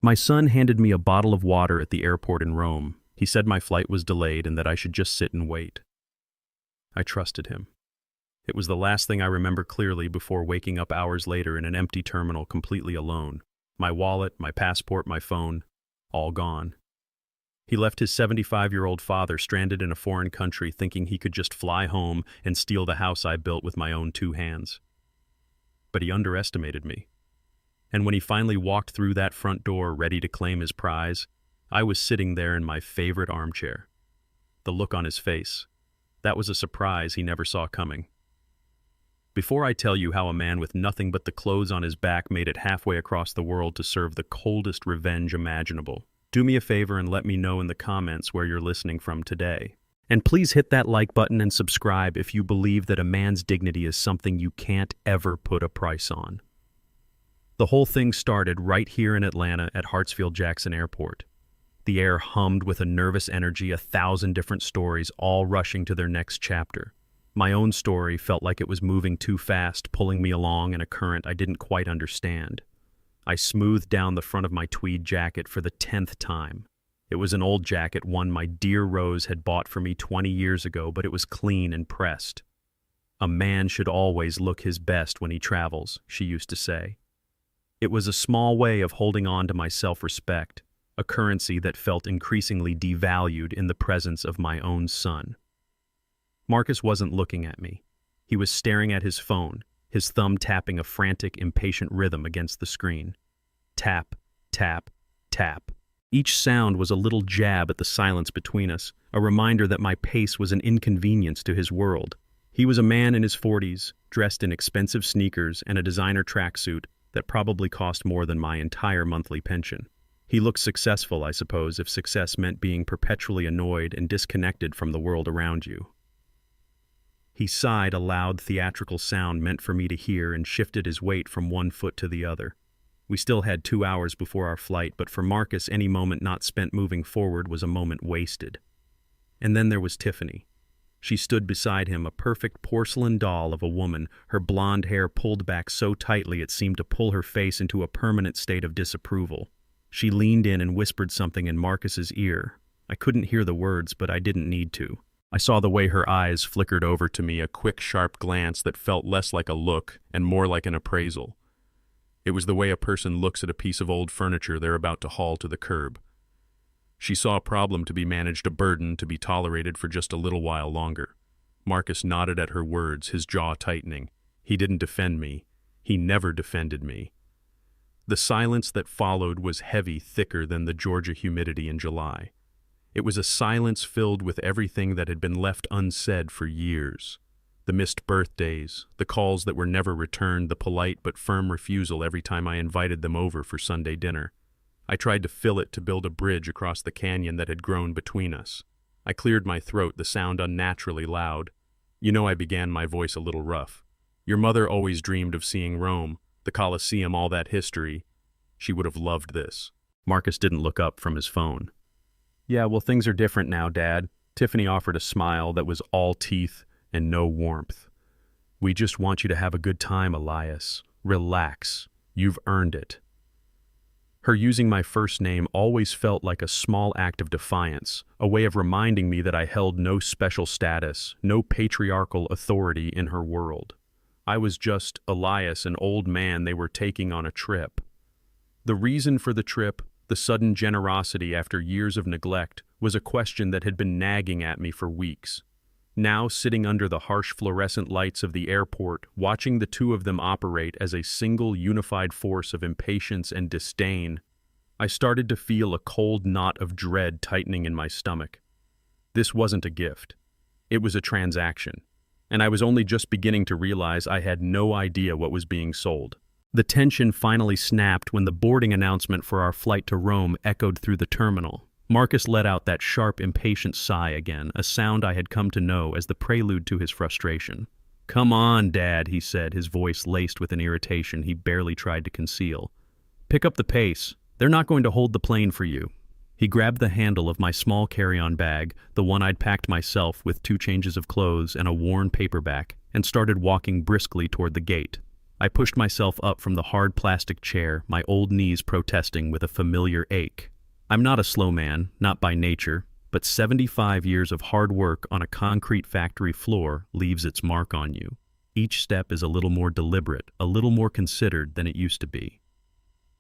My son handed me a bottle of water at the airport in Rome. He said my flight was delayed and that I should just sit and wait. I trusted him. It was the last thing I remember clearly before waking up hours later in an empty terminal completely alone. My wallet, my passport, my phone, all gone. He left his 75-year-old father stranded in a foreign country thinking he could just fly home and steal the house I built with my own 2 hands. But he underestimated me. And when he finally walked through that front door ready to claim his prize, I was sitting there in my favorite armchair. The look on his face, that was a surprise he never saw coming. Before I tell you how a man with nothing but the clothes on his back made it halfway across the world to serve the coldest revenge imaginable, do me a favor and let me know in the comments where you're listening from today. And please hit that like button and subscribe if you believe that a man's dignity is something you can't ever put a price on. The whole thing started right here in Atlanta at Hartsfield-Jackson Airport. The air hummed with a nervous energy, 1,000 different stories all rushing to their next chapter. My own story felt like it was moving too fast, pulling me along in a current I didn't quite understand. I smoothed down the front of my tweed jacket for the 10th time. It was an old jacket, one my dear Rose had bought for me 20 years ago, but it was clean and pressed. A man should always look his best when he travels, she used to say. It was a small way of holding on to my self-respect, a currency that felt increasingly devalued in the presence of my own son. Marcus wasn't looking at me. He was staring at his phone, his thumb tapping a frantic, impatient rhythm against the screen. Tap, tap, tap. Each sound was a little jab at the silence between us, a reminder that my pace was an inconvenience to his world. He was a man in his 40s, dressed in expensive sneakers and a designer tracksuit that probably cost more than my entire monthly pension. He looked successful, I suppose, if success meant being perpetually annoyed and disconnected from the world around you. He sighed a loud theatrical sound meant for me to hear and shifted his weight from one foot to the other. We still had 2 hours before our flight, but for Marcus, any moment not spent moving forward was a moment wasted. And then there was Tiffany. She stood beside him, a perfect porcelain doll of a woman, her blonde hair pulled back so tightly it seemed to pull her face into a permanent state of disapproval. She leaned in and whispered something in Marcus's ear. I couldn't hear the words, but I didn't need to. I saw the way her eyes flickered over to me, a quick, sharp glance that felt less like a look and more like an appraisal. It was the way a person looks at a piece of old furniture they're about to haul to the curb. She saw a problem to be managed, a burden to be tolerated for just a little while longer. Marcus nodded at her words, his jaw tightening. He didn't defend me. He never defended me. The silence that followed was heavy, thicker than the Georgia humidity in July. It was a silence filled with everything that had been left unsaid for years. The missed birthdays, the calls that were never returned, the polite but firm refusal every time I invited them over for Sunday dinner. I tried to fill it to build a bridge across the canyon that had grown between us. I cleared my throat, the sound unnaturally loud. You know, I began, my voice a little rough. Your mother always dreamed of seeing Rome, the Colosseum, all that history. She would have loved this. Marcus didn't look up from his phone. Yeah, well, things are different now, Dad. Tiffany offered a smile that was all teeth and no warmth. We just want you to have a good time, Elias. Relax. You've earned it. Her using my first name always felt like a small act of defiance, a way of reminding me that I held no special status, no patriarchal authority in her world. I was just Elias, an old man they were taking on a trip. The reason for the trip, the sudden generosity after years of neglect, was a question that had been nagging at me for weeks. Now, sitting under the harsh fluorescent lights of the airport, watching the two of them operate as a single unified force of impatience and disdain, I started to feel a cold knot of dread tightening in my stomach. This wasn't a gift. It was a transaction, and I was only just beginning to realize I had no idea what was being sold. The tension finally snapped when the boarding announcement for our flight to Rome echoed through the terminal. Marcus let out that sharp, impatient sigh again, a sound I had come to know as the prelude to his frustration. "Come on, Dad," he said, his voice laced with an irritation he barely tried to conceal. "Pick up the pace. They're not going to hold the plane for you." He grabbed the handle of my small carry-on bag, the one I'd packed myself with 2 changes of clothes and a worn paperback, and started walking briskly toward the gate. I pushed myself up from the hard plastic chair, my old knees protesting with a familiar ache. I'm not a slow man, not by nature, but 75 years of hard work on a concrete factory floor leaves its mark on you. Each step is a little more deliberate, a little more considered than it used to be.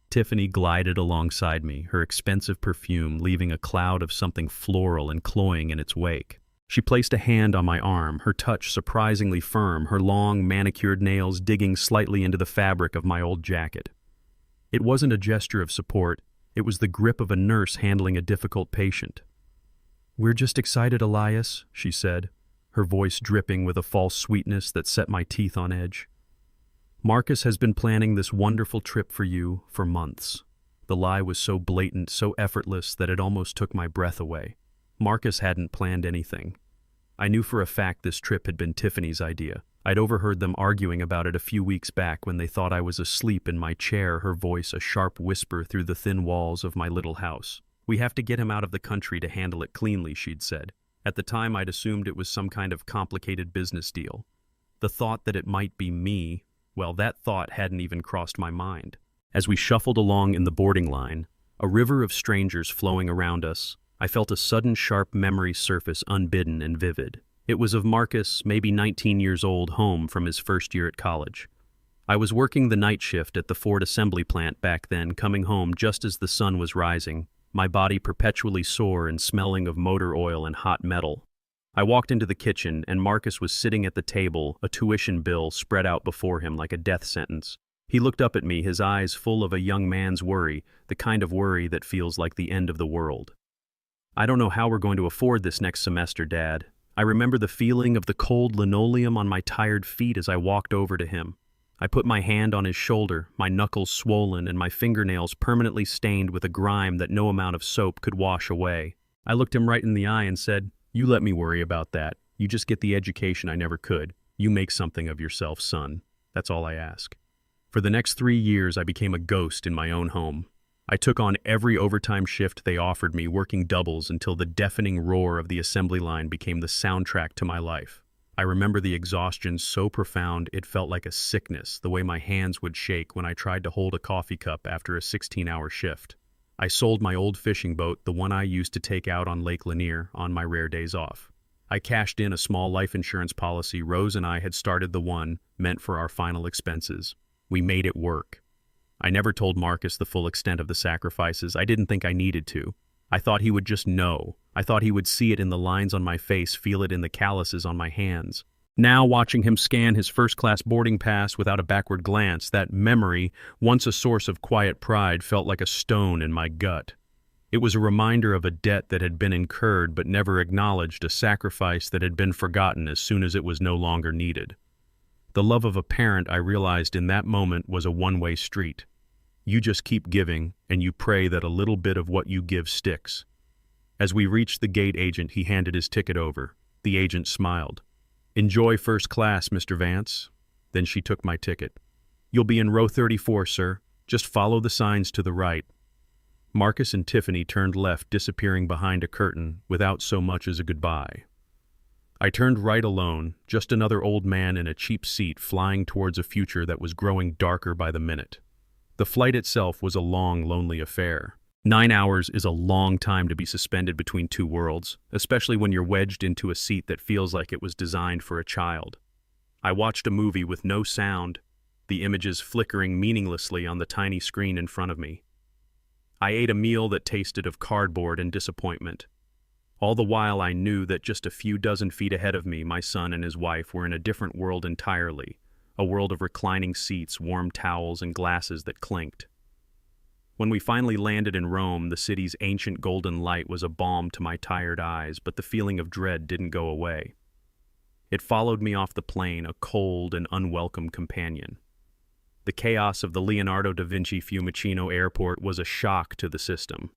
Tiffany glided alongside me, her expensive perfume leaving a cloud of something floral and cloying in its wake. She placed a hand on my arm, her touch surprisingly firm, her long, manicured nails digging slightly into the fabric of my old jacket. It wasn't a gesture of support, it was the grip of a nurse handling a difficult patient. "We're just excited, Elias," she said, her voice dripping with a false sweetness that set my teeth on edge. "Marcus has been planning this wonderful trip for you for months." The lie was so blatant, so effortless that it almost took my breath away. Marcus hadn't planned anything. I knew for a fact this trip had been Tiffany's idea. I'd overheard them arguing about it a few weeks back when they thought I was asleep in my chair, her voice a sharp whisper through the thin walls of my little house. "We have to get him out of the country to handle it cleanly," she'd said. At the time, I'd assumed it was some kind of complicated business deal. The thought that it might be me, well, that thought hadn't even crossed my mind. As we shuffled along in the boarding line, a river of strangers flowing around us, I felt a sudden sharp memory surface unbidden and vivid. It was of Marcus, maybe 19 years old, home from his first year at college. I was working the night shift at the Ford assembly plant back then, coming home just as the sun was rising, my body perpetually sore and smelling of motor oil and hot metal. I walked into the kitchen, and Marcus was sitting at the table, a tuition bill spread out before him like a death sentence. He looked up at me, his eyes full of a young man's worry, the kind of worry that feels like the end of the world. "I don't know how we're going to afford this next semester, Dad." I remember the feeling of the cold linoleum on my tired feet as I walked over to him. I put my hand on his shoulder, my knuckles swollen and my fingernails permanently stained with a grime that no amount of soap could wash away. I looked him right in the eye and said, "You let me worry about that. You just get the education I never could. You make something of yourself, son. That's all I ask." For the next 3 years, I became a ghost in my own home. I took on every overtime shift they offered me, working doubles until the deafening roar of the assembly line became the soundtrack to my life. I remember the exhaustion so profound it felt like a sickness, the way my hands would shake when I tried to hold a coffee cup after a 16-hour shift. I sold my old fishing boat, the one I used to take out on Lake Lanier, on my rare days off. I cashed in a small life insurance policy. Rose and I had started the one meant for our final expenses. We made it work. I never told Marcus the full extent of the sacrifices. I didn't think I needed to. I thought he would just know. I thought he would see it in the lines on my face, feel it in the calluses on my hands. Now, watching him scan his first-class boarding pass without a backward glance, that memory, once a source of quiet pride, felt like a stone in my gut. It was a reminder of a debt that had been incurred but never acknowledged, a sacrifice that had been forgotten as soon as it was no longer needed. The love of a parent, I realized in that moment, was a one-way street. You just keep giving, and you pray that a little bit of what you give sticks. As we reached the gate agent, he handed his ticket over. The agent smiled. "Enjoy first class, Mr. Vance." Then she took my ticket. "You'll be in row 34, sir. Just follow the signs to the right." Marcus and Tiffany turned left, disappearing behind a curtain, without so much as a goodbye. I turned right alone, just another old man in a cheap seat flying towards a future that was growing darker by the minute. The flight itself was a long, lonely affair. 9 hours is a long time to be suspended between two worlds, especially when you're wedged into a seat that feels like it was designed for a child. I watched a movie with no sound, the images flickering meaninglessly on the tiny screen in front of me. I ate a meal that tasted of cardboard and disappointment. All the while I knew that just a few dozen feet ahead of me, my son and his wife were in a different world entirely, a world of reclining seats, warm towels, and glasses that clinked. When we finally landed in Rome, the city's ancient golden light was a balm to my tired eyes, but the feeling of dread didn't go away. It followed me off the plane, a cold and unwelcome companion. The chaos of the Leonardo da Vinci Fiumicino airport was a shock to the system.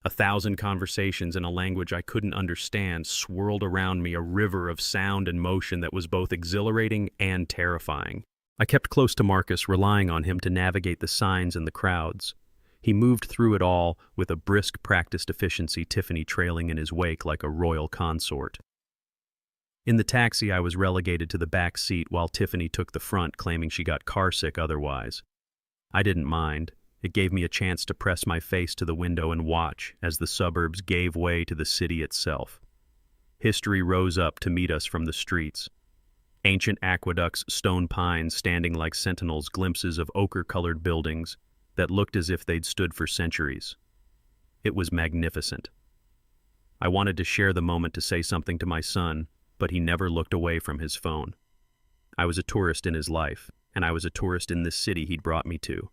1,000 conversations in a language I couldn't understand swirled around me, a river of sound and motion that was both exhilarating and terrifying. I kept close to Marcus, relying on him to navigate the signs and the crowds. He moved through it all with a brisk, practiced efficiency, Tiffany trailing in his wake like a royal consort. In the taxi, I was relegated to the back seat while Tiffany took the front, claiming she got carsick otherwise. I didn't mind. It gave me a chance to press my face to the window and watch as the suburbs gave way to the city itself. History rose up to meet us from the streets. Ancient aqueducts, stone pines standing like sentinels, glimpses of ochre-colored buildings that looked as if they'd stood for centuries. It was magnificent. I wanted to share the moment to say something to my son, but he never looked away from his phone. I was a tourist in his life, and I was a tourist in this city he'd brought me to.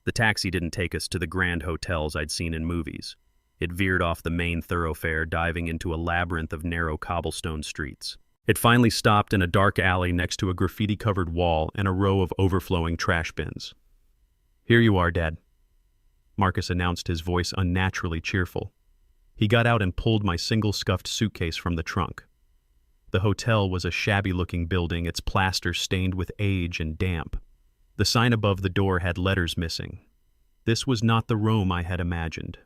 The taxi didn't take us to the grand hotels I'd seen in movies. It veered off the main thoroughfare, diving into a labyrinth of narrow cobblestone streets. It finally stopped in a dark alley next to a graffiti-covered wall and a row of overflowing trash bins. "Here you are, Dad," Marcus announced, his voice unnaturally cheerful. He got out and pulled my single scuffed suitcase from the trunk. The hotel was a shabby-looking building, its plaster stained with age and damp. The sign above the door had letters missing. This was not the Rome I had imagined.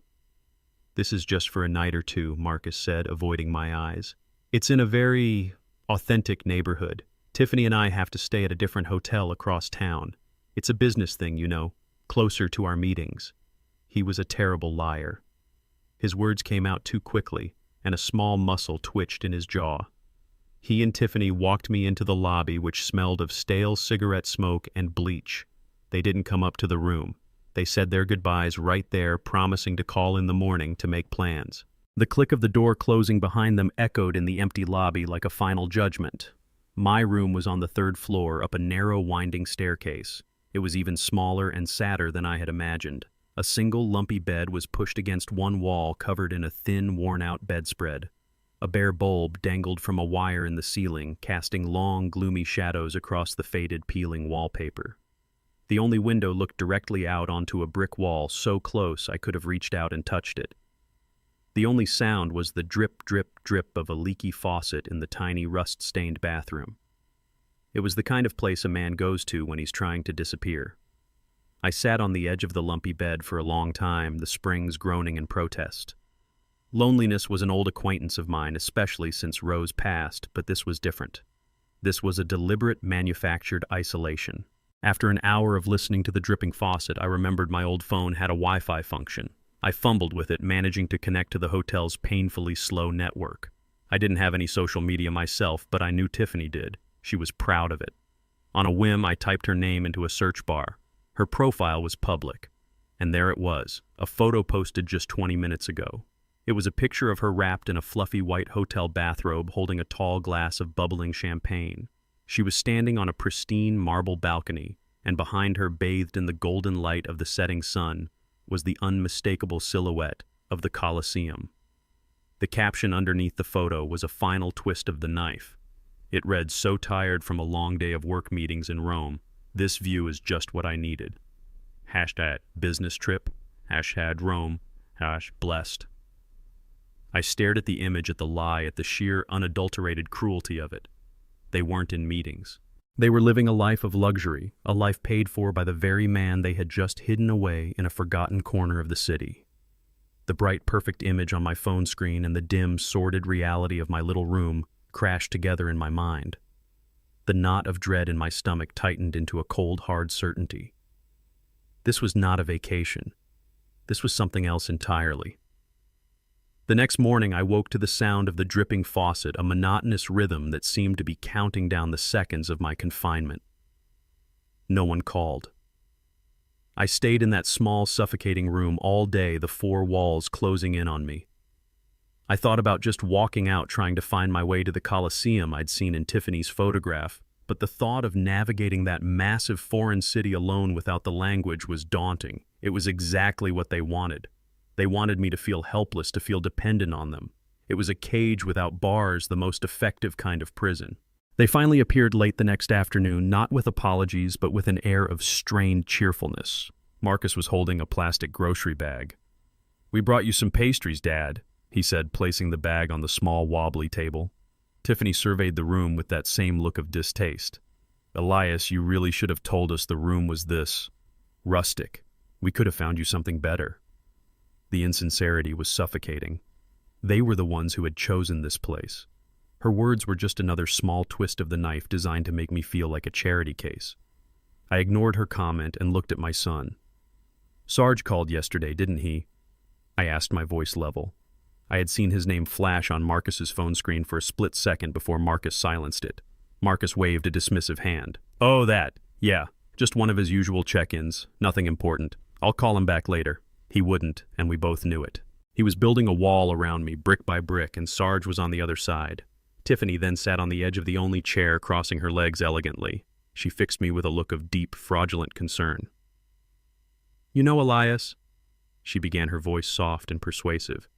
"This is just for a night or two," Marcus said, avoiding my eyes. "It's in a very authentic neighborhood. Tiffany and I have to stay at a different hotel across town. It's a business thing, you know, closer to our meetings." He was a terrible liar. His words came out too quickly, and a small muscle twitched in his jaw. He and Tiffany walked me into the lobby, which smelled of stale cigarette smoke and bleach. They didn't come up to the room. They said their goodbyes right there, promising to call in the morning to make plans. The click of the door closing behind them echoed in the empty lobby like a final judgment. My room was on the third floor, up a narrow, winding staircase. It was even smaller and sadder than I had imagined. A single lumpy bed was pushed against one wall, covered in a thin, worn-out bedspread. A bare bulb dangled from a wire in the ceiling, casting long, gloomy shadows across the faded, peeling wallpaper. The only window looked directly out onto a brick wall, so close I could have reached out and touched it. The only sound was the drip, drip, drip of a leaky faucet in the tiny, rust-stained bathroom. It was the kind of place a man goes to when he's trying to disappear. I sat on the edge of the lumpy bed for a long time, the springs groaning in protest. Loneliness was an old acquaintance of mine, especially since Rose passed, but this was different. This was a deliberate, manufactured isolation. After an hour of listening to the dripping faucet, I remembered my old phone had a Wi-Fi function. I fumbled with it, managing to connect to the hotel's painfully slow network. I didn't have any social media myself, but I knew Tiffany did. She was proud of it. On a whim, I typed her name into a search bar. Her profile was public, and there it was, a photo posted just 20 minutes ago. It was a picture of her wrapped in a fluffy white hotel bathrobe, holding a tall glass of bubbling champagne. She was standing on a pristine marble balcony, and behind her, bathed in the golden light of the setting sun, was the unmistakable silhouette of the Colosseum. The caption underneath the photo was a final twist of the knife. It read, "So tired from a long day of work meetings in Rome, this view is just what I needed. Hashtag business trip, hashtag Rome, blessed." I stared at the image, at the lie, at the sheer, unadulterated cruelty of it. They weren't in meetings. They were living a life of luxury, a life paid for by the very man they had just hidden away in a forgotten corner of the city. The bright, perfect image on my phone screen and the dim, sordid reality of my little room crashed together in my mind. The knot of dread in my stomach tightened into a cold, hard certainty. This was not a vacation. This was something else entirely. The next morning, I woke to the sound of the dripping faucet, a monotonous rhythm that seemed to be counting down the seconds of my confinement. No one called. I stayed in that small, suffocating room all day, the four walls closing in on me. I thought about just walking out, trying to find my way to the Colosseum I'd seen in Tiffany's photograph, but the thought of navigating that massive foreign city alone without the language was daunting. It was exactly what they wanted. They wanted me to feel helpless, to feel dependent on them. It was a cage without bars, the most effective kind of prison. They finally appeared late the next afternoon, not with apologies, but with an air of strained cheerfulness. Marcus was holding a plastic grocery bag. "We brought you some pastries, Dad," he said, placing the bag on the small, wobbly table. Tiffany surveyed the room with that same look of distaste. "Elias, you really should have told us the room was this rustic. We could have found you something better." The insincerity was suffocating. They were the ones who had chosen this place. Her words were just another small twist of the knife designed to make me feel like a charity case. I ignored her comment and looked at my son. "Sarge called yesterday, didn't he?" I asked, my voice level. I had seen his name flash on Marcus's phone screen for a split second before Marcus silenced it. Marcus waved a dismissive hand. "Oh, that. Yeah, just one of his usual check-ins. Nothing important. I'll call him back later." He wouldn't, and we both knew it. He was building a wall around me, brick by brick, and Sarge was on the other side. Tiffany then sat on the edge of the only chair, crossing her legs elegantly. She fixed me with a look of deep, fraudulent concern. "You know, Elias," she began, her voice soft and persuasive,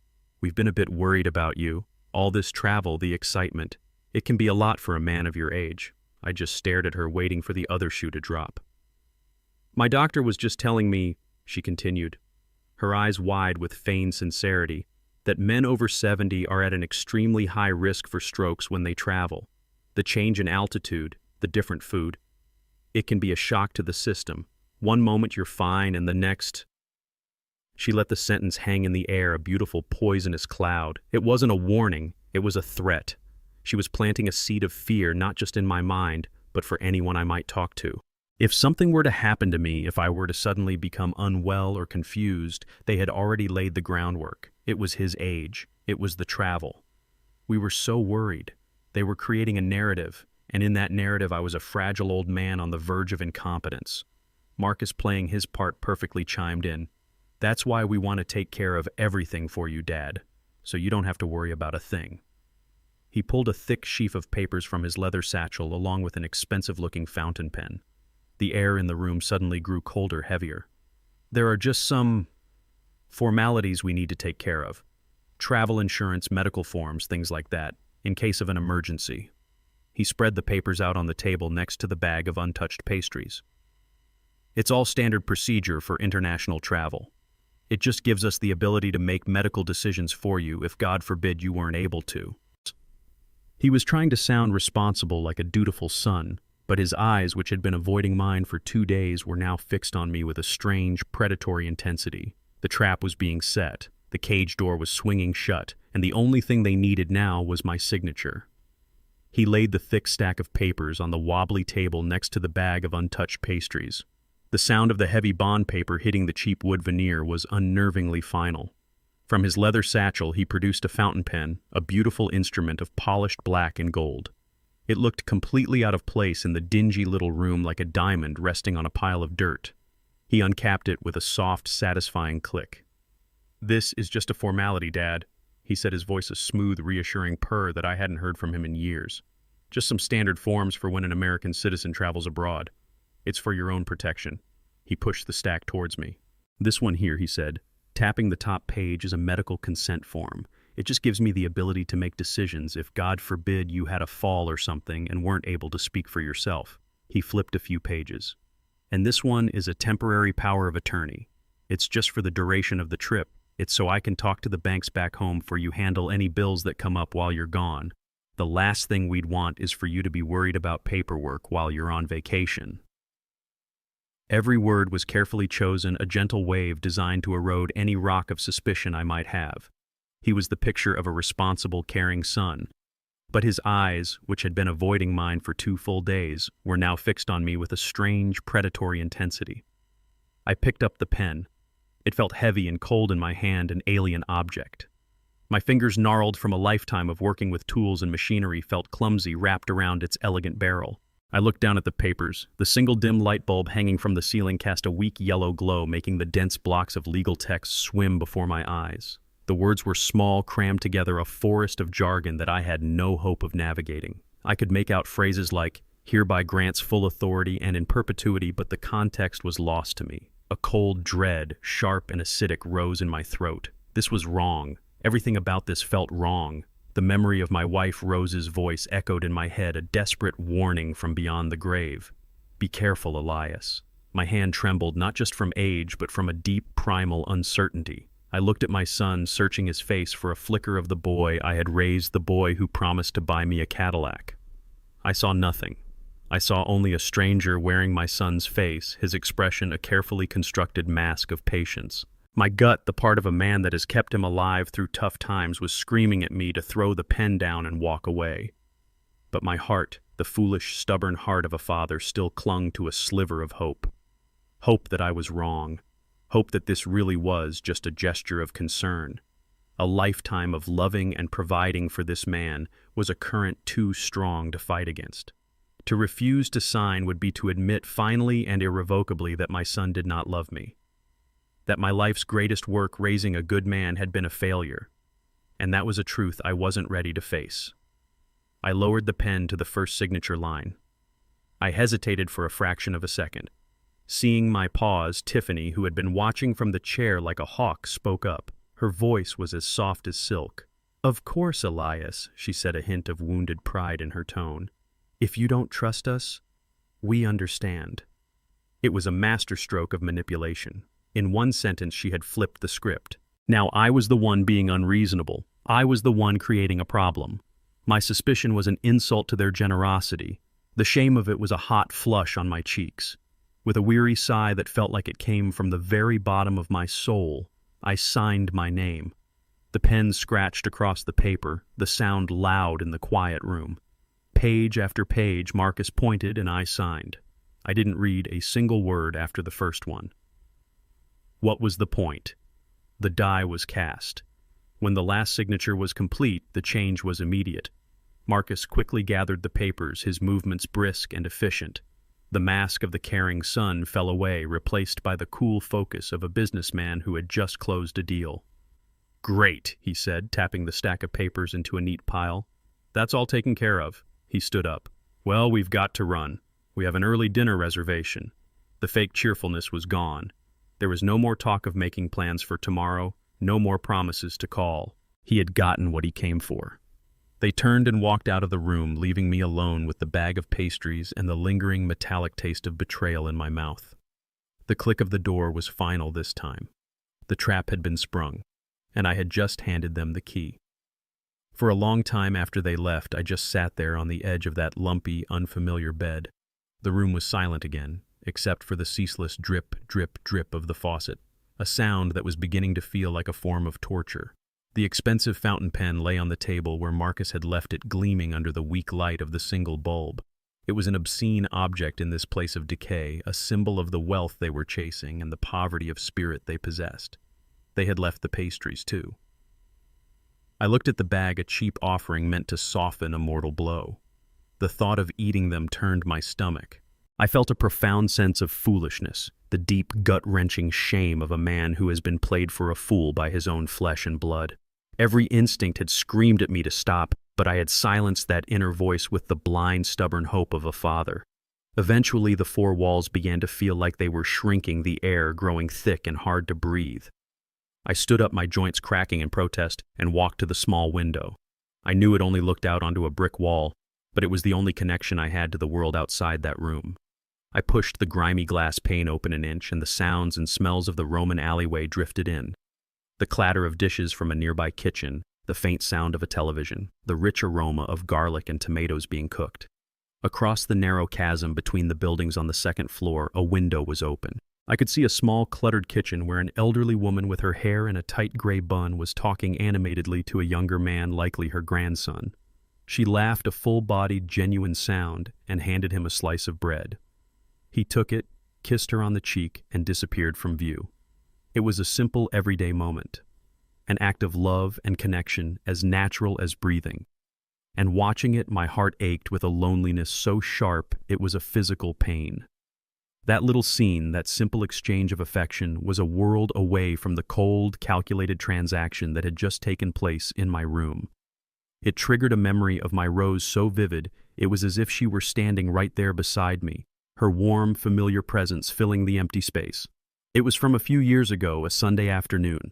"we've been a bit worried about you. All this travel, the excitement. It can be a lot for a man of your age." I just stared at her, waiting for the other shoe to drop. "My doctor was just telling me," she continued, her eyes wide with feigned sincerity, "that men over 70 are at an extremely high risk for strokes when they travel. The change in altitude, the different food. It can be a shock to the system. One moment you're fine and the next—" She let the sentence hang in the air, a beautiful poisonous cloud. It wasn't a warning, it was a threat. She was planting a seed of fear, not just in my mind, but for anyone I might talk to. If something were to happen to me, if I were to suddenly become unwell or confused, they had already laid the groundwork. It was his age. It was the travel. We were so worried. They were creating a narrative, and in that narrative I was a fragile old man on the verge of incompetence. Marcus, playing his part perfectly, chimed in. "That's why we want to take care of everything for you, Dad, so you don't have to worry about a thing." He pulled a thick sheaf of papers from his leather satchel along with an expensive-looking fountain pen. The air in the room suddenly grew colder, heavier. "There are just some formalities we need to take care of. Travel insurance, medical forms, things like that, in case of an emergency." He spread the papers out on the table next to the bag of untouched pastries. "It's all standard procedure for international travel. It just gives us the ability to make medical decisions for you if, God forbid, you weren't able to." He was trying to sound responsible, like a dutiful son, but his eyes, which had been avoiding mine for 2 days, were now fixed on me with a strange, predatory intensity. The trap was being set, the cage door was swinging shut, and the only thing they needed now was my signature. He laid the thick stack of papers on the wobbly table next to the bag of untouched pastries. The sound of the heavy bond paper hitting the cheap wood veneer was unnervingly final. From his leather satchel he produced a fountain pen, a beautiful instrument of polished black and gold. It looked completely out of place in the dingy little room, like a diamond resting on a pile of dirt. He uncapped it with a soft, satisfying click. "This is just a formality, Dad," he said, his voice a smooth, reassuring purr that I hadn't heard from him in years. "Just some standard forms for when an American citizen travels abroad. It's for your own protection." He pushed the stack towards me. "This one here," he said, tapping the top page, "is a medical consent form. It just gives me the ability to make decisions if, God forbid, you had a fall or something and weren't able to speak for yourself." He flipped a few pages. "And this one is a temporary power of attorney. It's just for the duration of the trip. It's so I can talk to the banks back home for you, handle any bills that come up while you're gone. The last thing we'd want is for you to be worried about paperwork while you're on vacation." Every word was carefully chosen, a gentle wave designed to erode any rock of suspicion I might have. He was the picture of a responsible, caring son. But his eyes, which had been avoiding mine for 2 full days, were now fixed on me with a strange, predatory intensity. I picked up the pen. It felt heavy and cold in my hand, an alien object. My fingers, gnarled from a lifetime of working with tools and machinery, felt clumsy wrapped around its elegant barrel. I looked down at the papers. The single dim light bulb hanging from the ceiling cast a weak yellow glow, making the dense blocks of legal text swim before my eyes. The words were small, crammed together, a forest of jargon that I had no hope of navigating. I could make out phrases like, "hereby grants full authority and in perpetuity," but the context was lost to me. A cold dread, sharp and acidic, rose in my throat. This was wrong. Everything about this felt wrong. The memory of my wife Rose's voice echoed in my head, a desperate warning from beyond the grave. "Be careful, Elias." My hand trembled, not just from age, but from a deep, primal uncertainty. I looked at my son, searching his face for a flicker of the boy I had raised, the boy who promised to buy me a Cadillac. I saw nothing. I saw only a stranger wearing my son's face, his expression a carefully constructed mask of patience. My gut, the part of a man that has kept him alive through tough times, was screaming at me to throw the pen down and walk away. But my heart, the foolish, stubborn heart of a father, still clung to a sliver of hope. Hope that I was wrong. Hope that this really was just a gesture of concern. A lifetime of loving and providing for this man was a current too strong to fight against. To refuse to sign would be to admit finally and irrevocably that my son did not love me. That my life's greatest work, raising a good man, had been a failure. And that was a truth I wasn't ready to face. I lowered the pen to the first signature line. I hesitated for a fraction of a second. Seeing my pause, Tiffany, who had been watching from the chair like a hawk, spoke up. Her voice was as soft as silk. "Of course, Elias," she said, a hint of wounded pride in her tone. "If you don't trust us, we understand." It was a masterstroke of manipulation. In one sentence, she had flipped the script. Now I was the one being unreasonable. I was the one creating a problem. My suspicion was an insult to their generosity. The shame of it was a hot flush on my cheeks. With a weary sigh that felt like it came from the very bottom of my soul, I signed my name. The pen scratched across the paper, the sound loud in the quiet room. Page after page, Marcus pointed and I signed. I didn't read a single word after the first one. What was the point? The die was cast. When the last signature was complete, the change was immediate. Marcus quickly gathered the papers, his movements brisk and efficient. The mask of the caring son fell away, replaced by the cool focus of a businessman who had just closed a deal. "Great," he said, tapping the stack of papers into a neat pile. "That's all taken care of." He stood up. "Well, we've got to run. We have an early dinner reservation." The fake cheerfulness was gone. There was no more talk of making plans for tomorrow, no more promises to call. He had gotten what he came for. They turned and walked out of the room, leaving me alone with the bag of pastries and the lingering metallic taste of betrayal in my mouth. The click of the door was final this time. The trap had been sprung, and I had just handed them the key. For a long time after they left, I just sat there on the edge of that lumpy, unfamiliar bed. The room was silent again, except for the ceaseless drip, drip, drip of the faucet, a sound that was beginning to feel like a form of torture. The expensive fountain pen lay on the table where Marcus had left it, gleaming under the weak light of the single bulb. It was an obscene object in this place of decay, a symbol of the wealth they were chasing and the poverty of spirit they possessed. They had left the pastries, too. I looked at the bag, a cheap offering meant to soften a mortal blow. The thought of eating them turned my stomach. I felt a profound sense of foolishness, the deep, gut-wrenching shame of a man who has been played for a fool by his own flesh and blood. Every instinct had screamed at me to stop, but I had silenced that inner voice with the blind, stubborn hope of a father. Eventually, the four walls began to feel like they were shrinking, the air growing thick and hard to breathe. I stood up, my joints cracking in protest, and walked to the small window. I knew it only looked out onto a brick wall, but it was the only connection I had to the world outside that room. I pushed the grimy glass pane open an inch, and the sounds and smells of the Roman alleyway drifted in. The clatter of dishes from a nearby kitchen, the faint sound of a television, the rich aroma of garlic and tomatoes being cooked. Across the narrow chasm between the buildings on the second floor, a window was open. I could see a small, cluttered kitchen where an elderly woman with her hair in a tight gray bun was talking animatedly to a younger man, likely her grandson. She laughed a full-bodied, genuine sound and handed him a slice of bread. He took it, kissed her on the cheek, and disappeared from view. It was a simple, everyday moment, an act of love and connection as natural as breathing. And watching it, my heart ached with a loneliness so sharp it was a physical pain. That little scene, that simple exchange of affection, was a world away from the cold, calculated transaction that had just taken place in my room. It triggered a memory of my Rose so vivid, it was as if she were standing right there beside me, her warm, familiar presence filling the empty space. It was from a few years ago, a Sunday afternoon.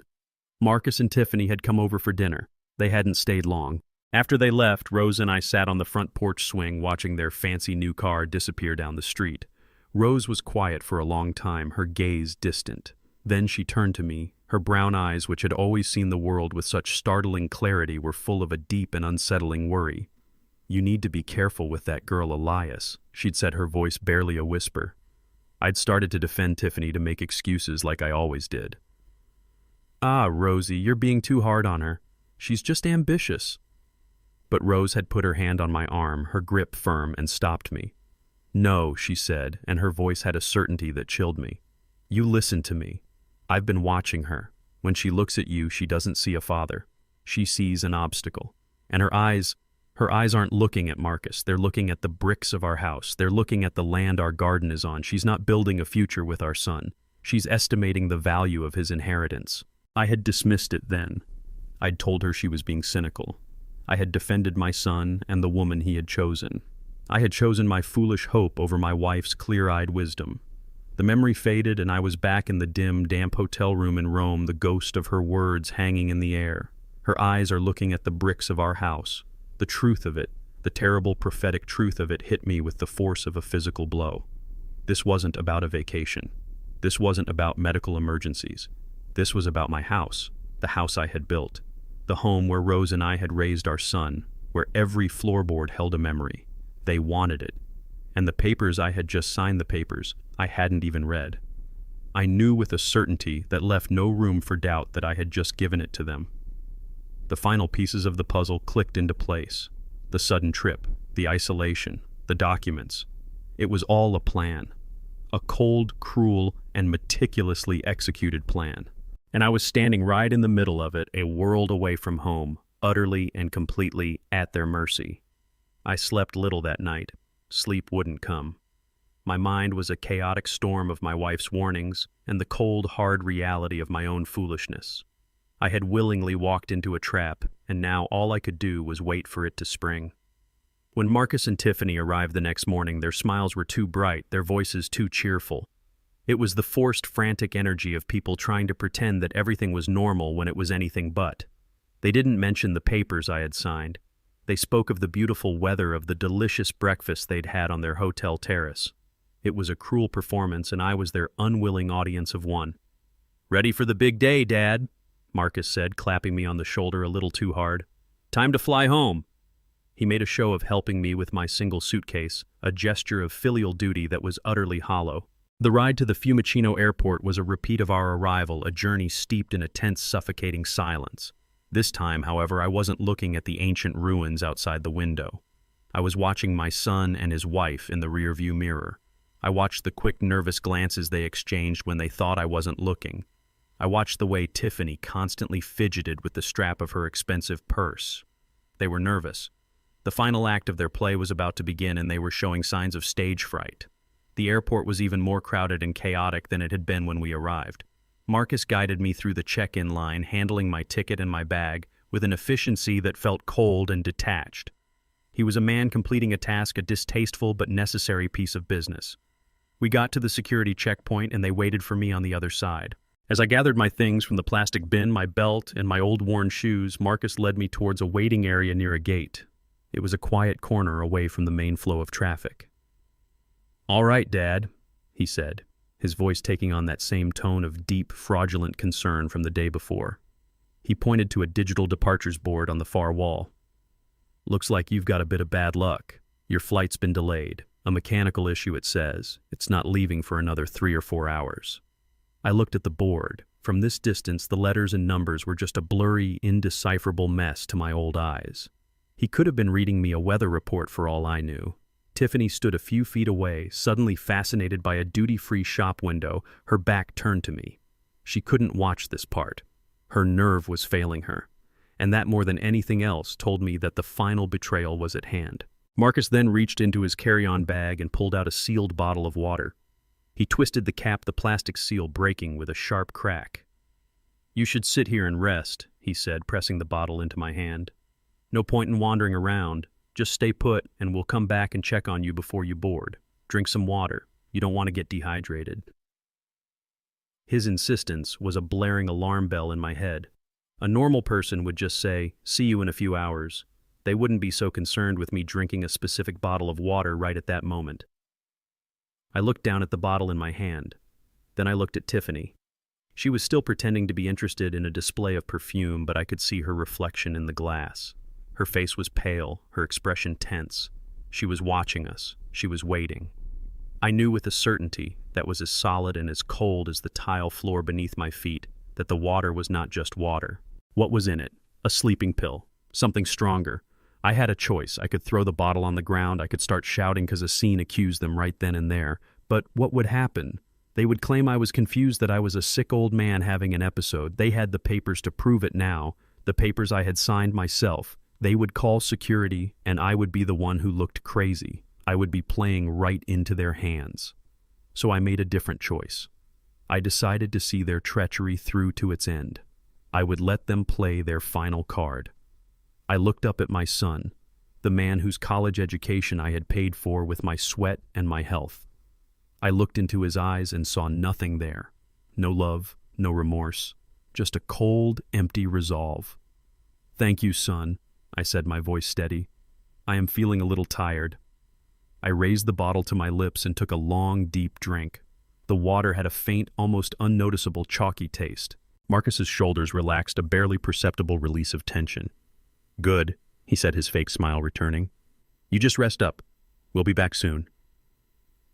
Marcus and Tiffany had come over for dinner. They hadn't stayed long. After they left, Rose and I sat on the front porch swing watching their fancy new car disappear down the street. Rose was quiet for a long time, her gaze distant. Then she turned to me. Her brown eyes, which had always seen the world with such startling clarity, were full of a deep and unsettling worry. "You need to be careful with that girl Elias," she'd said, her voice barely a whisper. I'd started to defend Tiffany, to make excuses like I always did. "Ah, Rosie, you're being too hard on her. She's just ambitious." But Rose had put her hand on my arm, her grip firm, and stopped me. "No," she said, and her voice had a certainty that chilled me. "You listen to me. I've been watching her. When she looks at you, she doesn't see a father. She sees an obstacle. And her eyes aren't looking at Marcus. They're looking at the bricks of our house. They're looking at the land our garden is on. She's not building a future with our son. She's estimating the value of his inheritance." I had dismissed it then. I'd told her she was being cynical. I had defended my son and the woman he had chosen. I had chosen my foolish hope over my wife's clear-eyed wisdom. The memory faded, and I was back in the dim, damp hotel room in Rome, the ghost of her words hanging in the air. Her eyes are looking at the bricks of our house. The truth of it, the terrible prophetic truth of it, hit me with the force of a physical blow. This wasn't about a vacation. This wasn't about medical emergencies. This was about my house, the house I had built, the home where Rose and I had raised our son, where every floorboard held a memory. They wanted it. And the papers I had just signed, the papers I hadn't even read. I knew with a certainty that left no room for doubt that I had just given it to them. The final pieces of the puzzle clicked into place. The sudden trip, the isolation, the documents. It was all a plan. A cold, cruel, and meticulously executed plan. And I was standing right in the middle of it, a world away from home, utterly and completely at their mercy. I slept little that night. Sleep wouldn't come. My mind was a chaotic storm of my wife's warnings and the cold, hard reality of my own foolishness. I had willingly walked into a trap, and now all I could do was wait for it to spring. When Marcus and Tiffany arrived the next morning, their smiles were too bright, their voices too cheerful. It was the forced, frantic energy of people trying to pretend that everything was normal when it was anything but. They didn't mention the papers I had signed. They spoke of the beautiful weather, of the delicious breakfast they'd had on their hotel terrace. It was a cruel performance, and I was their unwilling audience of one. "Ready for the big day, Dad," Marcus said, clapping me on the shoulder a little too hard. "Time to fly home." He made a show of helping me with my single suitcase, a gesture of filial duty that was utterly hollow. The ride to the Fiumicino airport was a repeat of our arrival, a journey steeped in a tense, suffocating silence. This time, however, I wasn't looking at the ancient ruins outside the window. I was watching my son and his wife in the rearview mirror. I watched the quick, nervous glances they exchanged when they thought I wasn't looking. I watched the way Tiffany constantly fidgeted with the strap of her expensive purse. They were nervous. The final act of their play was about to begin, and they were showing signs of stage fright. The airport was even more crowded and chaotic than it had been when we arrived. Marcus guided me through the check-in line, handling my ticket and my bag with an efficiency that felt cold and detached. He was a man completing a task, a distasteful but necessary piece of business. We got to the security checkpoint, and they waited for me on the other side. As I gathered my things from the plastic bin, my belt, and my old worn shoes, Marcus led me towards a waiting area near a gate. It was a quiet corner away from the main flow of traffic. "All right, Dad," he said, his voice taking on that same tone of deep, fraudulent concern from the day before. He pointed to a digital departures board on the far wall. "Looks like you've got a bit of bad luck. Your flight's been delayed. A mechanical issue, it says. It's not leaving for another 3 or 4 hours." I looked at the board. From this distance, the letters and numbers were just a blurry, indecipherable mess to my old eyes. He could have been reading me a weather report for all I knew. Tiffany stood a few feet away, suddenly fascinated by a duty-free shop window, her back turned to me. She couldn't watch this part. Her nerve was failing her, and that more than anything else told me that the final betrayal was at hand. Marcus then reached into his carry-on bag and pulled out a sealed bottle of water. He twisted the cap, the plastic seal breaking with a sharp crack. "You should sit here and rest," he said, pressing the bottle into my hand. "No point in wandering around. Just stay put, and we'll come back and check on you before you board. Drink some water. You don't want to get dehydrated." His insistence was a blaring alarm bell in my head. A normal person would just say, "See you in a few hours." They wouldn't be so concerned with me drinking a specific bottle of water right at that moment. I looked down at the bottle in my hand. Then I looked at Tiffany. She was still pretending to be interested in a display of perfume, but I could see her reflection in the glass. Her face was pale, her expression tense. She was watching us. She was waiting. I knew with a certainty that was as solid and as cold as the tile floor beneath my feet that the water was not just water. What was in it? A sleeping pill. Something stronger. I had a choice. I could throw the bottle on the ground. I could start shouting because a scene accused them right then and there. But what would happen? They would claim I was confused, that I was a sick old man having an episode. They had the papers to prove it now, the papers I had signed myself. They would call security, and I would be the one who looked crazy. I would be playing right into their hands. So I made a different choice. I decided to see their treachery through to its end. I would let them play their final card. I looked up at my son, the man whose college education I had paid for with my sweat and my health. I looked into his eyes and saw nothing there. No love, no remorse, just a cold, empty resolve. "Thank you, son," I said, my voice steady. "I am feeling a little tired." I raised the bottle to my lips and took a long, deep drink. The water had a faint, almost unnoticeable chalky taste. Marcus's shoulders relaxed, a barely perceptible release of tension. "Good," he said, his fake smile returning. "You just rest up. We'll be back soon."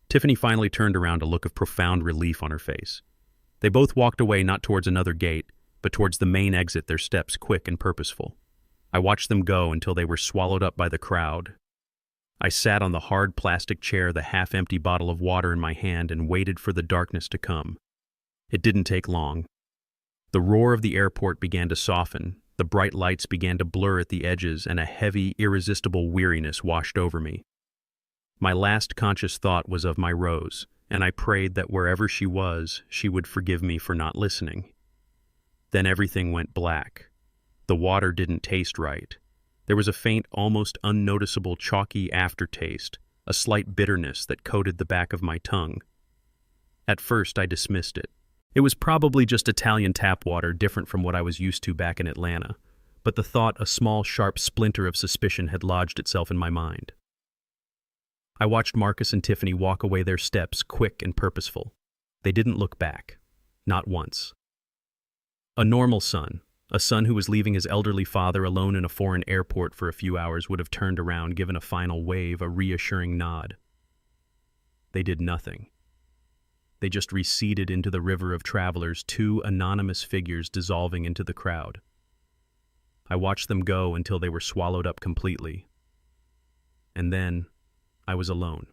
Tiffany finally turned around, a look of profound relief on her face. They both walked away, not towards another gate, but towards the main exit, their steps quick and purposeful. I watched them go until they were swallowed up by the crowd. I sat on the hard plastic chair, the half-empty bottle of water in my hand, and waited for the darkness to come. It didn't take long. The roar of the airport began to soften, the bright lights began to blur at the edges, and a heavy, irresistible weariness washed over me. My last conscious thought was of my Rose, and I prayed that wherever she was, she would forgive me for not listening. Then everything went black. The water didn't taste right. There was a faint, almost unnoticeable chalky aftertaste, a slight bitterness that coated the back of my tongue. At first, I dismissed it. It was probably just Italian tap water, different from what I was used to back in Atlanta, but the thought, a small, sharp splinter of suspicion, had lodged itself in my mind. I watched Marcus and Tiffany walk away, their steps quick and purposeful. They didn't look back. Not once. A normal son, a son who was leaving his elderly father alone in a foreign airport for a few hours, would have turned around, given a final wave, a reassuring nod. They did nothing. They just receded into the river of travelers, two anonymous figures dissolving into the crowd. I watched them go until they were swallowed up completely. And then I was alone.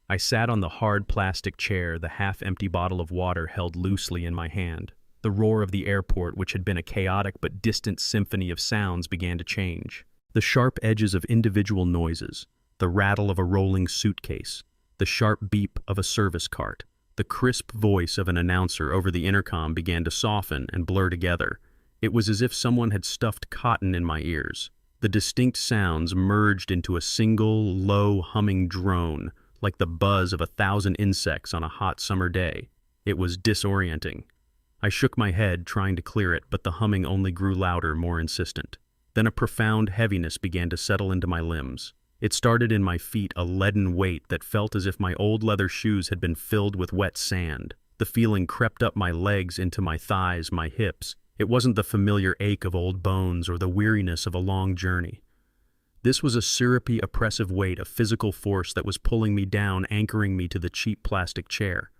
I sat on the hard plastic chair, the half-empty bottle of water held loosely in my hand. The roar of the airport, which had been a chaotic but distant symphony of sounds, began to change. The sharp edges of individual noises, the rattle of a rolling suitcase, the sharp beep of a service cart, the crisp voice of an announcer over the intercom began to soften and blur together. It was as if someone had stuffed cotton in my ears. The distinct sounds merged into a single, low, humming drone, like the buzz of 1,000 insects on a hot summer day. It was disorienting. I shook my head, trying to clear it, but the humming only grew louder, more insistent. Then a profound heaviness began to settle into my limbs. It started in my feet, a leaden weight that felt as if my old leather shoes had been filled with wet sand. The feeling crept up my legs, into my thighs, my hips. It wasn't the familiar ache of old bones or the weariness of a long journey. This was a syrupy, oppressive weight, a physical force that was pulling me down, anchoring me to the cheap plastic chair.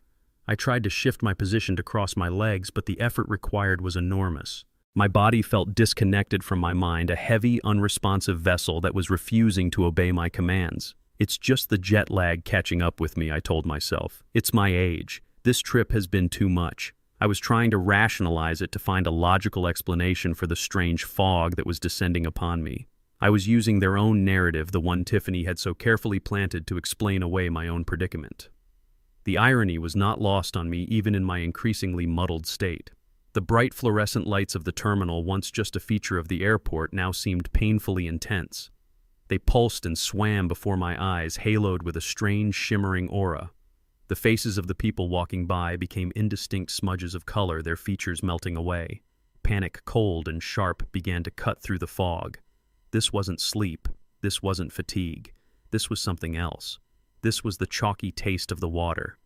I tried to shift my position to cross my legs, but the effort required was enormous. My body felt disconnected from my mind, a heavy, unresponsive vessel that was refusing to obey my commands. "It's just the jet lag catching up with me," I told myself. "It's my age. This trip has been too much." I was trying to rationalize it, to find a logical explanation for the strange fog that was descending upon me. I was using their own narrative, the one Tiffany had so carefully planted, to explain away my own predicament. The irony was not lost on me, even in my increasingly muddled state. The bright fluorescent lights of the terminal, once just a feature of the airport, now seemed painfully intense. They pulsed and swam before my eyes, haloed with a strange, shimmering aura. The faces of the people walking by became indistinct smudges of color, their features melting away. Panic, cold and sharp, began to cut through the fog. This wasn't sleep. This wasn't fatigue. This was something else. This was the chalky taste of the water.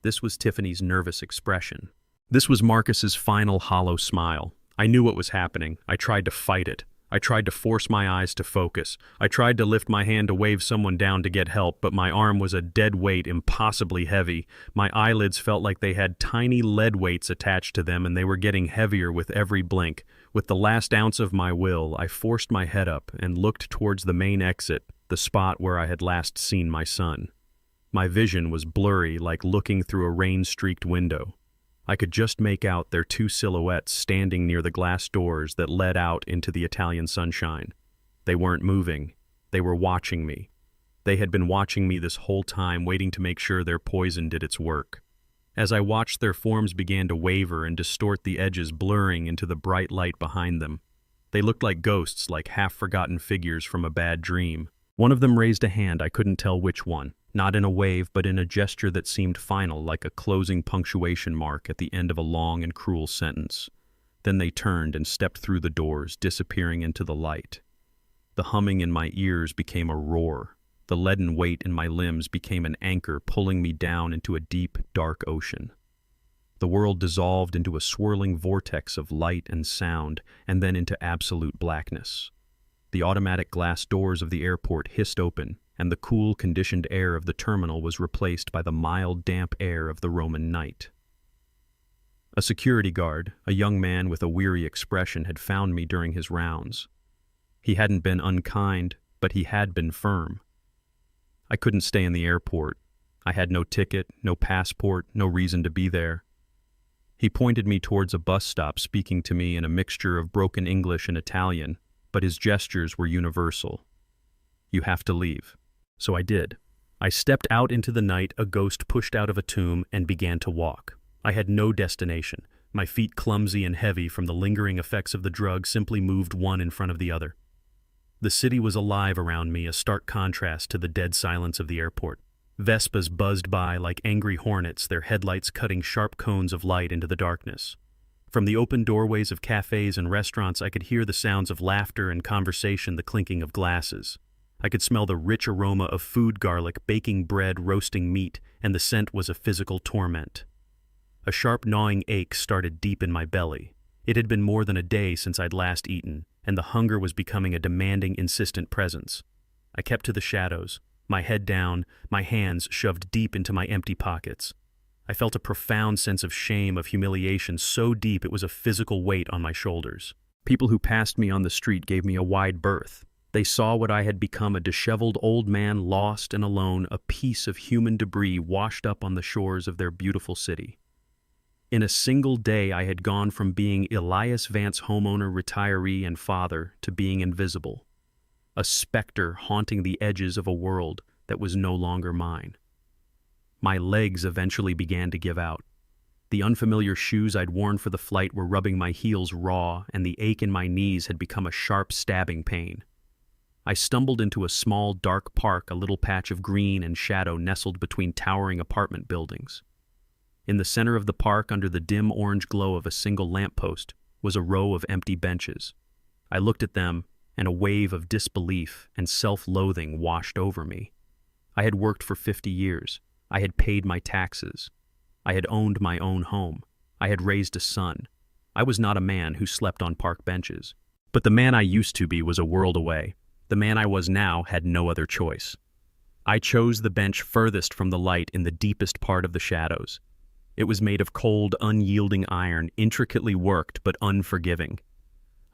This was Tiffany's nervous expression. This was Marcus's final hollow smile. I knew what was happening. I tried to fight it. I tried to force my eyes to focus. I tried to lift my hand to wave someone down to get help, but my arm was a dead weight, impossibly heavy. My eyelids felt like they had tiny lead weights attached to them, and they were getting heavier with every blink. With the last ounce of my will, I forced my head up and looked towards the main exit, the spot where I had last seen my son. My vision was blurry, like looking through a rain-streaked window. I could just make out their two silhouettes standing near the glass doors that led out into the Italian sunshine. They weren't moving. They were watching me. They had been watching me this whole time, waiting to make sure their poison did its work. As I watched, their forms began to waver and distort, the edges blurring into the bright light behind them. They looked like ghosts, like half-forgotten figures from a bad dream. One of them raised a hand, I couldn't tell which one. Not in a wave, but in a gesture that seemed final, like a closing punctuation mark at the end of a long and cruel sentence. Then they turned and stepped through the doors, disappearing into the light. The humming in my ears became a roar. The leaden weight in my limbs became an anchor, pulling me down into a deep, dark ocean. The world dissolved into a swirling vortex of light and sound, and then into absolute blackness. The automatic glass doors of the airport hissed open, and the cool, conditioned air of the terminal was replaced by the mild, damp air of the Roman night. A security guard, a young man with a weary expression, had found me during his rounds. He hadn't been unkind, but he had been firm. I couldn't stay in the airport. I had no ticket, no passport, no reason to be there. He pointed me towards a bus stop, speaking to me in a mixture of broken English and Italian, but his gestures were universal. "You have to leave." So I did. I stepped out into the night, a ghost pushed out of a tomb, and began to walk. I had no destination. My feet, clumsy and heavy from the lingering effects of the drug, simply moved one in front of the other. The city was alive around me, a stark contrast to the dead silence of the airport. Vespas buzzed by like angry hornets, their headlights cutting sharp cones of light into the darkness. From the open doorways of cafes and restaurants, I could hear the sounds of laughter and conversation, the clinking of glasses. I could smell the rich aroma of food, garlic, baking bread, roasting meat, and the scent was a physical torment. A sharp gnawing ache started deep in my belly. It had been more than a day since I'd last eaten, and the hunger was becoming a demanding, insistent presence. I kept to the shadows, my head down, my hands shoved deep into my empty pockets. I felt a profound sense of shame, of humiliation, so deep it was a physical weight on my shoulders. People who passed me on the street gave me a wide berth. They saw what I had become, a disheveled old man, lost and alone, a piece of human debris washed up on the shores of their beautiful city. In a single day, I had gone from being Elias Vance, homeowner, retiree, and father, to being invisible. A specter haunting the edges of a world that was no longer mine. My legs eventually began to give out. The unfamiliar shoes I'd worn for the flight were rubbing my heels raw, and the ache in my knees had become a sharp, stabbing pain. I stumbled into a small, dark park, a little patch of green and shadow nestled between towering apartment buildings. In the center of the park, under the dim orange glow of a single lamppost, was a row of empty benches. I looked at them, and a wave of disbelief and self-loathing washed over me. I had worked for 50 years. I had paid my taxes. I had owned my own home. I had raised a son. I was not a man who slept on park benches. But the man I used to be was a world away. The man I was now had no other choice. I chose the bench furthest from the light in the deepest part of the shadows. It was made of cold, unyielding iron, intricately worked but unforgiving.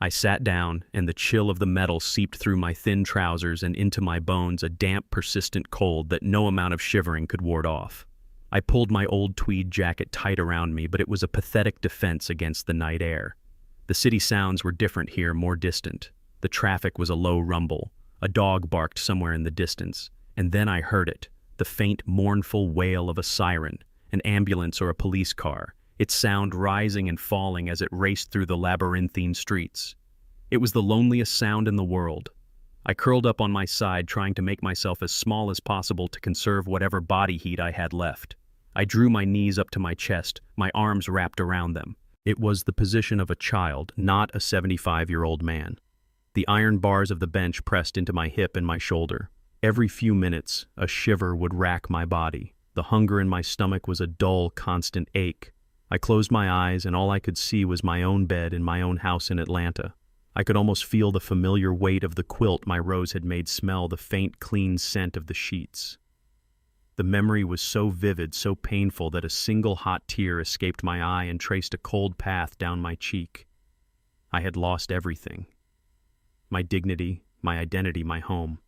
I sat down, and the chill of the metal seeped through my thin trousers and into my bones, a damp, persistent cold that no amount of shivering could ward off. I pulled my old tweed jacket tight around me, but it was a pathetic defense against the night air. The city sounds were different here, more distant. The traffic was a low rumble. A dog barked somewhere in the distance, and then I heard it, the faint, mournful wail of a siren, an ambulance or a police car, its sound rising and falling as it raced through the labyrinthine streets. It was the loneliest sound in the world. I curled up on my side, trying to make myself as small as possible to conserve whatever body heat I had left. I drew my knees up to my chest, my arms wrapped around them. It was the position of a child, not a 75-year-old man. The iron bars of the bench pressed into my hip and my shoulder. Every few minutes, a shiver would rack my body. The hunger in my stomach was a dull, constant ache. I closed my eyes, and all I could see was my own bed in my own house in Atlanta. I could almost feel the familiar weight of the quilt my rose had made smell the faint, clean scent of the sheets. The memory was so vivid, so painful that a single hot tear escaped my eye and traced a cold path down my cheek. I had lost everything. My dignity, my identity, my home.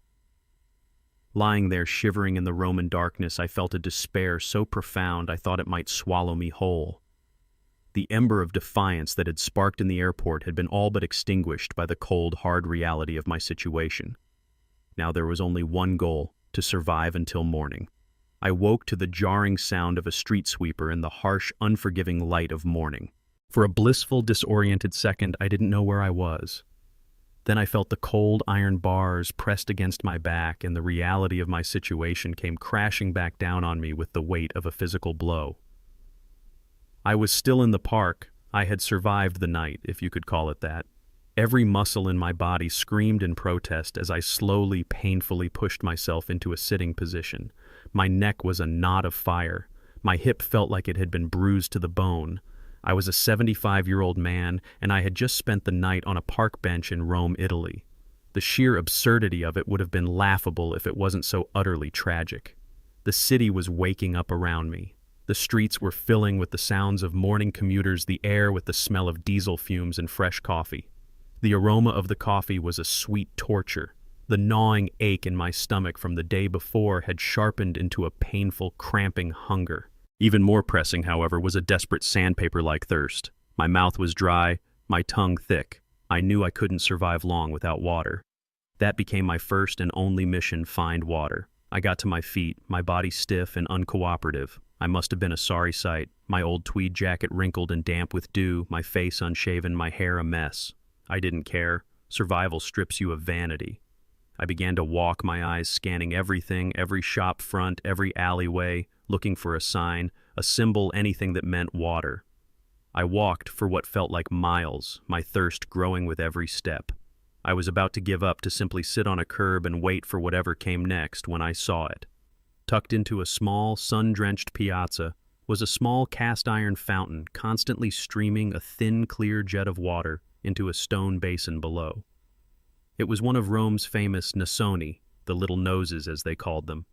Lying there shivering in the Roman darkness, I felt a despair so profound I thought it might swallow me whole. The ember of defiance that had sparked in the airport had been all but extinguished by the cold, hard reality of my situation. Now there was only one goal: to survive until morning. I woke to the jarring sound of a street sweeper and the harsh, unforgiving light of morning. For a blissful, disoriented second, I didn't know where I was. Then I felt the cold iron bars pressed against my back, and the reality of my situation came crashing back down on me with the weight of a physical blow. I was still in the park. I had survived the night, if you could call it that. Every muscle in my body screamed in protest as I slowly, painfully pushed myself into a sitting position. My neck was a knot of fire. My hip felt like it had been bruised to the bone. I was a 75-year-old man, and I had just spent the night on a park bench in Rome, Italy. The sheer absurdity of it would have been laughable if it wasn't so utterly tragic. The city was waking up around me. The streets were filling with the sounds of morning commuters, the air with the smell of diesel fumes and fresh coffee. The aroma of the coffee was a sweet torture. The gnawing ache in my stomach from the day before had sharpened into a painful, cramping hunger. Even more pressing, however, was a desperate sandpaper-like thirst. My mouth was dry, my tongue thick. I knew I couldn't survive long without water. That became my first and only mission: find water. I got to my feet, my body stiff and uncooperative. I must have been a sorry sight, my old tweed jacket wrinkled and damp with dew, my face unshaven, my hair a mess. I didn't care. Survival strips you of vanity. I began to walk, my eyes scanning everything, every shop front, every alleyway, looking for a sign, a symbol, anything that meant water. I walked for what felt like miles, my thirst growing with every step. I was about to give up, to simply sit on a curb and wait for whatever came next, when I saw it. Tucked into a small, sun-drenched piazza was a small cast-iron fountain constantly streaming a thin, clear jet of water into a stone basin below. It was one of Rome's famous nasoni, the little noses as they called them.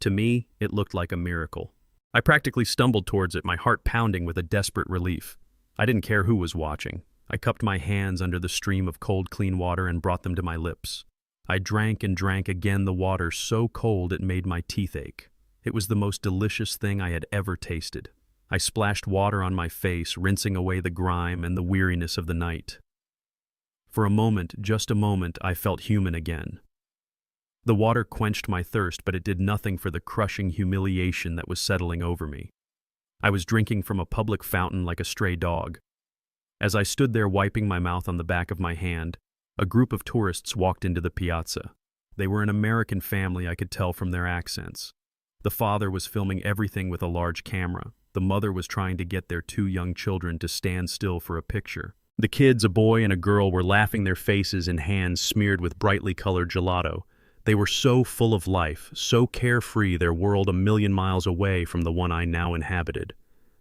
To me, it looked like a miracle. I practically stumbled towards it, my heart pounding with a desperate relief. I didn't care who was watching. I cupped my hands under the stream of cold, clean water and brought them to my lips. I drank and drank again, the water so cold it made my teeth ache. It was the most delicious thing I had ever tasted. I splashed water on my face, rinsing away the grime and the weariness of the night. For a moment, just a moment, I felt human again. The water quenched my thirst, but it did nothing for the crushing humiliation that was settling over me. I was drinking from a public fountain like a stray dog. As I stood there wiping my mouth on the back of my hand, a group of tourists walked into the piazza. They were an American family, I could tell from their accents. The father was filming everything with a large camera. The mother was trying to get their 2 young children to stand still for a picture. The kids, a boy and a girl, were laughing, their faces and hands smeared with brightly colored gelato. They were so full of life, so carefree, their world a million miles away from the one I now inhabited.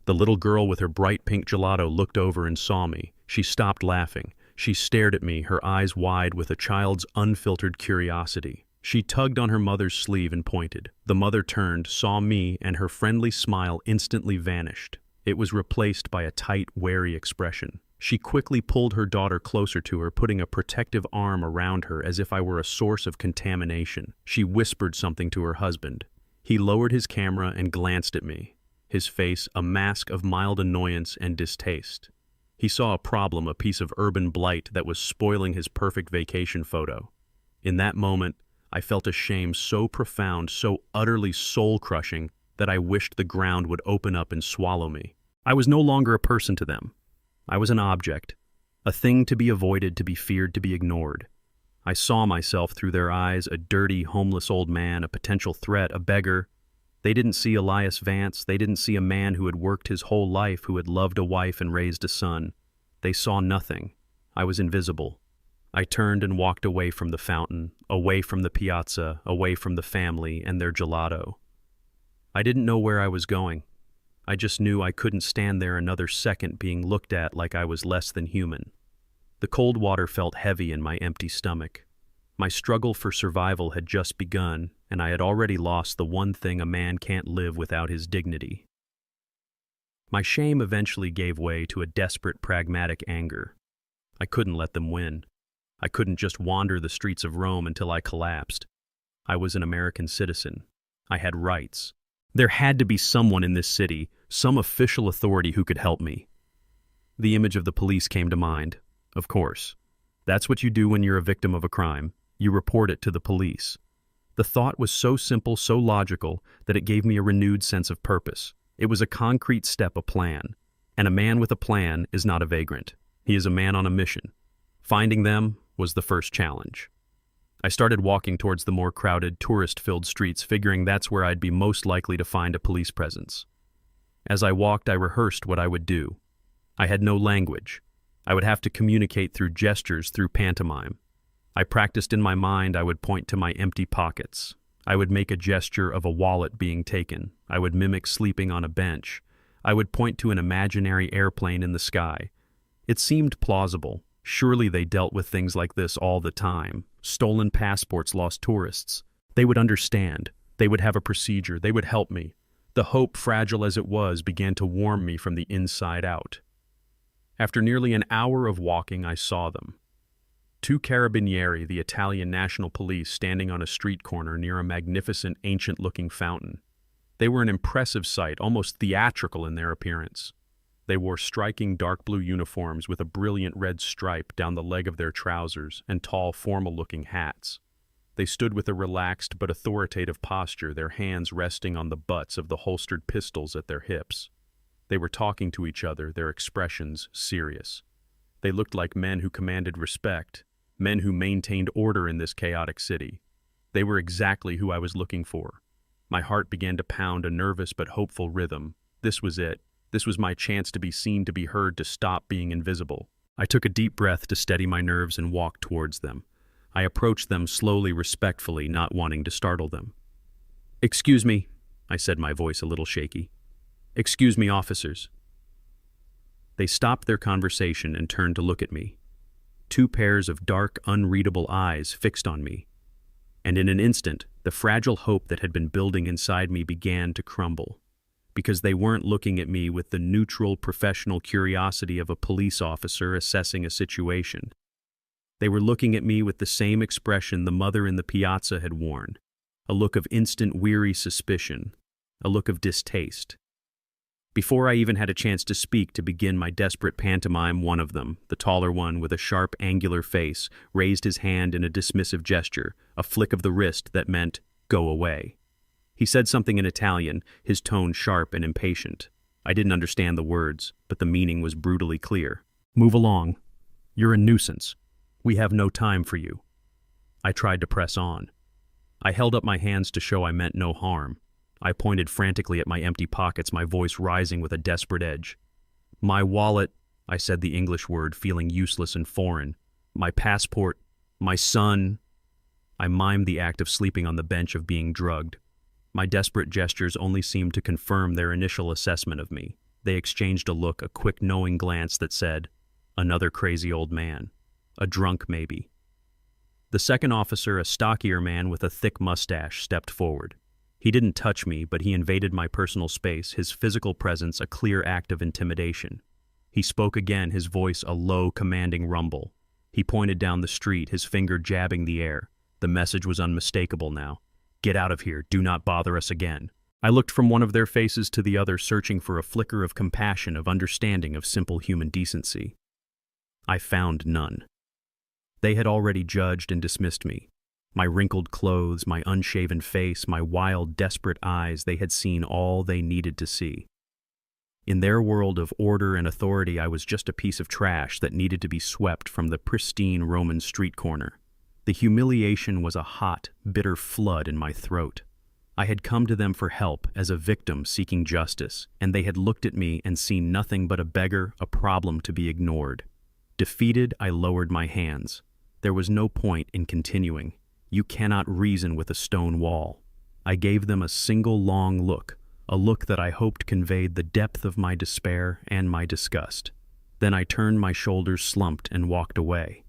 The little girl with her bright pink gelato looked over and saw me. She stopped laughing. She stared at me, her eyes wide with a child's unfiltered curiosity. She tugged on her mother's sleeve and pointed. The mother turned, saw me, and her friendly smile instantly vanished. It was replaced by a tight, wary expression. She quickly pulled her daughter closer to her, putting a protective arm around her as if I were a source of contamination. She whispered something to her husband. He lowered his camera and glanced at me, his face a mask of mild annoyance and distaste. He saw a problem, a piece of urban blight that was spoiling his perfect vacation photo. In that moment, I felt a shame so profound, so utterly soul-crushing, that I wished the ground would open up and swallow me. I was no longer a person to them. I was an object, a thing to be avoided, to be feared, to be ignored. I saw myself through their eyes, a dirty, homeless old man, a potential threat, a beggar. They didn't see Elias Vance. They didn't see a man who had worked his whole life, who had loved a wife and raised a son. They saw nothing. I was invisible. I turned and walked away from the fountain, away from the piazza, away from the family and their gelato. I didn't know where I was going. I just knew I couldn't stand there another second being looked at like I was less than human. The cold water felt heavy in my empty stomach. My struggle for survival had just begun, and I had already lost the one thing a man can't live without: his dignity. My shame eventually gave way to a desperate, pragmatic anger. I couldn't let them win. I couldn't just wander the streets of Rome until I collapsed. I was an American citizen. I had rights. There had to be someone in this city, some official authority who could help me. The image of the police came to mind. Of course. That's what you do when you're a victim of a crime. You report it to the police. The thought was so simple, so logical, that it gave me a renewed sense of purpose. It was a concrete step, a plan. And a man with a plan is not a vagrant. He is a man on a mission. Finding them was the first challenge. I started walking towards the more crowded, tourist-filled streets, figuring that's where I'd be most likely to find a police presence. As I walked, I rehearsed what I would do. I had no language. I would have to communicate through gestures, through pantomime. I practiced in my mind. I would point to my empty pockets. I would make a gesture of a wallet being taken. I would mimic sleeping on a bench. I would point to an imaginary airplane in the sky. It seemed plausible. Surely they dealt with things like this all the time. Stolen passports, lost tourists. They would understand. They would have a procedure. They would help me. The hope, fragile as it was, began to warm me from the inside out. After nearly an hour of walking, I saw them. 2 carabinieri, the Italian national police, standing on a street corner near a magnificent, ancient-looking fountain. They were an impressive sight, almost theatrical in their appearance. They wore striking dark blue uniforms with a brilliant red stripe down the leg of their trousers and tall, formal-looking hats. They stood with a relaxed but authoritative posture, their hands resting on the butts of the holstered pistols at their hips. They were talking to each other, their expressions serious. They looked like men who commanded respect, men who maintained order in this chaotic city. They were exactly who I was looking for. My heart began to pound a nervous but hopeful rhythm. This was it. This was my chance to be seen, to be heard, to stop being invisible. I took a deep breath to steady my nerves and walked towards them. I approached them slowly, respectfully, not wanting to startle them. "Excuse me," I said, my voice a little shaky. "Excuse me, officers." They stopped their conversation and turned to look at me. 2 pairs of dark, unreadable eyes fixed on me. And in an instant, the fragile hope that had been building inside me began to crumble. Because they weren't looking at me with the neutral, professional curiosity of a police officer assessing a situation. They were looking at me with the same expression the mother in the piazza had worn, a look of instant, weary suspicion, a look of distaste. Before I even had a chance to speak, to begin my desperate pantomime, one of them, the taller one with a sharp, angular face, raised his hand in a dismissive gesture, a flick of the wrist that meant, "Go away." He said something in Italian, his tone sharp and impatient. I didn't understand the words, but the meaning was brutally clear. "Move along. You're a nuisance. We have no time for you." I tried to press on. I held up my hands to show I meant no harm. I pointed frantically at my empty pockets, my voice rising with a desperate edge. "My wallet," I said the English word, feeling useless and foreign. "My passport. My son." I mimed the act of sleeping on the bench, of being drugged. My desperate gestures only seemed to confirm their initial assessment of me. They exchanged a look, a quick knowing glance that said, "Another crazy old man. A drunk, maybe." The second officer, a stockier man with a thick mustache, stepped forward. He didn't touch me, but he invaded my personal space, his physical presence a clear act of intimidation. He spoke again, his voice a low, commanding rumble. He pointed down the street, his finger jabbing the air. The message was unmistakable now. "Get out of here. Do not bother us again." I looked from one of their faces to the other, searching for a flicker of compassion, of understanding, of simple human decency. I found none. They had already judged and dismissed me. My wrinkled clothes, my unshaven face, my wild, desperate eyes, they had seen all they needed to see. In their world of order and authority, I was just a piece of trash that needed to be swept from the pristine Roman street corner. The humiliation was a hot, bitter flood in my throat. I had come to them for help, as a victim seeking justice, and they had looked at me and seen nothing but a beggar, a problem to be ignored. Defeated, I lowered my hands. There was no point in continuing. You cannot reason with a stone wall. I gave them a single long look, a look that I hoped conveyed the depth of my despair and my disgust. Then I turned, my shoulders slumped, and walked away.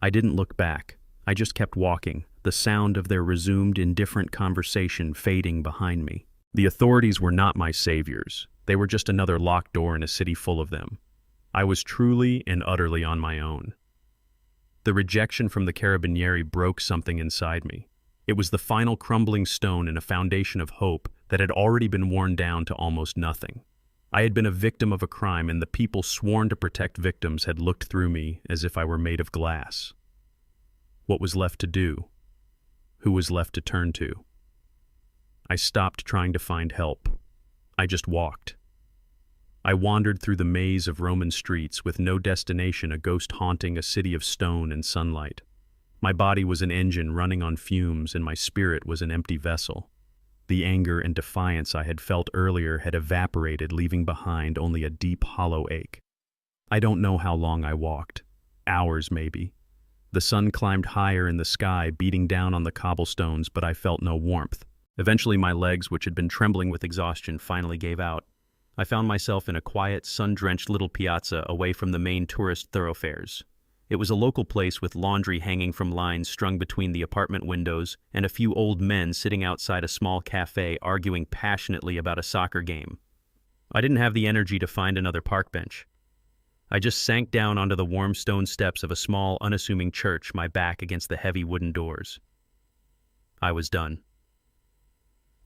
I didn't look back. I just kept walking, the sound of their resumed indifferent conversation fading behind me. The authorities were not my saviors. They were just another locked door in a city full of them. I was truly and utterly on my own. The rejection from the carabinieri broke something inside me. It was the final crumbling stone in a foundation of hope that had already been worn down to almost nothing. I had been a victim of a crime, and the people sworn to protect victims had looked through me as if I were made of glass. What was left to do? Who was left to turn to? I stopped trying to find help. I just walked. I wandered through the maze of Roman streets with no destination, a ghost haunting a city of stone and sunlight. My body was an engine running on fumes, and my spirit was an empty vessel. The anger and defiance I had felt earlier had evaporated, leaving behind only a deep, hollow ache. I don't know how long I walked. Hours, maybe. The sun climbed higher in the sky, beating down on the cobblestones, but I felt no warmth. Eventually, my legs, which had been trembling with exhaustion, finally gave out. I found myself in a quiet, sun-drenched little piazza away from the main tourist thoroughfares. It was a local place with laundry hanging from lines strung between the apartment windows and a few old men sitting outside a small cafe arguing passionately about a soccer game. I didn't have the energy to find another park bench. I just sank down onto the warm stone steps of a small, unassuming church, my back against the heavy wooden doors. I was done.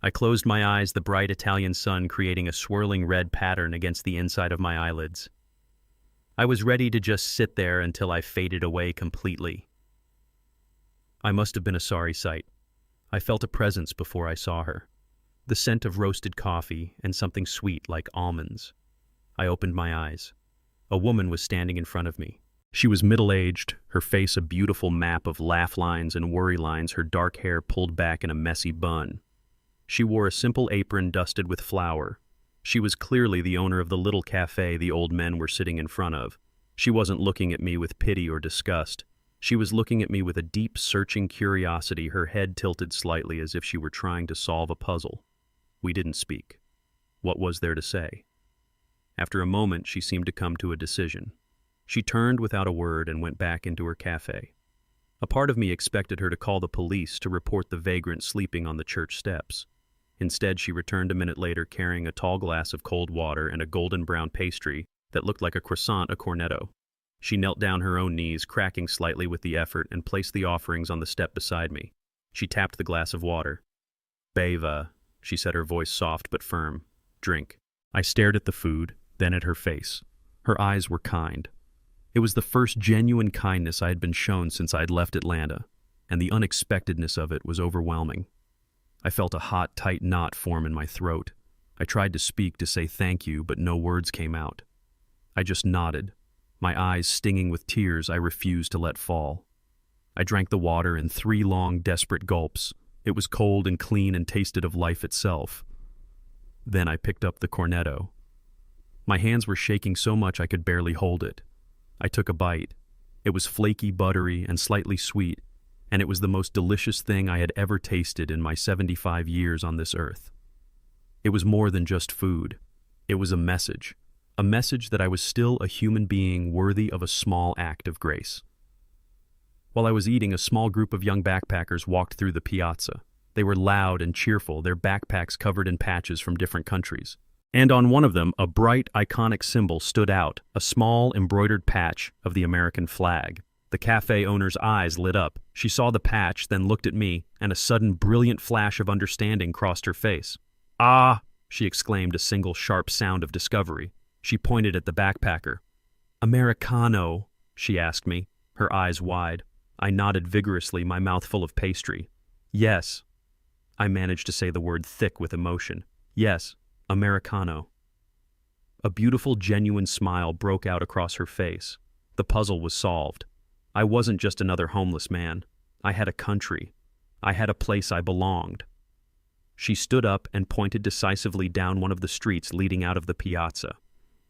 I closed my eyes, the bright Italian sun creating a swirling red pattern against the inside of my eyelids. I was ready to just sit there until I faded away completely. I must have been a sorry sight. I felt a presence before I saw her. The scent of roasted coffee and something sweet like almonds. I opened my eyes. A woman was standing in front of me. She was middle-aged, her face a beautiful map of laugh lines and worry lines, her dark hair pulled back in a messy bun. She wore a simple apron dusted with flour. She was clearly the owner of the little cafe the old men were sitting in front of. She wasn't looking at me with pity or disgust. She was looking at me with a deep, searching curiosity, her head tilted slightly as if she were trying to solve a puzzle. We didn't speak. What was there to say? After a moment, she seemed to come to a decision. She turned without a word and went back into her cafe. A part of me expected her to call the police to report the vagrant sleeping on the church steps. Instead, she returned a minute later carrying a tall glass of cold water and a golden brown pastry that looked like a croissant, a cornetto. She knelt down, her own knees cracking slightly with the effort, and placed the offerings on the step beside me. She tapped the glass of water. "Beva," she said, her voice soft but firm. "Drink." I stared at the food, then at her face. Her eyes were kind. It was the first genuine kindness I had been shown since I had left Atlanta, and the unexpectedness of it was overwhelming. I felt a hot, tight knot form in my throat. I tried to speak, to say thank you, but no words came out. I just nodded. My eyes stinging with tears I refused to let fall. I drank the water in 3 long, desperate gulps. It was cold and clean and tasted of life itself. Then I picked up the cornetto. My hands were shaking so much I could barely hold it. I took a bite. It was flaky, buttery, and slightly sweet, and it was the most delicious thing I had ever tasted in my 75 years on this earth. It was more than just food. It was a message that I was still a human being worthy of a small act of grace. While I was eating, a small group of young backpackers walked through the piazza. They were loud and cheerful, their backpacks covered in patches from different countries. And on one of them, a bright, iconic symbol stood out, a small, embroidered patch of the American flag. The cafe owner's eyes lit up. She saw the patch, then looked at me, and a sudden, brilliant flash of understanding crossed her face. "Ah!" she exclaimed, a single sharp sound of discovery. She pointed at the backpacker. "Americano?" she asked me, her eyes wide. I nodded vigorously, my mouth full of pastry. "Yes." I managed to say the word thick with emotion. "Yes, Americano." A beautiful, genuine smile broke out across her face. The puzzle was solved. I wasn't just another homeless man. I had a country. I had a place I belonged. She stood up and pointed decisively down one of the streets leading out of the piazza.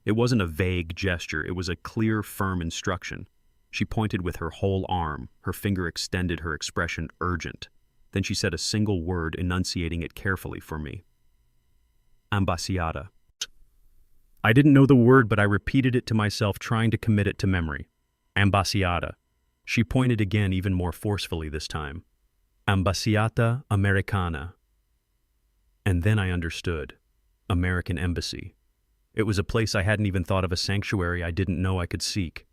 It wasn't a vague gesture, it was a clear, firm instruction. She pointed with her whole arm, her finger extended, her expression urgent. Then she said a single word, enunciating it carefully for me. "Ambasciata." I didn't know the word, but I repeated it to myself, trying to commit it to memory. Ambasciata. She pointed again, even more forcefully this time. Ambasciata Americana. And then I understood. American Embassy. It was a place I hadn't even thought of, a sanctuary I didn't know I could seek.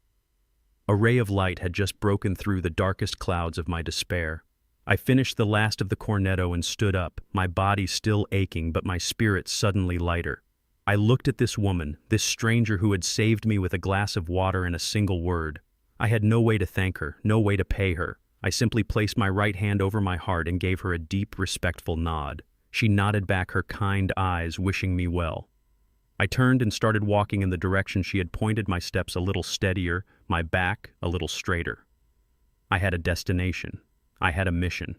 A ray of light had just broken through the darkest clouds of my despair. I finished the last of the cornetto and stood up, my body still aching but my spirit suddenly lighter. I looked at this woman, this stranger who had saved me with a glass of water and a single word. I had no way to thank her, no way to pay her. I simply placed my right hand over my heart and gave her a deep, respectful nod. She nodded back her kind eyes, wishing me well. I turned and started walking in the direction she had pointed, my steps a little steadier, my back a little straighter. I had a destination. I had a mission.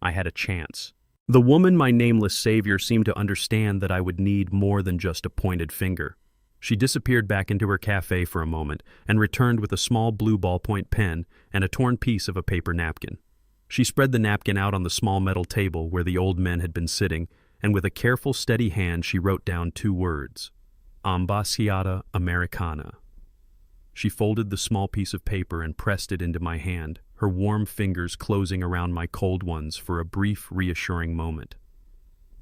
I had a chance. The woman, my nameless savior, seemed to understand that I would need more than just a pointed finger. She disappeared back into her cafe for a moment and returned with a small blue ballpoint pen and a torn piece of a paper napkin. She spread the napkin out on the small metal table where the old men had been sitting, and with a careful, steady hand she wrote down 2 words. Ambasciata Americana. She folded the small piece of paper and pressed it into my hand, her warm fingers closing around my cold ones for a brief, reassuring moment.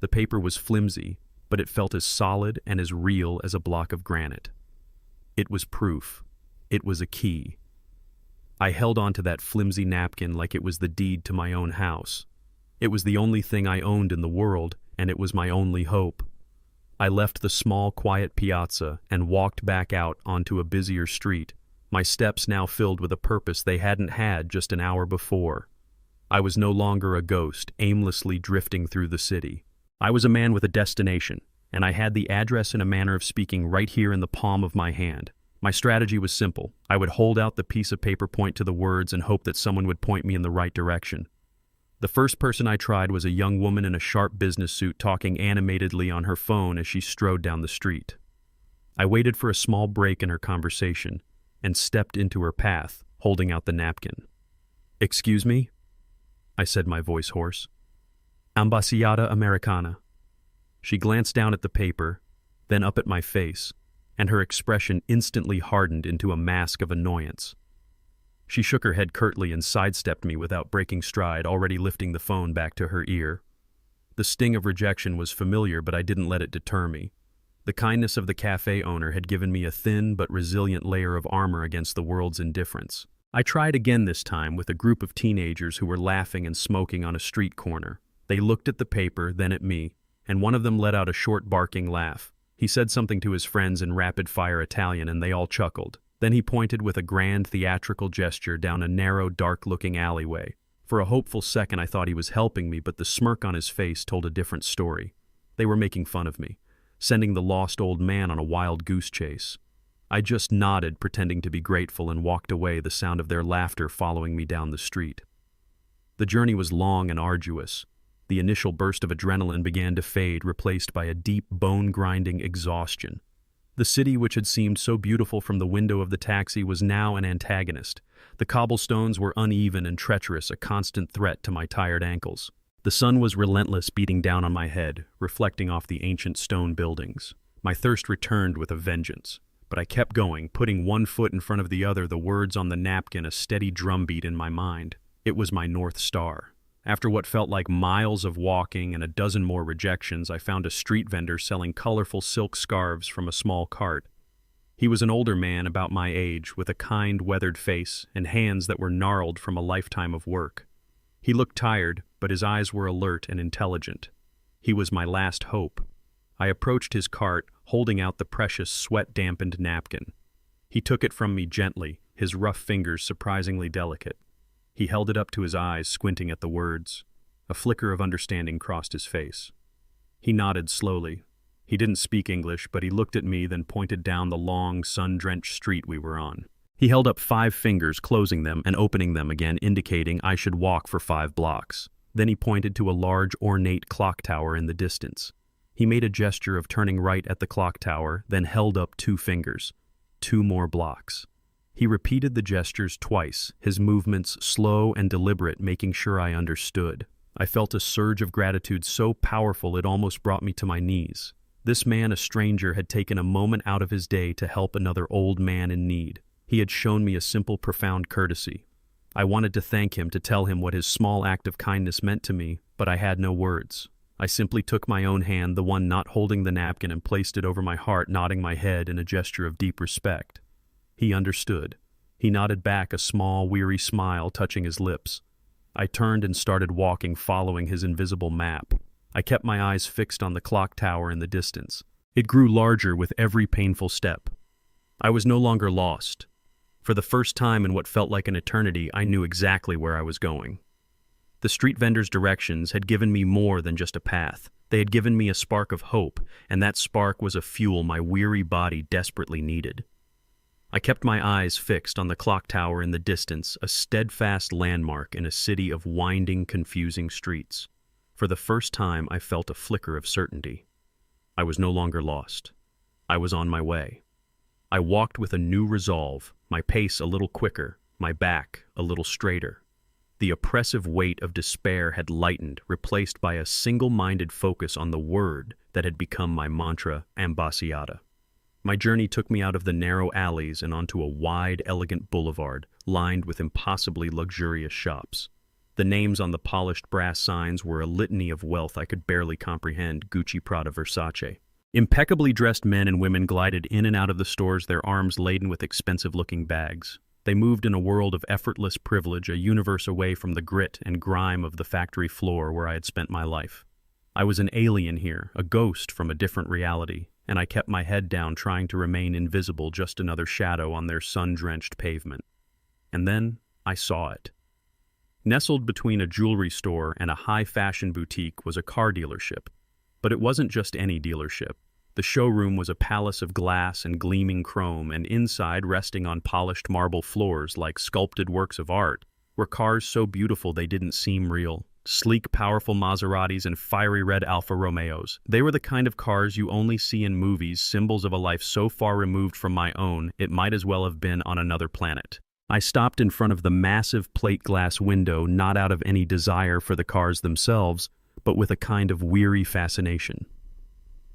The paper was flimsy, but it felt as solid and as real as a block of granite. It was proof. It was a key. I held on to that flimsy napkin like it was the deed to my own house. It was the only thing I owned in the world, and it was my only hope. I left the small, quiet piazza and walked back out onto a busier street, my steps now filled with a purpose they hadn't had just an hour before. I was no longer a ghost, aimlessly drifting through the city. I was a man with a destination, and I had the address and a manner of speaking right here in the palm of my hand. My strategy was simple. I would hold out the piece of paper, point to the words, and hope that someone would point me in the right direction. The first person I tried was a young woman in a sharp business suit, talking animatedly on her phone as she strode down the street. I waited for a small break in her conversation and stepped into her path, holding out the napkin. "Excuse me?" I said, my voice hoarse. "Ambasciata Americana." She glanced down at the paper, then up at my face, and her expression instantly hardened into a mask of annoyance. She shook her head curtly and sidestepped me without breaking stride, already lifting the phone back to her ear. The sting of rejection was familiar, but I didn't let it deter me. The kindness of the cafe owner had given me a thin but resilient layer of armor against the world's indifference. I tried again, this time with a group of teenagers who were laughing and smoking on a street corner. They looked at the paper, then at me, and one of them let out a short barking laugh. He said something to his friends in rapid-fire Italian, and they all chuckled. Then he pointed with a grand theatrical gesture down a narrow, dark-looking alleyway. For a hopeful second I thought he was helping me, but the smirk on his face told a different story. They were making fun of me, sending the lost old man on a wild goose chase. I just nodded, pretending to be grateful, and walked away, the sound of their laughter following me down the street. The journey was long and arduous. The initial burst of adrenaline began to fade, replaced by a deep, bone-grinding exhaustion. The city, which had seemed so beautiful from the window of the taxi, was now an antagonist. The cobblestones were uneven and treacherous, a constant threat to my tired ankles. The sun was relentless, beating down on my head, reflecting off the ancient stone buildings. My thirst returned with a vengeance, but I kept going, putting one foot in front of the other, the words on the napkin a steady drumbeat in my mind. It was my North Star. After what felt like miles of walking and a dozen more rejections, I found a street vendor selling colorful silk scarves from a small cart. He was an older man about my age, with a kind, weathered face and hands that were gnarled from a lifetime of work. He looked tired, but his eyes were alert and intelligent. He was my last hope. I approached his cart, holding out the precious, sweat-dampened napkin. He took it from me gently, his rough fingers surprisingly delicate. He held it up to his eyes, squinting at the words. A flicker of understanding crossed his face. He nodded slowly. He didn't speak English, but he looked at me, then pointed down the long, sun-drenched street we were on. He held up 5 fingers, closing them and opening them again, indicating I should walk for 5 blocks. Then he pointed to a large, ornate clock tower in the distance. He made a gesture of turning right at the clock tower, then held up 2 fingers. 2 more blocks. He repeated the gestures twice, his movements slow and deliberate, making sure I understood. I felt a surge of gratitude so powerful it almost brought me to my knees. This man, a stranger, had taken a moment out of his day to help another old man in need. He had shown me a simple, profound courtesy. I wanted to thank him, to tell him what his small act of kindness meant to me, but I had no words. I simply took my own hand, the one not holding the napkin, and placed it over my heart, nodding my head in a gesture of deep respect. He understood. He nodded back, a small, weary smile touching his lips. I turned and started walking, following his invisible map. I kept my eyes fixed on the clock tower in the distance. It grew larger with every painful step. I was no longer lost. For the first time in what felt like an eternity, I knew exactly where I was going. The street vendor's directions had given me more than just a path. They had given me a spark of hope, and that spark was a fuel my weary body desperately needed. I kept my eyes fixed on the clock tower in the distance, a steadfast landmark in a city of winding, confusing streets. For the first time, I felt a flicker of certainty. I was no longer lost. I was on my way. I walked with a new resolve, my pace a little quicker, my back a little straighter. The oppressive weight of despair had lightened, replaced by a single-minded focus on the word that had become my mantra, ambasciata. My journey took me out of the narrow alleys and onto a wide, elegant boulevard, lined with impossibly luxurious shops. The names on the polished brass signs were a litany of wealth I could barely comprehend: Gucci, Prada, Versace. Impeccably dressed men and women glided in and out of the stores, their arms laden with expensive-looking bags. They moved in a world of effortless privilege, a universe away from the grit and grime of the factory floor where I had spent my life. I was an alien here, a ghost from a different reality, and I kept my head down, trying to remain invisible, just another shadow on their sun-drenched pavement. And then I saw it. Nestled between a jewelry store and a high-fashion boutique was a car dealership. But it wasn't just any dealership. The showroom was a palace of glass and gleaming chrome, and inside, resting on polished marble floors like sculpted works of art, were cars so beautiful they didn't seem real. Sleek, powerful Maseratis and fiery red Alfa Romeos. They were the kind of cars you only see in movies, symbols of a life so far removed from my own, it might as well have been on another planet. I stopped in front of the massive plate glass window, not out of any desire for the cars themselves, but with a kind of weary fascination.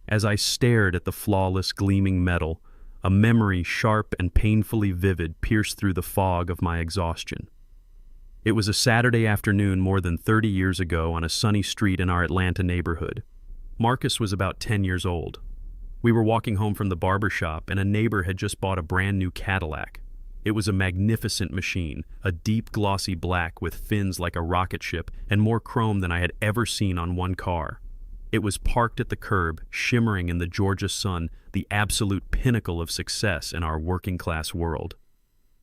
As I stared at the flawless, gleaming metal, a memory sharp and painfully vivid pierced through the fog of my exhaustion. It was a Saturday afternoon more than 30 years ago on a sunny street in our Atlanta neighborhood. Marcus was about 10 years old. We were walking home from the barber shop, and a neighbor had just bought a brand new Cadillac. It was a magnificent machine, a deep glossy black with fins like a rocket ship and more chrome than I had ever seen on one car. It was parked at the curb, shimmering in the Georgia sun, the absolute pinnacle of success in our working-class world.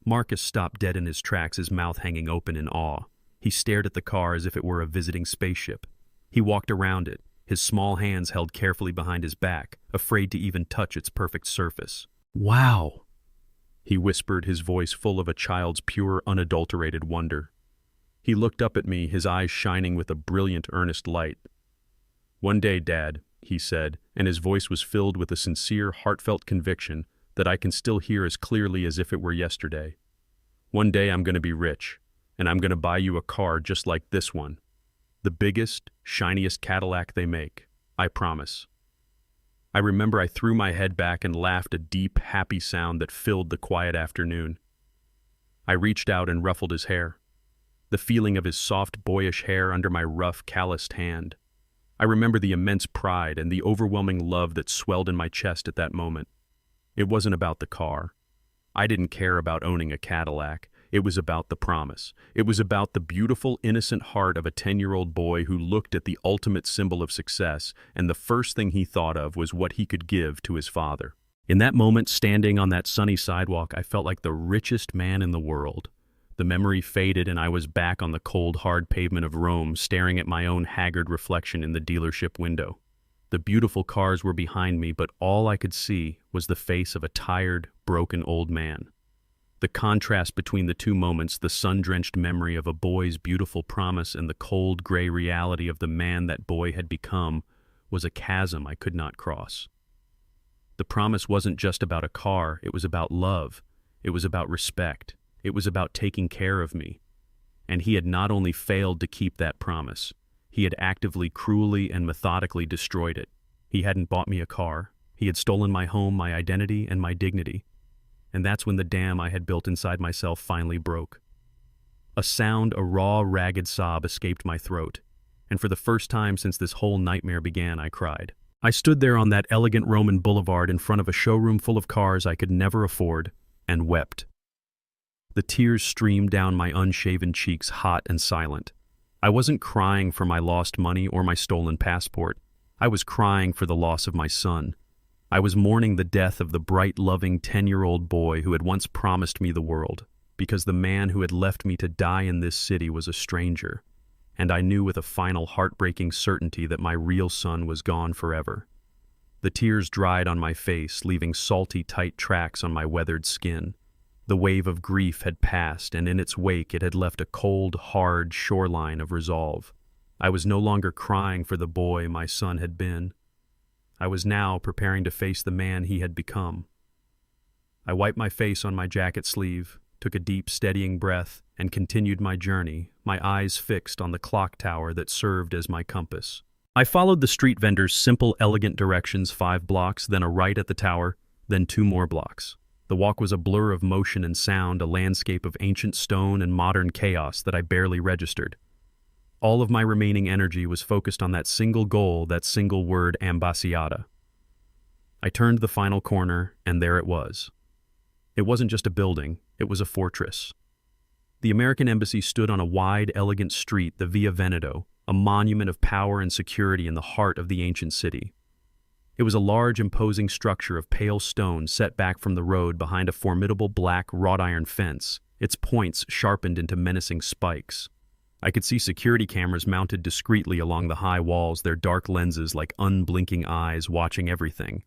Marcus stopped dead in his tracks, his mouth hanging open in awe. He stared at the car as if it were a visiting spaceship. He walked around it, his small hands held carefully behind his back, afraid to even touch its perfect surface. "Wow," he whispered, his voice full of a child's pure, unadulterated wonder. He looked up at me, his eyes shining with a brilliant, earnest light. "One day, Dad," he said, and his voice was filled with a sincere, heartfelt conviction that I can still hear as clearly as if it were yesterday. "One day I'm going to be rich, and I'm going to buy you a car just like this one. The biggest, shiniest Cadillac they make. I promise." I remember I threw my head back and laughed, a deep, happy sound that filled the quiet afternoon. I reached out and ruffled his hair, the feeling of his soft, boyish hair under my rough, calloused hand. I remember the immense pride and the overwhelming love that swelled in my chest at that moment. It wasn't about the car. I didn't care about owning a Cadillac. It was about the promise. It was about the beautiful, innocent heart of a 10-year-old boy who looked at the ultimate symbol of success, and the first thing he thought of was what he could give to his father. In that moment, standing on that sunny sidewalk, I felt like the richest man in the world. The memory faded, and I was back on the cold, hard pavement of Rome, staring at my own haggard reflection in the dealership window. The beautiful cars were behind me, but all I could see was the face of a tired, broken old man. The contrast between the two moments, the sun-drenched memory of a boy's beautiful promise and the cold, gray reality of the man that boy had become, was a chasm I could not cross. The promise wasn't just about a car, it was about love. It was about respect. It was about taking care of me. And he had not only failed to keep that promise, he had actively, cruelly, and methodically destroyed it. He hadn't bought me a car. He had stolen my home, my identity, and my dignity. And that's when the dam I had built inside myself finally broke. A raw, ragged sob escaped my throat, and for the first time since this whole nightmare began, I cried. I stood there on that elegant Roman boulevard in front of a showroom full of cars I could never afford, and wept. The tears streamed down my unshaven cheeks, hot and silent. I wasn't crying for my lost money or my stolen passport. I was crying for the loss of my son. I was mourning the death of the bright, loving 10-year-old boy who had once promised me the world, because the man who had left me to die in this city was a stranger, and I knew with a final heartbreaking certainty that my real son was gone forever. The tears dried on my face, leaving salty, tight tracks on my weathered skin. The wave of grief had passed, and in its wake it had left a cold, hard shoreline of resolve. I was no longer crying for the boy my son had been. I was now preparing to face the man he had become. I wiped my face on my jacket sleeve, took a deep, steadying breath, and continued my journey, my eyes fixed on the clock tower that served as my compass. I followed the street vendor's simple, elegant directions: 5 blocks, then a right at the tower, then 2 more blocks. The walk was a blur of motion and sound, a landscape of ancient stone and modern chaos that I barely registered. All of my remaining energy was focused on that single goal, that single word, ambasciata. I turned the final corner, and there it was. It wasn't just a building, it was a fortress. The American embassy stood on a wide, elegant street, the Via Veneto, a monument of power and security in the heart of the ancient city. It was a large, imposing structure of pale stone set back from the road behind a formidable black wrought-iron fence, its points sharpened into menacing spikes. I could see security cameras mounted discreetly along the high walls, their dark lenses like unblinking eyes watching everything.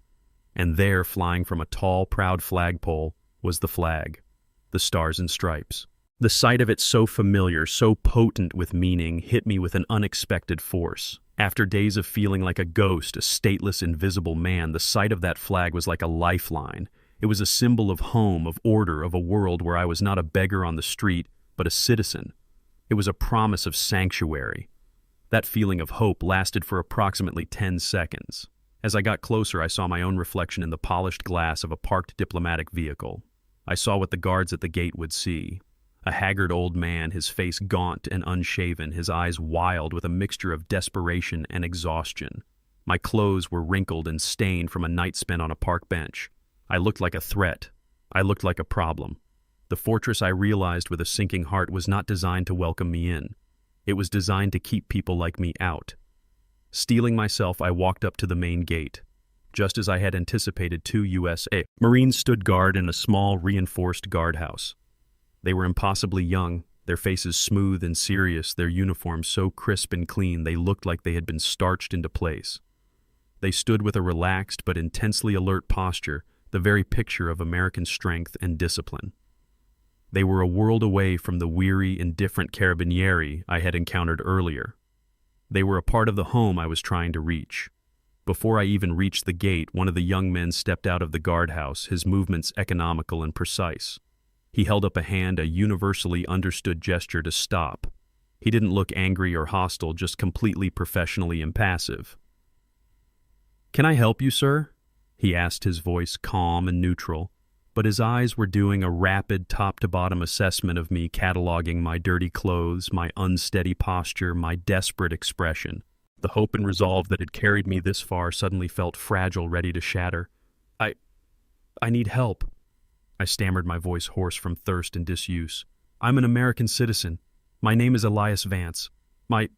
And there, flying from a tall, proud flagpole, was the flag, the Stars and Stripes. The sight of it, so familiar, so potent with meaning, hit me with an unexpected force. After days of feeling like a ghost, a stateless, invisible man, the sight of that flag was like a lifeline. It was a symbol of home, of order, of a world where I was not a beggar on the street, but a citizen. It was a promise of sanctuary. That feeling of hope lasted for approximately 10 seconds. As I got closer, I saw my own reflection in the polished glass of a parked diplomatic vehicle. I saw what the guards at the gate would see. A haggard old man, his face gaunt and unshaven, his eyes wild with a mixture of desperation and exhaustion. My clothes were wrinkled and stained from a night spent on a park bench. I looked like a threat. I looked like a problem. The fortress, I realized with a sinking heart, was not designed to welcome me in. It was designed to keep people like me out. Steeling myself, I walked up to the main gate. Just as I had anticipated, 2 USA Marines stood guard in a small, reinforced guardhouse. They were impossibly young, their faces smooth and serious, their uniforms so crisp and clean they looked like they had been starched into place. They stood with a relaxed but intensely alert posture, the very picture of American strength and discipline. They were a world away from the weary, indifferent carabinieri I had encountered earlier. They were a part of the home I was trying to reach. Before I even reached the gate, one of the young men stepped out of the guardhouse, his movements economical and precise. He held up a hand, a universally understood gesture to stop. He didn't look angry or hostile, just completely professionally impassive. "Can I help you, sir?" he asked, his voice calm and neutral, but his eyes were doing a rapid top-to-bottom assessment of me, cataloging my dirty clothes, my unsteady posture, my desperate expression. The hope and resolve that had carried me this far suddenly felt fragile, ready to shatter. I need help," I stammered, my voice hoarse from thirst and disuse. "I'm an American citizen. My name is Elias Vance. My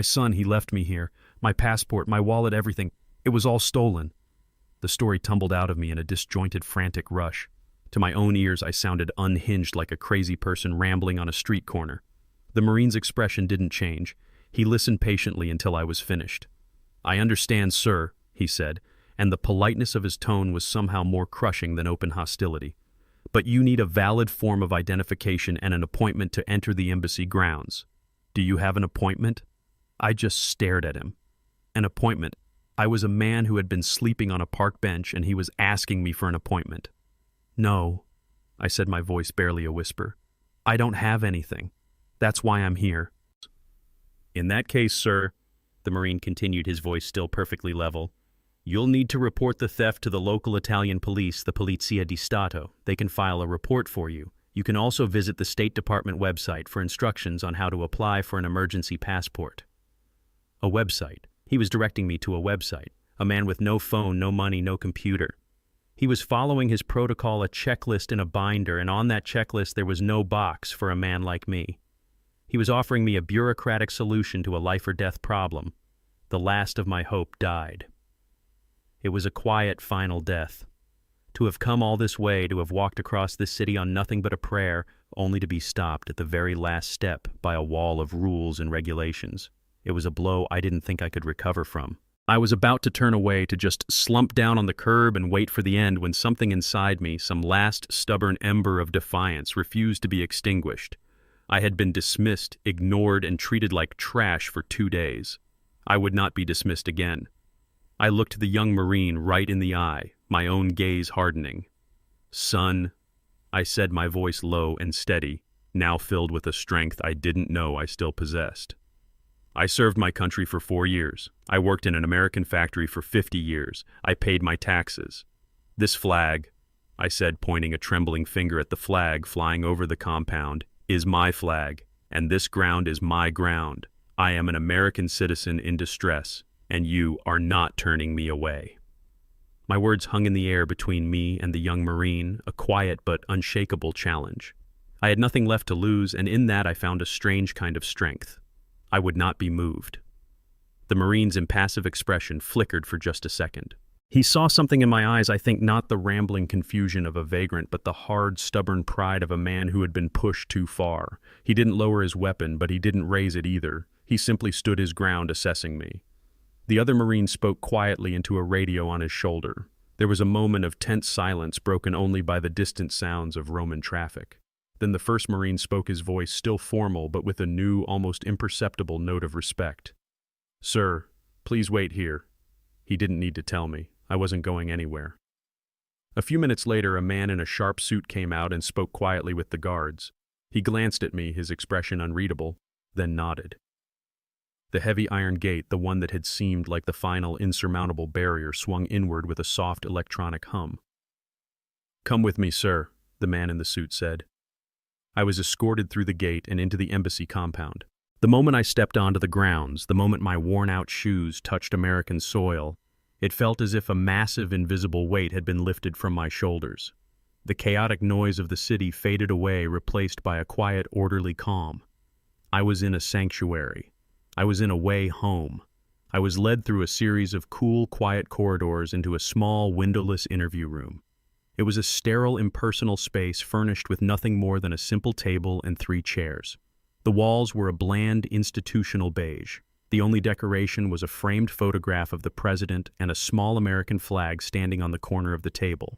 son, he left me here. My passport, my wallet, everything. It was all stolen." The story tumbled out of me in a disjointed, frantic rush. To my own ears, I sounded unhinged, like a crazy person rambling on a street corner. The Marine's expression didn't change. He listened patiently until I was finished. "I understand, sir," he said, and the politeness of his tone was somehow more crushing than open hostility. "But you need a valid form of identification and an appointment to enter the embassy grounds. Do you have an appointment?" I just stared at him. An appointment? I was a man who had been sleeping on a park bench, and he was asking me for an appointment. "No," I said, my voice barely a whisper. "I don't have anything. That's why I'm here." "In that case, sir," the Marine continued, his voice still perfectly level, You'll need to report the theft to the local Italian police, the Polizia di Stato. They can file a report for you. You can also visit the State Department website for instructions on how to apply for an emergency passport. A website. He was directing me to a website. A man with no phone, no money, no computer. He was following his protocol, a checklist in a binder, and on that checklist there was no box for a man like me. He was offering me a bureaucratic solution to a life-or-death problem. The last of my hope died. It was a quiet, final death. To have come all this way, to have walked across this city on nothing but a prayer, only to be stopped at the very last step by a wall of rules and regulations. It was a blow I didn't think I could recover from. I was about to turn away, to just slump down on the curb and wait for the end, when something inside me, some last stubborn ember of defiance, refused to be extinguished. I had been dismissed, ignored, and treated like trash for 2 days. I would not be dismissed again. I looked the young Marine right in the eye, my own gaze hardening. "Son," I said, my voice low and steady, now filled with a strength I didn't know I still possessed. "I served my country for 4 years. I worked in an American factory for 50 years. I paid my taxes. This flag," I said, pointing a trembling finger at the flag flying over the compound, "is my flag, and this ground is my ground. I am an American citizen in distress, and you are not turning me away." My words hung in the air between me and the young Marine, a quiet but unshakable challenge. I had nothing left to lose, and in that I found a strange kind of strength. I would not be moved. The Marine's impassive expression flickered for just a second. He saw something in my eyes, I think not the rambling confusion of a vagrant, but the hard, stubborn pride of a man who had been pushed too far. He didn't lower his weapon, but he didn't raise it either. He simply stood his ground, assessing me. The other Marine spoke quietly into a radio on his shoulder. There was a moment of tense silence, broken only by the distant sounds of Roman traffic. Then the first Marine spoke, his voice still formal, but with a new, almost imperceptible note of respect. "Sir, please wait here." He didn't need to tell me. I wasn't going anywhere. A few minutes later, a man in a sharp suit came out and spoke quietly with the guards. He glanced at me, his expression unreadable, then nodded. The heavy iron gate, the one that had seemed like the final insurmountable barrier, swung inward with a soft electronic hum. "Come with me, sir," the man in the suit said. I was escorted through the gate and into the embassy compound. The moment I stepped onto the grounds, the moment my worn-out shoes touched American soil, it felt as if a massive invisible weight had been lifted from my shoulders. The chaotic noise of the city faded away, replaced by a quiet, orderly calm. I was in a sanctuary. I was in a way home. I was led through a series of cool, quiet corridors into a small, windowless interview room. It was a sterile, impersonal space furnished with nothing more than a simple table and 3 chairs. The walls were a bland, institutional beige. The only decoration was a framed photograph of the president and a small American flag standing on the corner of the table.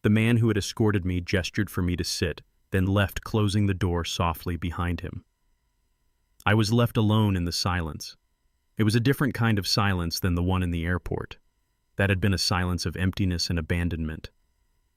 The man who had escorted me gestured for me to sit, then left, closing the door softly behind him. I was left alone in the silence. It was a different kind of silence than the one in the airport. That had been a silence of emptiness and abandonment.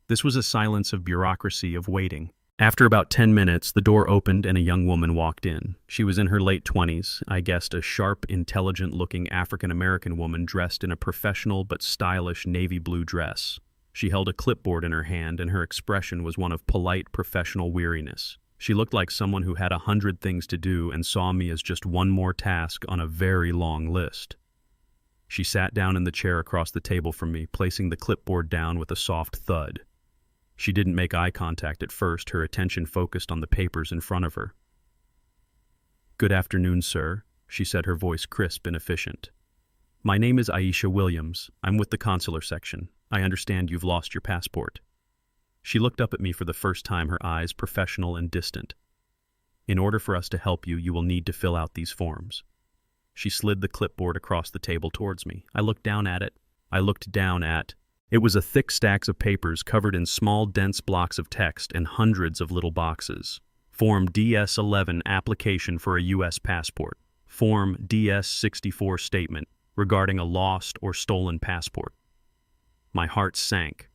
This was a silence of bureaucracy, of waiting. After about 10 minutes, the door opened and a young woman walked in. She was in her late 20s, I guessed a sharp, intelligent-looking African-American woman dressed in a professional but stylish navy blue dress. She held a clipboard in her hand, and her expression was one of polite, professional weariness. She looked like someone who had 100 things to do and saw me as just one more task on a very long list. She sat down in the chair across the table from me, placing the clipboard down with a soft thud. She didn't make eye contact at first, her attention focused on the papers in front of her. "Good afternoon, sir," she said, her voice crisp and efficient. "My name is Aisha Williams. I'm with the consular section. I understand you've lost your passport." She looked up at me for the first time, her eyes professional and distant. "In order for us to help you, you will need to fill out these forms." She slid the clipboard across the table towards me. I looked down at it. It was a thick stack of papers covered in small, dense blocks of text and hundreds of little boxes. Form DS-11 application for a U.S. passport. Form DS-64 statement regarding a lost or stolen passport. My heart sank.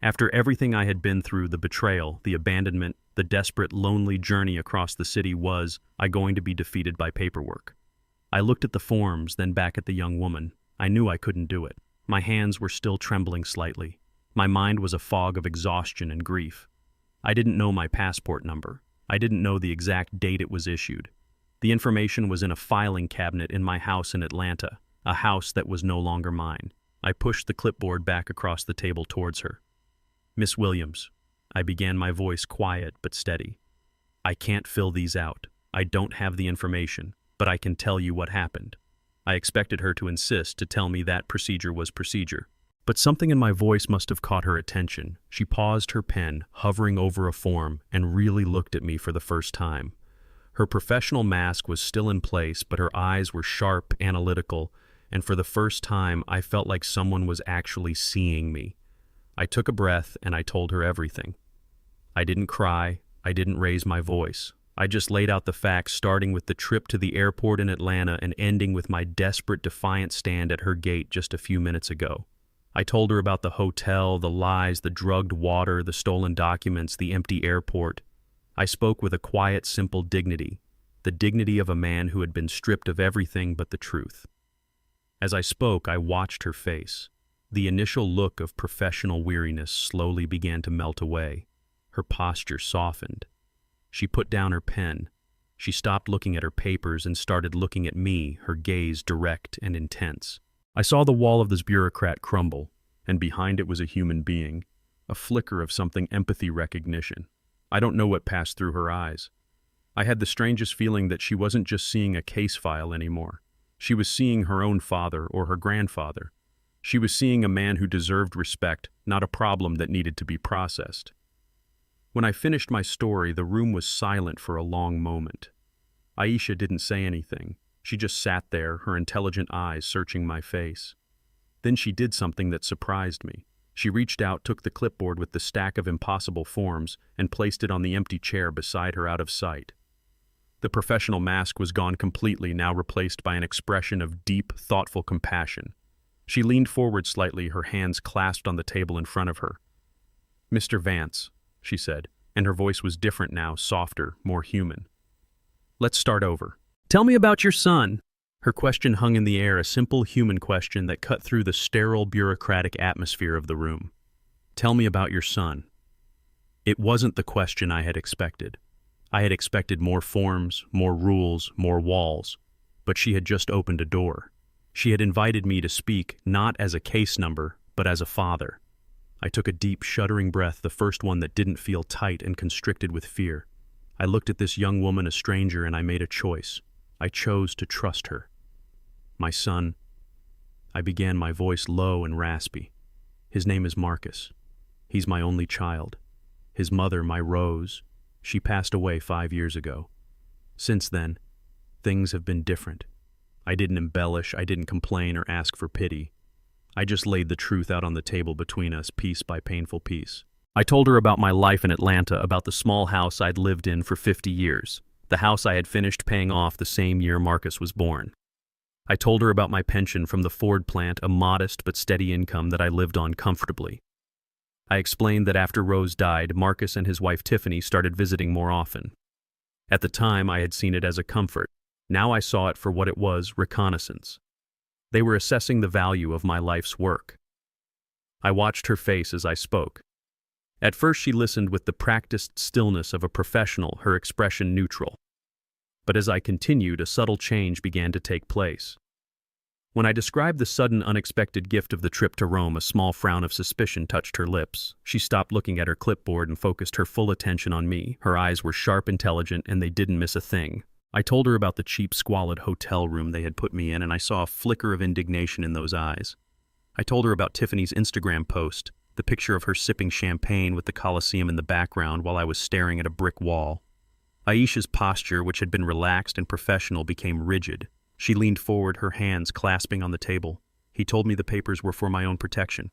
After everything I had been through, the betrayal, the abandonment, the desperate, lonely journey across the city, was I going to be defeated by paperwork? I looked at the forms, then back at the young woman. I knew I couldn't do it. My hands were still trembling slightly. My mind was a fog of exhaustion and grief. I didn't know my passport number. I didn't know the exact date it was issued. The information was in a filing cabinet in my house in Atlanta, a house that was no longer mine. I pushed the clipboard back across the table towards her. "Miss Williams," I began, my voice quiet but steady. "I can't fill these out. I don't have the information, but I can tell you what happened." I expected her to insist to tell me that procedure was procedure. But something in my voice must have caught her attention. She paused her pen, hovering over a form, and really looked at me for the first time. Her professional mask was still in place, but her eyes were sharp, analytical, and for the first time I felt like someone was actually seeing me. I took a breath and I told her everything. I didn't cry, I didn't raise my voice. I just laid out the facts, starting with the trip to the airport in Atlanta and ending with my desperate, defiant stand at her gate just a few minutes ago. I told her about the hotel, the lies, the drugged water, the stolen documents, the empty airport. I spoke with a quiet, simple dignity, the dignity of a man who had been stripped of everything but the truth. As I spoke, I watched her face. The initial look of professional weariness slowly began to melt away. Her posture softened. She put down her pen. She stopped looking at her papers and started looking at me, her gaze direct and intense. I saw the wall of this bureaucrat crumble, and behind it was a human being, a flicker of something empathy recognition. I don't know what passed through her eyes. I had the strangest feeling that she wasn't just seeing a case file anymore. She was seeing her own father or her grandfather. She was seeing a man who deserved respect, not a problem that needed to be processed. When I finished my story, the room was silent for a long moment. Aisha didn't say anything. She just sat there, her intelligent eyes searching my face. Then she did something that surprised me. She reached out, took the clipboard with the stack of impossible forms, and placed it on the empty chair beside her out of sight. The professional mask was gone completely, now replaced by an expression of deep, thoughtful compassion. She leaned forward slightly, her hands clasped on the table in front of her. "Mr. Vance," she said, and her voice was different now, softer, more human. "Let's start over. Tell me about your son." Her question hung in the air, a simple human question that cut through the sterile, bureaucratic atmosphere of the room. "Tell me about your son." It wasn't the question I had expected. I had expected more forms, more rules, more walls. But she had just opened a door. She had invited me to speak, not as a case number, but as a father. I took a deep, shuddering breath, the first one that didn't feel tight and constricted with fear. I looked at this young woman, a stranger, and I made a choice. I chose to trust her. "My son," I began, my voice low and raspy. "His name is Marcus. He's my only child. His mother, my Rose, she passed away 5 years ago. Since then, things have been different. I didn't embellish, I didn't complain or ask for pity. I just laid the truth out on the table between us, piece by painful piece. I told her about my life in Atlanta, about the small house I'd lived in for 50 years, the house I had finished paying off the same year Marcus was born. I told her about my pension from the Ford plant, a modest but steady income that I lived on comfortably. I explained that after Rose died, Marcus and his wife Tiffany started visiting more often. At the time, I had seen it as a comfort. Now I saw it for what it was, reconnaissance. They were assessing the value of my life's work. I watched her face as I spoke. At first she listened with the practiced stillness of a professional, her expression neutral. But as I continued, a subtle change began to take place. When I described the sudden, unexpected gift of the trip to Rome, a small frown of suspicion touched her lips. She stopped looking at her clipboard and focused her full attention on me. Her eyes were sharp, intelligent, and they didn't miss a thing. I told her about the cheap, squalid hotel room they had put me in, and I saw a flicker of indignation in those eyes. I told her about Tiffany's Instagram post, the picture of her sipping champagne with the Colosseum in the background while I was staring at a brick wall. Aisha's posture, which had been relaxed and professional, became rigid. She leaned forward, her hands clasping on the table. "He told me the papers were for my own protection."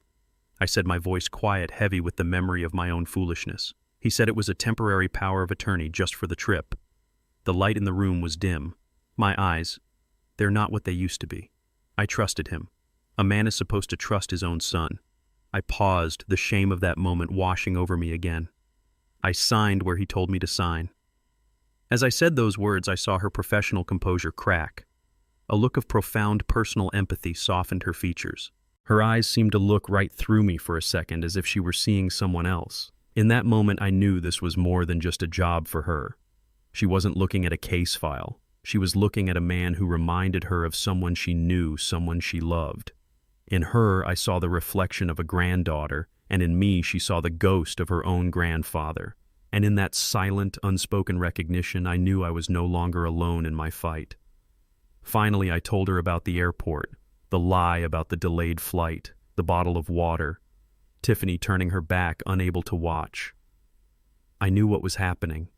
I said, my voice quiet, heavy with the memory of my own foolishness. "He said it was a temporary power of attorney just for the trip." The light in the room was dim. My eyes, they're not what they used to be. I trusted him. A man is supposed to trust his own son. I paused, the shame of that moment washing over me again. I signed where he told me to sign. As I said those words, I saw her professional composure crack. A look of profound personal empathy softened her features. Her eyes seemed to look right through me for a second as if she were seeing someone else. In that moment, I knew this was more than just a job for her. She wasn't looking at a case file. She was looking at a man who reminded her of someone she knew, someone she loved. In her, I saw the reflection of a granddaughter, and in me, she saw the ghost of her own grandfather. And in that silent, unspoken recognition, I knew I was no longer alone in my fight. Finally, I told her about the airport, the lie about the delayed flight, the bottle of water, Tiffany turning her back, unable to watch. I knew what was happening,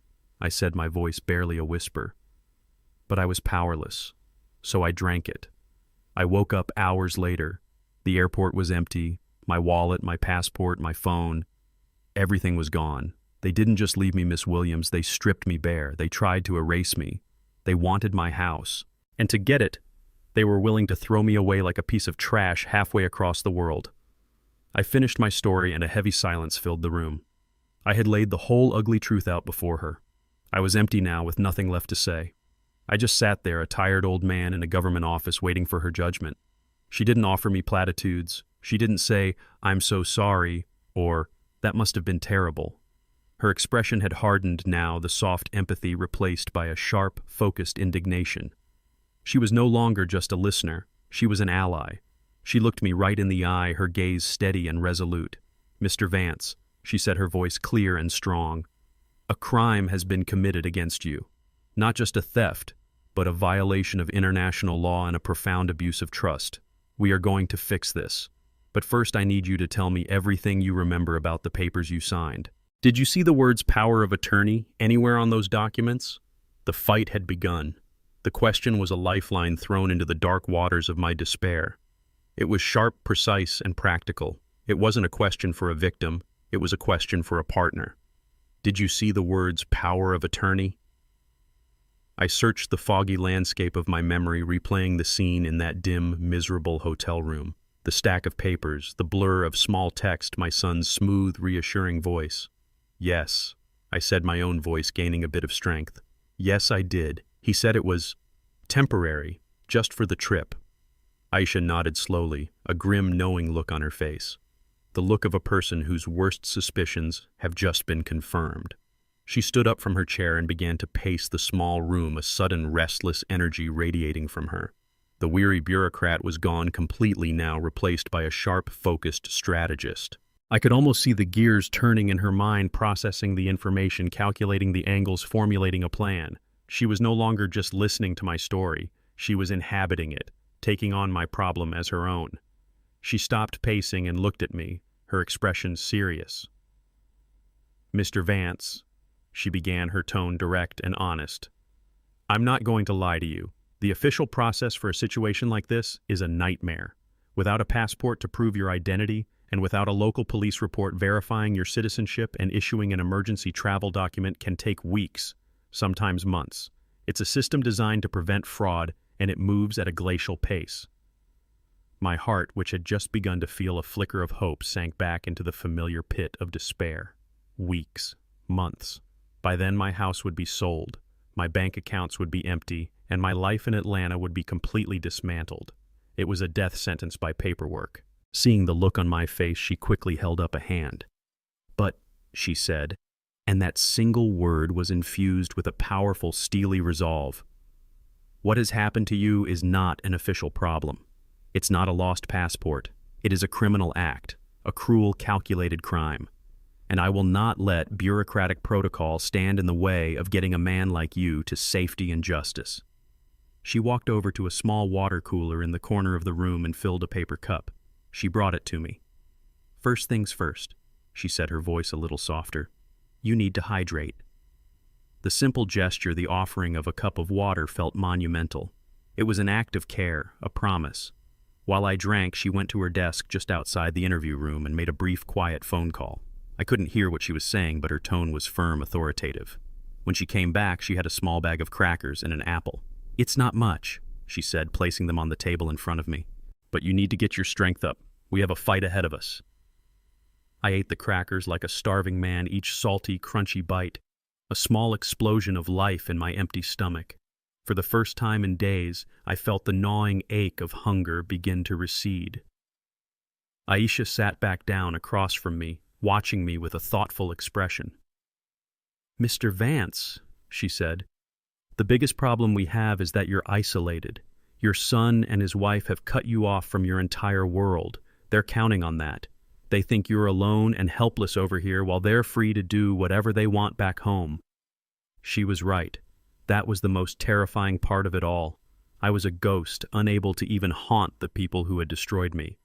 I said, my voice barely a whisper. But I was powerless, so I drank it. I woke up hours later. The airport was empty, my wallet, my passport, my phone. Everything was gone. They didn't just leave me Miss Williams, they stripped me bare. They tried to erase me. They wanted my house. And to get it, they were willing to throw me away like a piece of trash halfway across the world. I finished my story and a heavy silence filled the room. I had laid the whole ugly truth out before her. I was empty now with nothing left to say. I just sat there, a tired old man in a government office waiting for her judgment. She didn't offer me platitudes. She didn't say, "I'm so sorry," or "that must have been terrible." Her expression had hardened now, the soft empathy replaced by a sharp, focused indignation. She was no longer just a listener. She was an ally. She looked me right in the eye, her gaze steady and resolute. "Mr. Vance," she said, her voice clear and strong, "a crime has been committed against you. Not just a theft, but a violation of international law and a profound abuse of trust. We are going to fix this. But first I need you to tell me everything you remember about the papers you signed. Did you see the words power of attorney anywhere on those documents?" The fight had begun. The question was a lifeline thrown into the dark waters of my despair. It was sharp, precise, and practical. It wasn't a question for a victim. It was a question for a partner. Did you see the words power of attorney? I searched the foggy landscape of my memory, replaying the scene in that dim, miserable hotel room. The stack of papers, the blur of small text, my son's smooth, reassuring voice. "Yes," I said, my own voice gaining a bit of strength. "Yes, I did. He said it was temporary, just for the trip." Aisha nodded slowly, a grim, knowing look on her face. The look of a person whose worst suspicions have just been confirmed. She stood up from her chair and began to pace the small room, a sudden restless energy radiating from her. The weary bureaucrat was gone completely now, replaced by a sharp, focused strategist. I could almost see the gears turning in her mind, processing the information, calculating the angles, formulating a plan. She was no longer just listening to my story. She was inhabiting it, taking on my problem as her own. She stopped pacing and looked at me, her expression serious. "Mr. Vance," she began, her tone direct and honest, "I'm not going to lie to you. The official process for a situation like this is a nightmare. Without a passport to prove your identity, and without a local police report verifying your citizenship and issuing an emergency travel document can take weeks, sometimes months. It's a system designed to prevent fraud, and it moves at a glacial pace." My heart, which had just begun to feel a flicker of hope, sank back into the familiar pit of despair. Weeks, months. By then my house would be sold, my bank accounts would be empty, and my life in Atlanta would be completely dismantled. It was a death sentence by paperwork. Seeing the look on my face, she quickly held up a hand. "But," she said, and that single word was infused with a powerful, steely resolve, "what has happened to you is not an official problem. It's not a lost passport. It is a criminal act, a cruel, calculated crime. And I will not let bureaucratic protocol stand in the way of getting a man like you to safety and justice." She walked over to a small water cooler in the corner of the room and filled a paper cup. She brought it to me. "First things first," she said, her voice a little softer. "You need to hydrate." The simple gesture, the offering of a cup of water, felt monumental. It was an act of care, a promise. While I drank, she went to her desk just outside the interview room and made a brief, quiet phone call. I couldn't hear what she was saying, but her tone was firm, authoritative. When she came back, she had a small bag of crackers and an apple. "It's not much," she said, placing them on the table in front of me. "But you need to get your strength up. We have a fight ahead of us." I ate the crackers like a starving man, each salty, crunchy bite, a small explosion of life in my empty stomach. For the first time in days, I felt the gnawing ache of hunger begin to recede. Aisha sat back down across from me, watching me with a thoughtful expression. "Mr. Vance," she said, "the biggest problem we have is that you're isolated. Your son and his wife have cut you off from your entire world. They're counting on that. They think you're alone and helpless over here while they're free to do whatever they want back home." She was right. That was the most terrifying part of it all. I was a ghost, unable to even haunt the people who had destroyed me.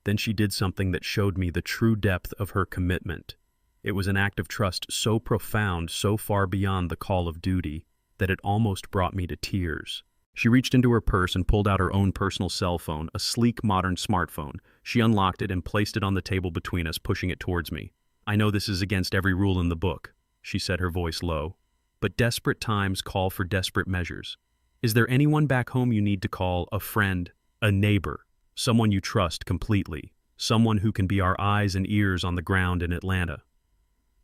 Then she did something that showed me the true depth of her commitment. It was an act of trust so profound, so far beyond the call of duty, that it almost brought me to tears. She reached into her purse and pulled out her own personal cell phone, a sleek modern smartphone. She unlocked it and placed it on the table between us, pushing it towards me. "I know this is against every rule in the book," she said, her voice low, "but desperate times call for desperate measures. Is there anyone back home you need to call, a friend, a neighbor, someone you trust completely, someone who can be our eyes and ears on the ground in Atlanta?"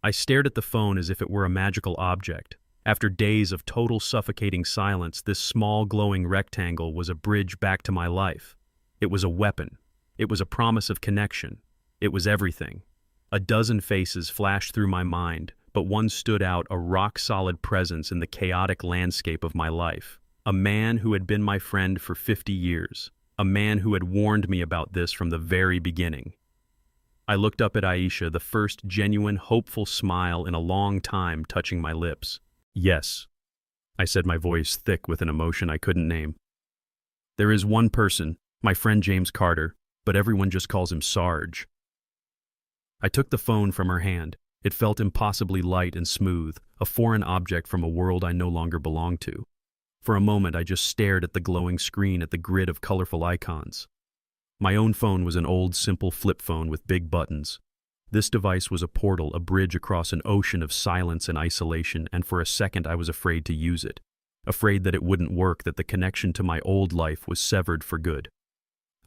I stared at the phone as if it were a magical object. After days of total suffocating silence, this small glowing rectangle was a bridge back to my life. It was a weapon. It was a promise of connection. It was everything. A dozen faces flashed through my mind, but one stood out, a rock-solid presence in the chaotic landscape of my life. A man who had been my friend for 50 years. A man who had warned me about this from the very beginning. I looked up at Aisha, the first genuine, hopeful smile in a long time touching my lips. "Yes," I said, my voice thick with an emotion I couldn't name. "There is one person, my friend James Carter, but everyone just calls him Sarge." I took the phone from her hand. It felt impossibly light and smooth, a foreign object from a world I no longer belonged to. For a moment, I just stared at the glowing screen, at the grid of colorful icons. My own phone was an old, simple flip phone with big buttons. This device was a portal, a bridge across an ocean of silence and isolation, and for a second I was afraid to use it. Afraid that it wouldn't work, that the connection to my old life was severed for good.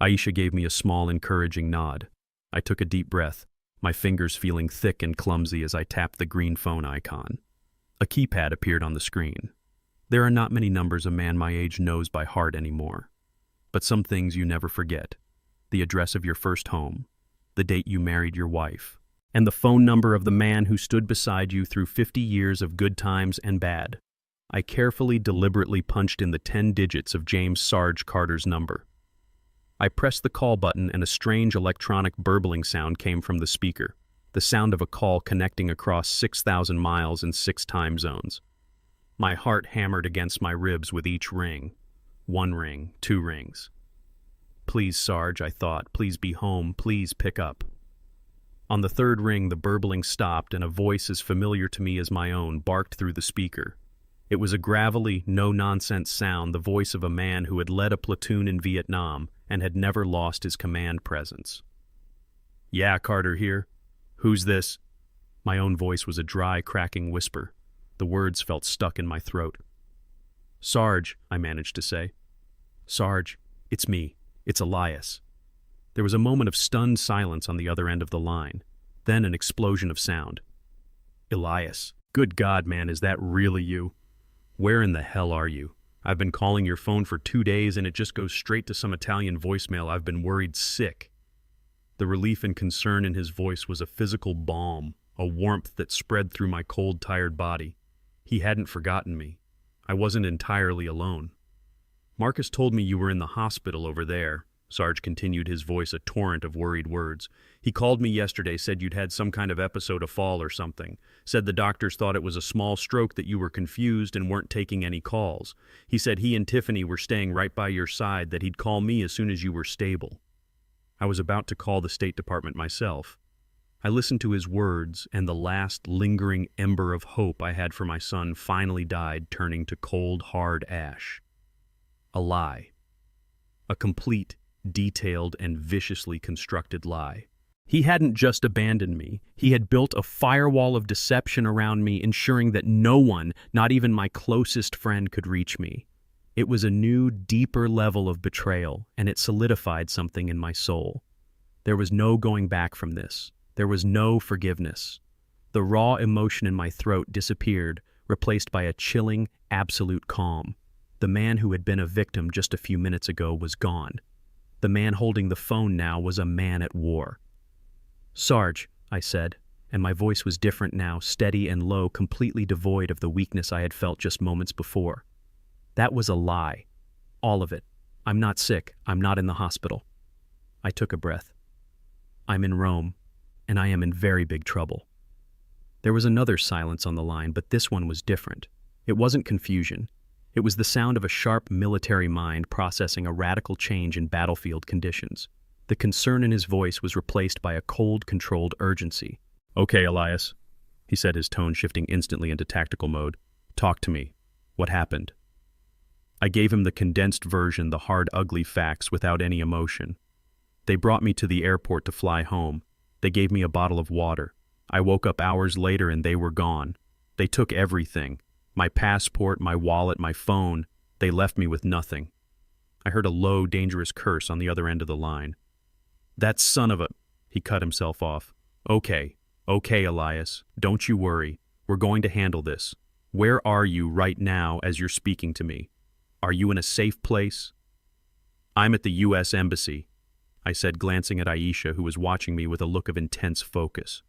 Aisha gave me a small, encouraging nod. I took a deep breath, my fingers feeling thick and clumsy as I tapped the green phone icon. A keypad appeared on the screen. There are not many numbers a man my age knows by heart anymore. But some things you never forget. The address of your first home, the date you married your wife, and the phone number of the man who stood beside you through 50 years of good times and bad. I carefully, deliberately punched in the 10 digits of James Sarge Carter's number. I pressed the call button and a strange electronic burbling sound came from the speaker, the sound of a call connecting across 6,000 miles in 6 time zones. My heart hammered against my ribs with each ring. 1 ring, 2 rings. "Please, Sarge," I thought, "please be home, please pick up." On the 3rd ring, the burbling stopped and a voice as familiar to me as my own barked through the speaker. It was a gravelly, no-nonsense sound, the voice of a man who had led a platoon in Vietnam and had never lost his command presence. "Yeah, Carter here. Who's this?" My own voice was a dry, cracking whisper. The words felt stuck in my throat. "Sarge," I managed to say. "Sarge, it's me. It's Elias." There was a moment of stunned silence on the other end of the line, then an explosion of sound. "Elias, good God, man, is that really you? Where in the hell are you? I've been calling your phone for 2 days and it just goes straight to some Italian voicemail. I've been worried sick." The relief and concern in his voice was a physical balm, a warmth that spread through my cold, tired body. He hadn't forgotten me. I wasn't entirely alone. "Marcus told me you were in the hospital over there," Sarge continued, his voice a torrent of worried words. "He called me yesterday, said you'd had some kind of episode of fall or something. Said the doctors thought it was a small stroke, that you were confused and weren't taking any calls. He said he and Tiffany were staying right by your side, that he'd call me as soon as you were stable." I was about to call the State Department myself. I listened to his words, and the last lingering ember of hope I had for my son finally died, turning to cold, hard ash. A lie. A complete, detailed, and viciously constructed lie. He hadn't just abandoned me. He had built a firewall of deception around me, ensuring that no one, not even my closest friend, could reach me. It was a new, deeper level of betrayal, and it solidified something in my soul. There was no going back from this. There was no forgiveness. The raw emotion in my throat disappeared, replaced by a chilling, absolute calm. The man who had been a victim just a few minutes ago was gone. The man holding the phone now was a man at war. "Sarge," I said, and my voice was different now, steady and low, completely devoid of the weakness I had felt just moments before. "That was a lie. All of it. I'm not sick. I'm not in the hospital." I took a breath. "I'm in Rome, and I am in very big trouble." There was another silence on the line, but this one was different. It wasn't confusion. It was the sound of a sharp military mind processing a radical change in battlefield conditions. The concern in his voice was replaced by a cold, controlled urgency. "Okay, Elias," he said, his tone shifting instantly into tactical mode. "Talk to me. What happened?" I gave him the condensed version, the hard, ugly facts without any emotion. They brought me to the airport to fly home. They gave me a bottle of water. I woke up hours later and they were gone. They took everything. My passport, my wallet, my phone. They left me with nothing. I heard a low, dangerous curse on the other end of the line. "That son of a—" He cut himself off. Okay, Elias. Don't you worry. We're going to handle this. Where are you right now as you're speaking to me? Are you in a safe place?" "I'm at the U.S. Embassy," I said, glancing at Aisha, who was watching me with a look of intense focus.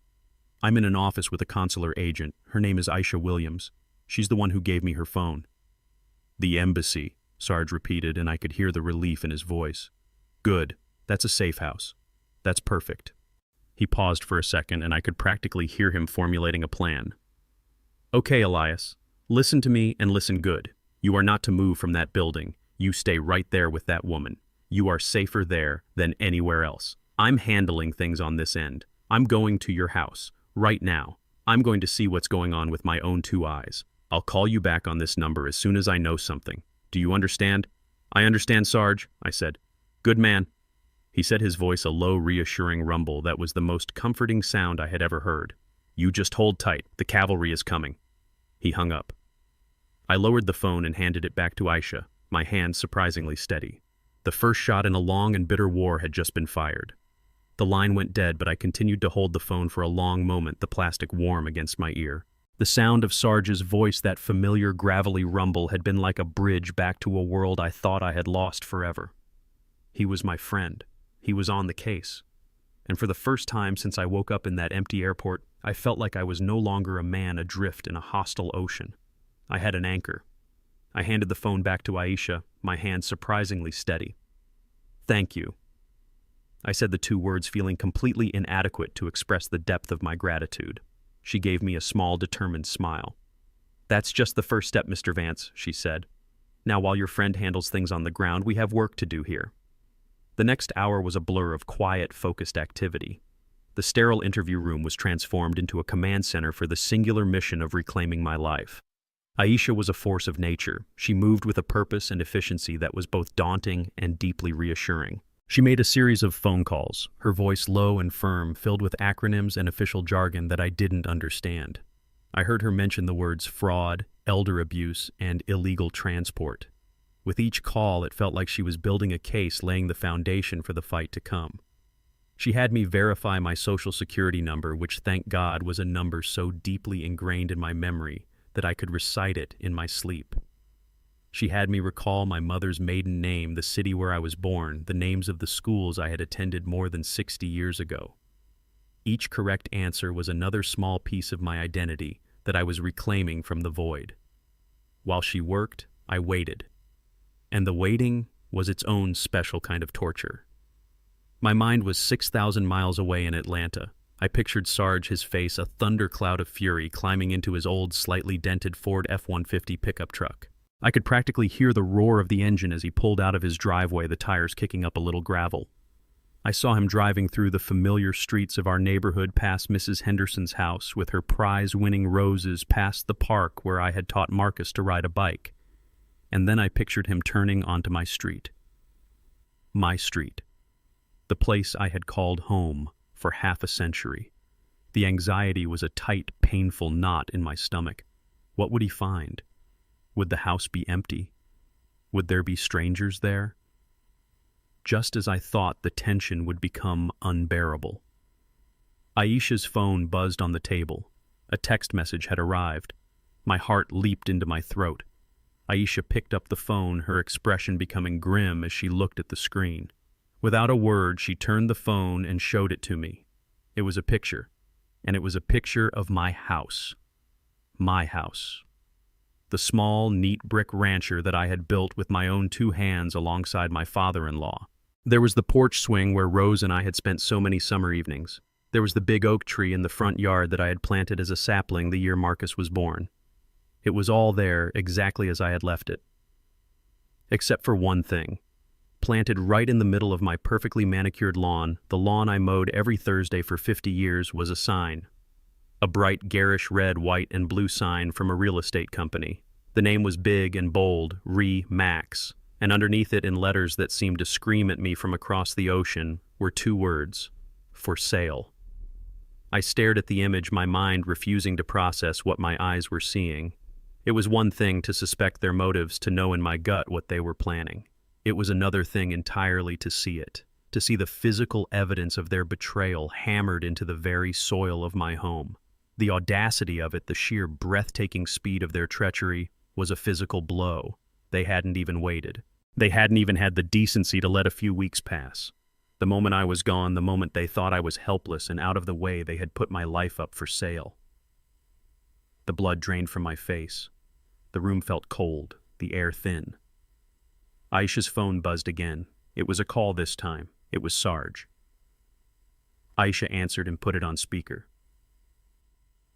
"I'm in an office with a consular agent. Her name is Aisha Williams. She's the one who gave me her phone." "The embassy," Sarge repeated, and I could hear the relief in his voice. "Good. That's a safe house. That's perfect." He paused for a second, and I could practically hear him formulating a plan. "Okay, Elias. Listen to me and listen good. You are not to move from that building. You stay right there with that woman. You are safer there than anywhere else. I'm handling things on this end. I'm going to your house. Right now. I'm going to see what's going on with my own two eyes. I'll call you back on this number as soon as I know something. Do you understand?" "I understand, Sarge," I said. "Good man." He said, his voice a low, reassuring rumble that was the most comforting sound I had ever heard. "You just hold tight. The cavalry is coming." He hung up. I lowered the phone and handed it back to Aisha, my hand surprisingly steady. The first shot in a long and bitter war had just been fired. The line went dead, but I continued to hold the phone for a long moment, the plastic warm against my ear. The sound of Sarge's voice, that familiar gravelly rumble, had been like a bridge back to a world I thought I had lost forever. He was my friend. He was on the case. And for the first time since I woke up in that empty airport, I felt like I was no longer a man adrift in a hostile ocean. I had an anchor. I handed the phone back to Aisha, my hand surprisingly steady. "Thank you." I said the two words, feeling completely inadequate to express the depth of my gratitude. She gave me a small, determined smile. "That's just the first step, Mr. Vance," she said. "Now, while your friend handles things on the ground, we have work to do here." The next hour was a blur of quiet, focused activity. The sterile interview room was transformed into a command center for the singular mission of reclaiming my life. Aisha was a force of nature. She moved with a purpose and efficiency that was both daunting and deeply reassuring. She made a series of phone calls, her voice low and firm, filled with acronyms and official jargon that I didn't understand. I heard her mention the words fraud, elder abuse, and illegal transport. With each call, it felt like she was building a case, laying the foundation for the fight to come. She had me verify my social security number, which, thank God, was a number so deeply ingrained in my memory that I could recite it in my sleep. She had me recall my mother's maiden name, the city where I was born, the names of the schools I had attended more than 60 years ago. Each correct answer was another small piece of my identity that I was reclaiming from the void. While she worked, I waited. And the waiting was its own special kind of torture. My mind was 6,000 miles away in Atlanta. I pictured Sarge, his face a thundercloud of fury, climbing into his old, slightly dented Ford F-150 pickup truck. I could practically hear the roar of the engine as he pulled out of his driveway, the tires kicking up a little gravel. I saw him driving through the familiar streets of our neighborhood, past Mrs. Henderson's house, with her prize-winning roses, past the park where I had taught Marcus to ride a bike. And then I pictured him turning onto my street. My street. The place I had called home for half a century. The anxiety was a tight, painful knot in my stomach. What would he find? Would the house be empty? Would there be strangers there? Just as I thought, the tension would become unbearable. Aisha's phone buzzed on the table. A text message had arrived. My heart leaped into my throat. Aisha picked up the phone, her expression becoming grim as she looked at the screen. Without a word, she turned the phone and showed it to me. It was a picture, and it was a picture of my house. My house. The small, neat brick rancher that I had built with my own 2 hands alongside my father-in-law. There was the porch swing where Rose and I had spent so many summer evenings. There was the big oak tree in the front yard that I had planted as a sapling the year Marcus was born. It was all there exactly as I had left it. Except for one thing. Planted right in the middle of my perfectly manicured lawn, the lawn I mowed every Thursday for 50 years, was a sign. A bright, garish red, white, and blue sign from a real estate company. The name was big and bold, Re-Max, and underneath it in letters that seemed to scream at me from across the ocean were 2 words: for sale. I stared at the image, my mind refusing to process what my eyes were seeing. It was one thing to suspect their motives, to know in my gut what they were planning. It was another thing entirely to see it, to see the physical evidence of their betrayal hammered into the very soil of my home. The audacity of it, the sheer breathtaking speed of their treachery, was a physical blow. They hadn't even waited. They hadn't even had the decency to let a few weeks pass. The moment I was gone, the moment they thought I was helpless and out of the way, they had put my life up for sale. The blood drained from my face. The room felt cold, the air thin. Aisha's phone buzzed again. It was a call this time. It was Sarge. Aisha answered and put it on speaker.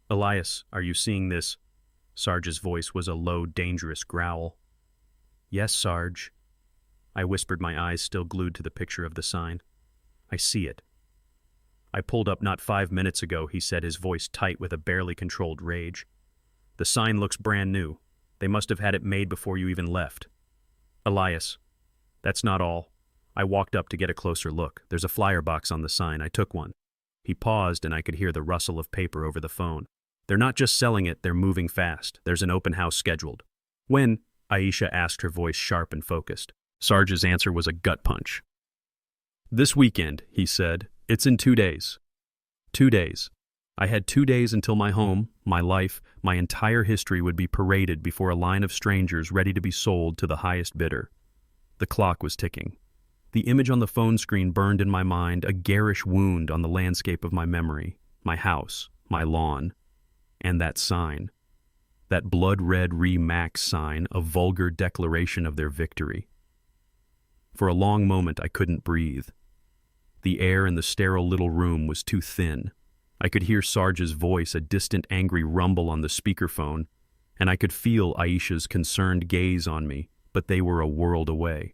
"Elias, are you seeing this?" Sarge's voice was a low, dangerous growl. "Yes, Sarge." I whispered, my eyes still glued to the picture of the sign. "I see it." "I pulled up not 5 minutes ago," he said, his voice tight with a barely controlled rage. "The sign looks brand new. They must have had it made before you even left." "Elias, that's not all. I walked up to get a closer look. There's a flyer box on the sign. I took one." He paused, and I could hear the rustle of paper over the phone. "They're not just selling it, they're moving fast. There's an open house scheduled." "When?" Aisha asked, her voice sharp and focused. Sarge's answer was a gut punch. "This weekend," he said. "It's in 2 days." 2 days. I had 2 days until my home, my life, my entire history would be paraded before a line of strangers ready to be sold to the highest bidder. The clock was ticking. The image on the phone screen burned in my mind, a garish wound on the landscape of my memory, my house, my lawn, and that sign. That blood-red Re-Max sign, a vulgar declaration of their victory. For a long moment I couldn't breathe. The air in the sterile little room was too thin. I could hear Sarge's voice, a distant angry rumble on the speakerphone, and I could feel Aisha's concerned gaze on me, but they were a world away.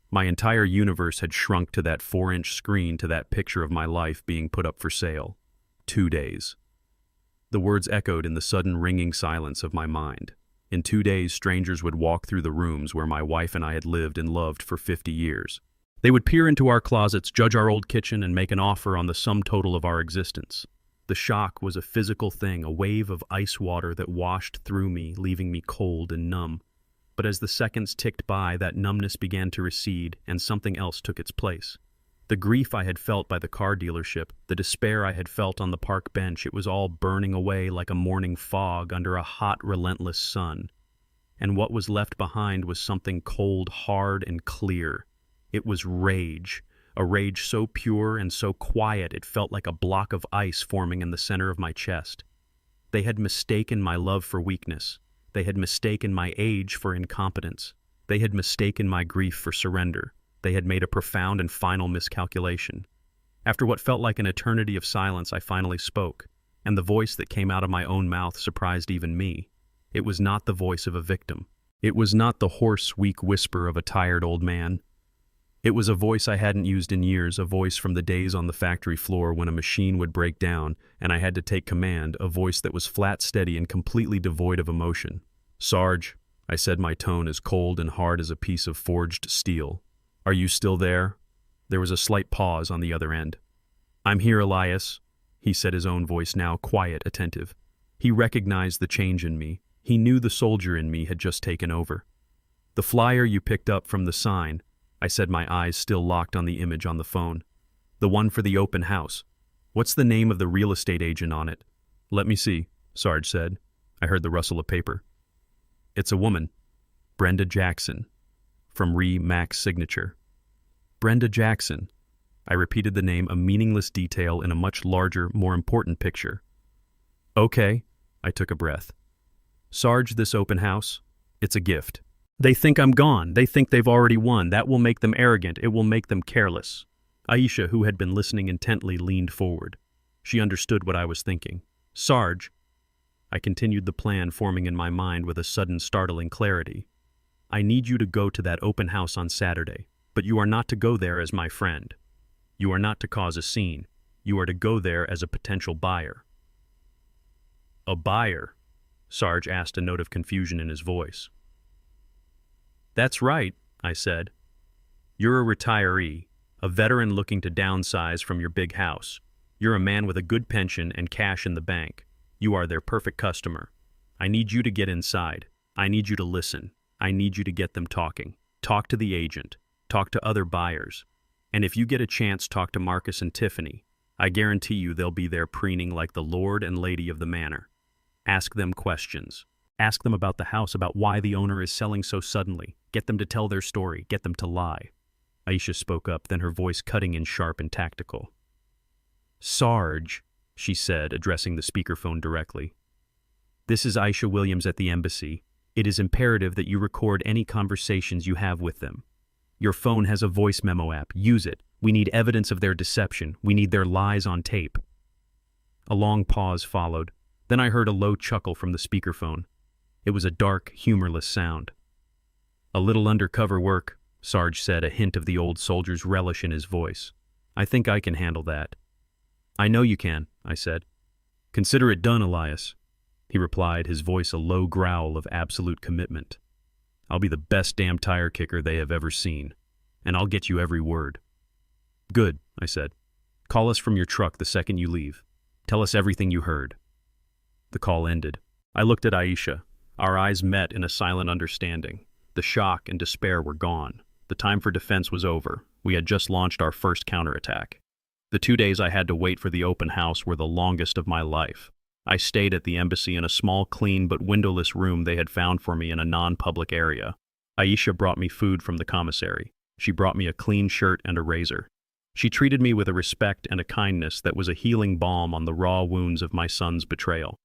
My entire universe had shrunk to that 4-inch screen, to that picture of my life being put up for sale. 2 days. The words echoed in the sudden ringing silence of my mind. In 2 days, strangers would walk through the rooms where my wife and I had lived and loved for 50 years. They would peer into our closets, judge our old kitchen, and make an offer on the sum total of our existence. The shock was a physical thing, a wave of ice water that washed through me, leaving me cold and numb. But as the seconds ticked by, that numbness began to recede, and something else took its place. The grief I had felt by the car dealership, the despair I had felt on the park bench, it was all burning away like a morning fog under a hot, relentless sun. And what was left behind was something cold, hard, and clear. It was rage, a rage so pure and so quiet it felt like a block of ice forming in the center of my chest. They had mistaken my love for weakness. They had mistaken my age for incompetence. They had mistaken my grief for surrender. They had made a profound and final miscalculation. After what felt like an eternity of silence, I finally spoke, and the voice that came out of my own mouth surprised even me. It was not the voice of a victim. It was not the hoarse, weak whisper of a tired old man. It was a voice I hadn't used in years, a voice from the days on the factory floor when a machine would break down and I had to take command, a voice that was flat, steady, and completely devoid of emotion. "Sarge," I said, my tone as cold and hard as a piece of forged steel. "Are you still there?" There was a slight pause on the other end. "I'm here, Elias," he said, his own voice now quiet, attentive. He recognized the change in me. He knew the soldier in me had just taken over. "The flyer you picked up from the sign," I said, my eyes still locked on the image on the phone. "The one for the open house. What's the name of the real estate agent on it?" "Let me see," Sarge said. I heard the rustle of paper. "It's a woman. Brenda Jackson. From Re-Max Signature." Brenda Jackson. I repeated the name, a meaningless detail in a much larger, more important picture. Okay, I took a breath. Sarge, this open house, it's a gift. They think I'm gone. They think they've already won. That will make them arrogant. It will make them careless. Aisha, who had been listening intently, leaned forward. She understood what I was thinking. Sarge, I continued the plan forming in my mind with a sudden startling clarity. I need you to go to that open house on Saturday, but you are not to go there as my friend. You are not to cause a scene. You are to go there as a potential buyer. A buyer? Sarge asked, a note of confusion in his voice. That's right, I said. You're a retiree, a veteran looking to downsize from your big house. You're a man with a good pension and cash in the bank. You are their perfect customer. I need you to get inside. I need you to listen. I need you to get them talking. Talk to the agent. Talk to other buyers. And if you get a chance, talk to Marcus and Tiffany. I guarantee you they'll be there preening like the lord and lady of the manor. Ask them questions. Ask them about the house, about why the owner is selling so suddenly. Get them to tell their story. Get them to lie. Aisha spoke up, then her voice cutting in sharp and tactical. Sarge, she said, addressing the speakerphone directly. This is Aisha Williams at the embassy. It is imperative that you record any conversations you have with them. Your phone has a voice memo app. Use it. We need evidence of their deception. We need their lies on tape. A long pause followed. Then I heard a low chuckle from the speakerphone. It was a dark, humorless sound. A little undercover work, Sarge said, a hint of the old soldier's relish in his voice. I think I can handle that. I know you can, I said. Consider it done, Elias, he replied, his voice a low growl of absolute commitment. I'll be the best damn tire kicker they have ever seen, and I'll get you every word. Good, I said. Call us from your truck the second you leave. Tell us everything you heard. The call ended. I looked at Aisha. Our eyes met in a silent understanding. The shock and despair were gone. The time for defense was over. We had just launched our first counterattack. The 2 days I had to wait for the open house were the longest of my life. I stayed at the embassy in a small, clean but windowless room they had found for me in a non-public area. Aisha brought me food from the commissary. She brought me a clean shirt and a razor. She treated me with a respect and a kindness that was a healing balm on the raw wounds of my son's betrayal.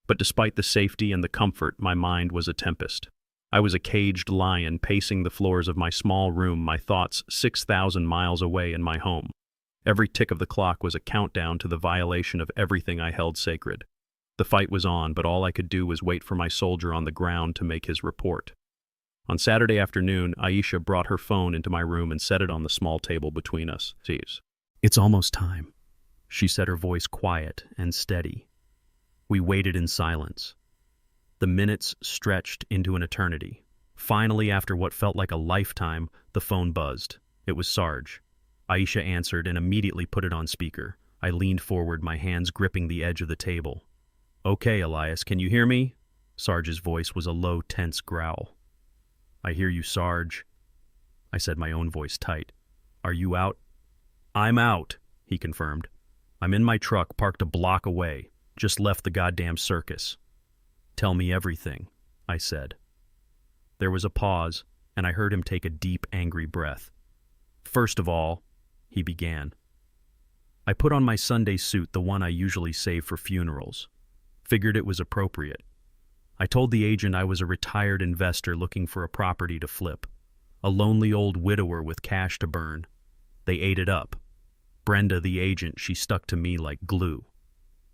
But despite the safety and the comfort, my mind was a tempest. I was a caged lion pacing the floors of my small room, my thoughts 6,000 miles away in my home. Every tick of the clock was a countdown to the violation of everything I held sacred. The fight was on, but all I could do was wait for my soldier on the ground to make his report. On Saturday afternoon, Aisha brought her phone into my room and set it on the small table between us. It's almost time, she said, her voice quiet and steady. We waited in silence. The minutes stretched into an eternity. Finally, after what felt like a lifetime, the phone buzzed. It was Sarge. Aisha answered and immediately put it on speaker. I leaned forward, my hands gripping the edge of the table. Okay, Elias, can you hear me? Sarge's voice was a low, tense growl. I hear you, Sarge. I said, my own voice tight. Are you out? I'm out, he confirmed. I'm in my truck, parked a block away. Just left the goddamn circus. Tell me everything, I said. There was a pause, and I heard him take a deep, angry breath. First of all, he began. I put on my Sunday suit, the one I usually save for funerals. Figured it was appropriate. I told the agent I was a retired investor looking for a property to flip. A lonely old widower with cash to burn. They ate it up. Brenda, the agent, she stuck to me like glue.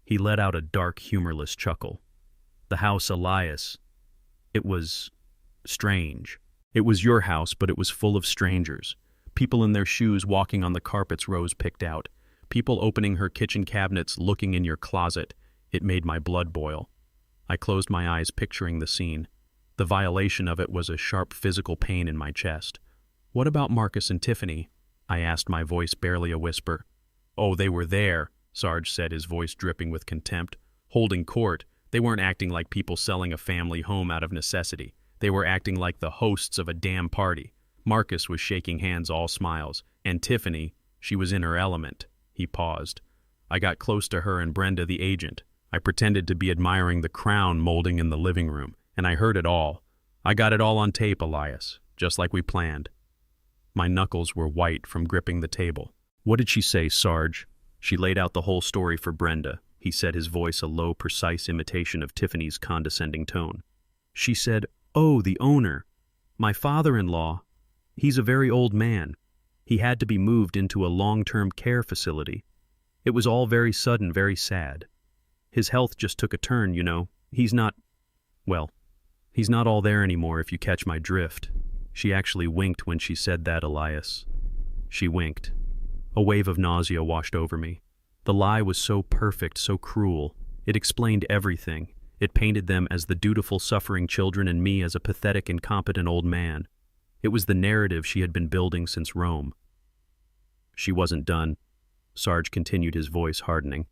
He let out a dark, humorless chuckle. The house, Elias, it was strange. It was your house, but it was full of strangers. People in their shoes walking on the carpets Rose picked out. People opening her kitchen cabinets, looking in your closet. It made my blood boil. I closed my eyes, picturing the scene. The violation of it was a sharp physical pain in my chest. What about Marcus and Tiffany? I asked, my voice barely a whisper. Oh, they were there, Sarge said, his voice dripping with contempt. Holding court. They weren't acting like people selling a family home out of necessity. They were acting like the hosts of a damn party. Marcus was shaking hands, all smiles. And Tiffany, she was in her element. He paused. I got close to her and Brenda, the agent. I pretended to be admiring the crown molding in the living room, and I heard it all. I got it all on tape, Elias, just like we planned. My knuckles were white from gripping the table. "What did she say, Sarge?" "She laid out the whole story for Brenda," he said, his voice a low, precise imitation of Tiffany's condescending tone. "She said, 'Oh, the owner. My father-in-law. He's a very old man. He had to be moved into a long-term care facility. It was all very sudden, very sad. His health just took a turn, you know. He's not all there anymore, if you catch my drift.'" She actually winked when she said that, Elias. She winked. A wave of nausea washed over me. The lie was so perfect, so cruel. It explained everything. It painted them as the dutiful, suffering children and me as a pathetic, incompetent old man. It was the narrative she had been building since Rome. She wasn't done. Sarge continued, his voice hardening.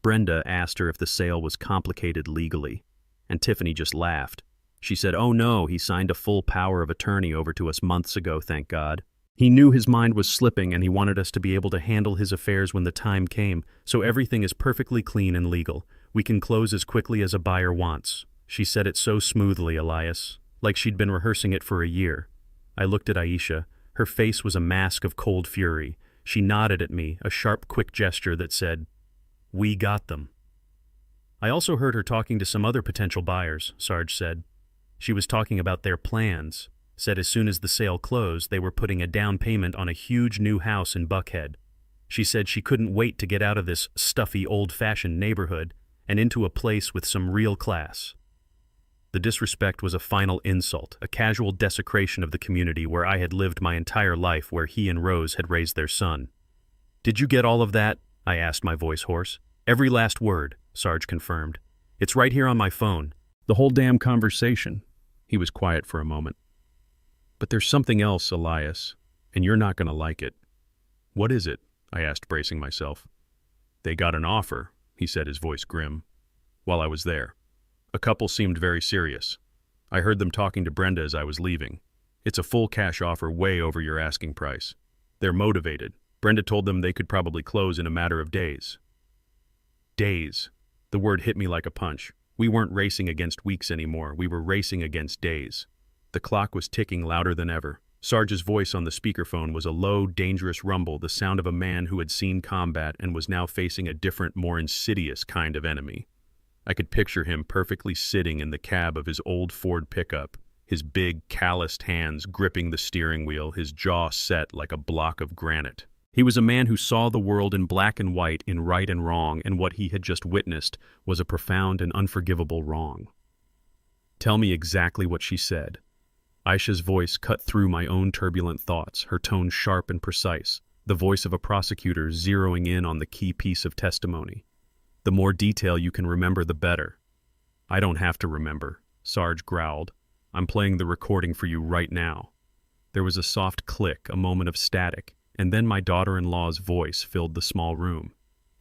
Brenda asked her if the sale was complicated legally, and Tiffany just laughed. She said, "Oh no, he signed a full power of attorney over to us months ago, thank God. He knew his mind was slipping and he wanted us to be able to handle his affairs when the time came, so everything is perfectly clean and legal. We can close as quickly as a buyer wants." She said it so smoothly, Elias, like she'd been rehearsing it for a year. I looked at Aisha. Her face was a mask of cold fury. She nodded at me, a sharp, quick gesture that said, "We got them." "I also heard her talking to some other potential buyers," Sarge said. "She was talking about their plans. Said as soon as the sale closed, they were putting a down payment on a huge new house in Buckhead. She said she couldn't wait to get out of this stuffy, old-fashioned neighborhood and into a place with some real class." The disrespect was a final insult, a casual desecration of the community where I had lived my entire life, where he and Rose had raised their son. "Did you get all of that?" I asked, my voice hoarse. "Every last word," Sarge confirmed. "It's right here on my phone. The whole damn conversation." He was quiet for a moment. "But there's something else, Elias, and you're not going to like it." "What is it?" I asked, bracing myself. "They got an offer," he said, his voice grim, "while I was there. A couple seemed very serious. I heard them talking to Brenda as I was leaving. It's a full cash offer way over your asking price. They're motivated. Brenda told them they could probably close in a matter of days." Days. The word hit me like a punch. We weren't racing against weeks anymore. We were racing against days. The clock was ticking louder than ever. Sarge's voice on the speakerphone was a low, dangerous rumble, the sound of a man who had seen combat and was now facing a different, more insidious kind of enemy. I could picture him perfectly sitting in the cab of his old Ford pickup, his big, calloused hands gripping the steering wheel, his jaw set like a block of granite. He was a man who saw the world in black and white, in right and wrong, and what he had just witnessed was a profound and unforgivable wrong. "Tell me exactly what she said." Aisha's voice cut through my own turbulent thoughts, her tone sharp and precise, the voice of a prosecutor zeroing in on the key piece of testimony. "The more detail you can remember, the better." "I don't have to remember," Sarge growled. "I'm playing the recording for you right now." There was a soft click, a moment of static, and then my daughter-in-law's voice filled the small room.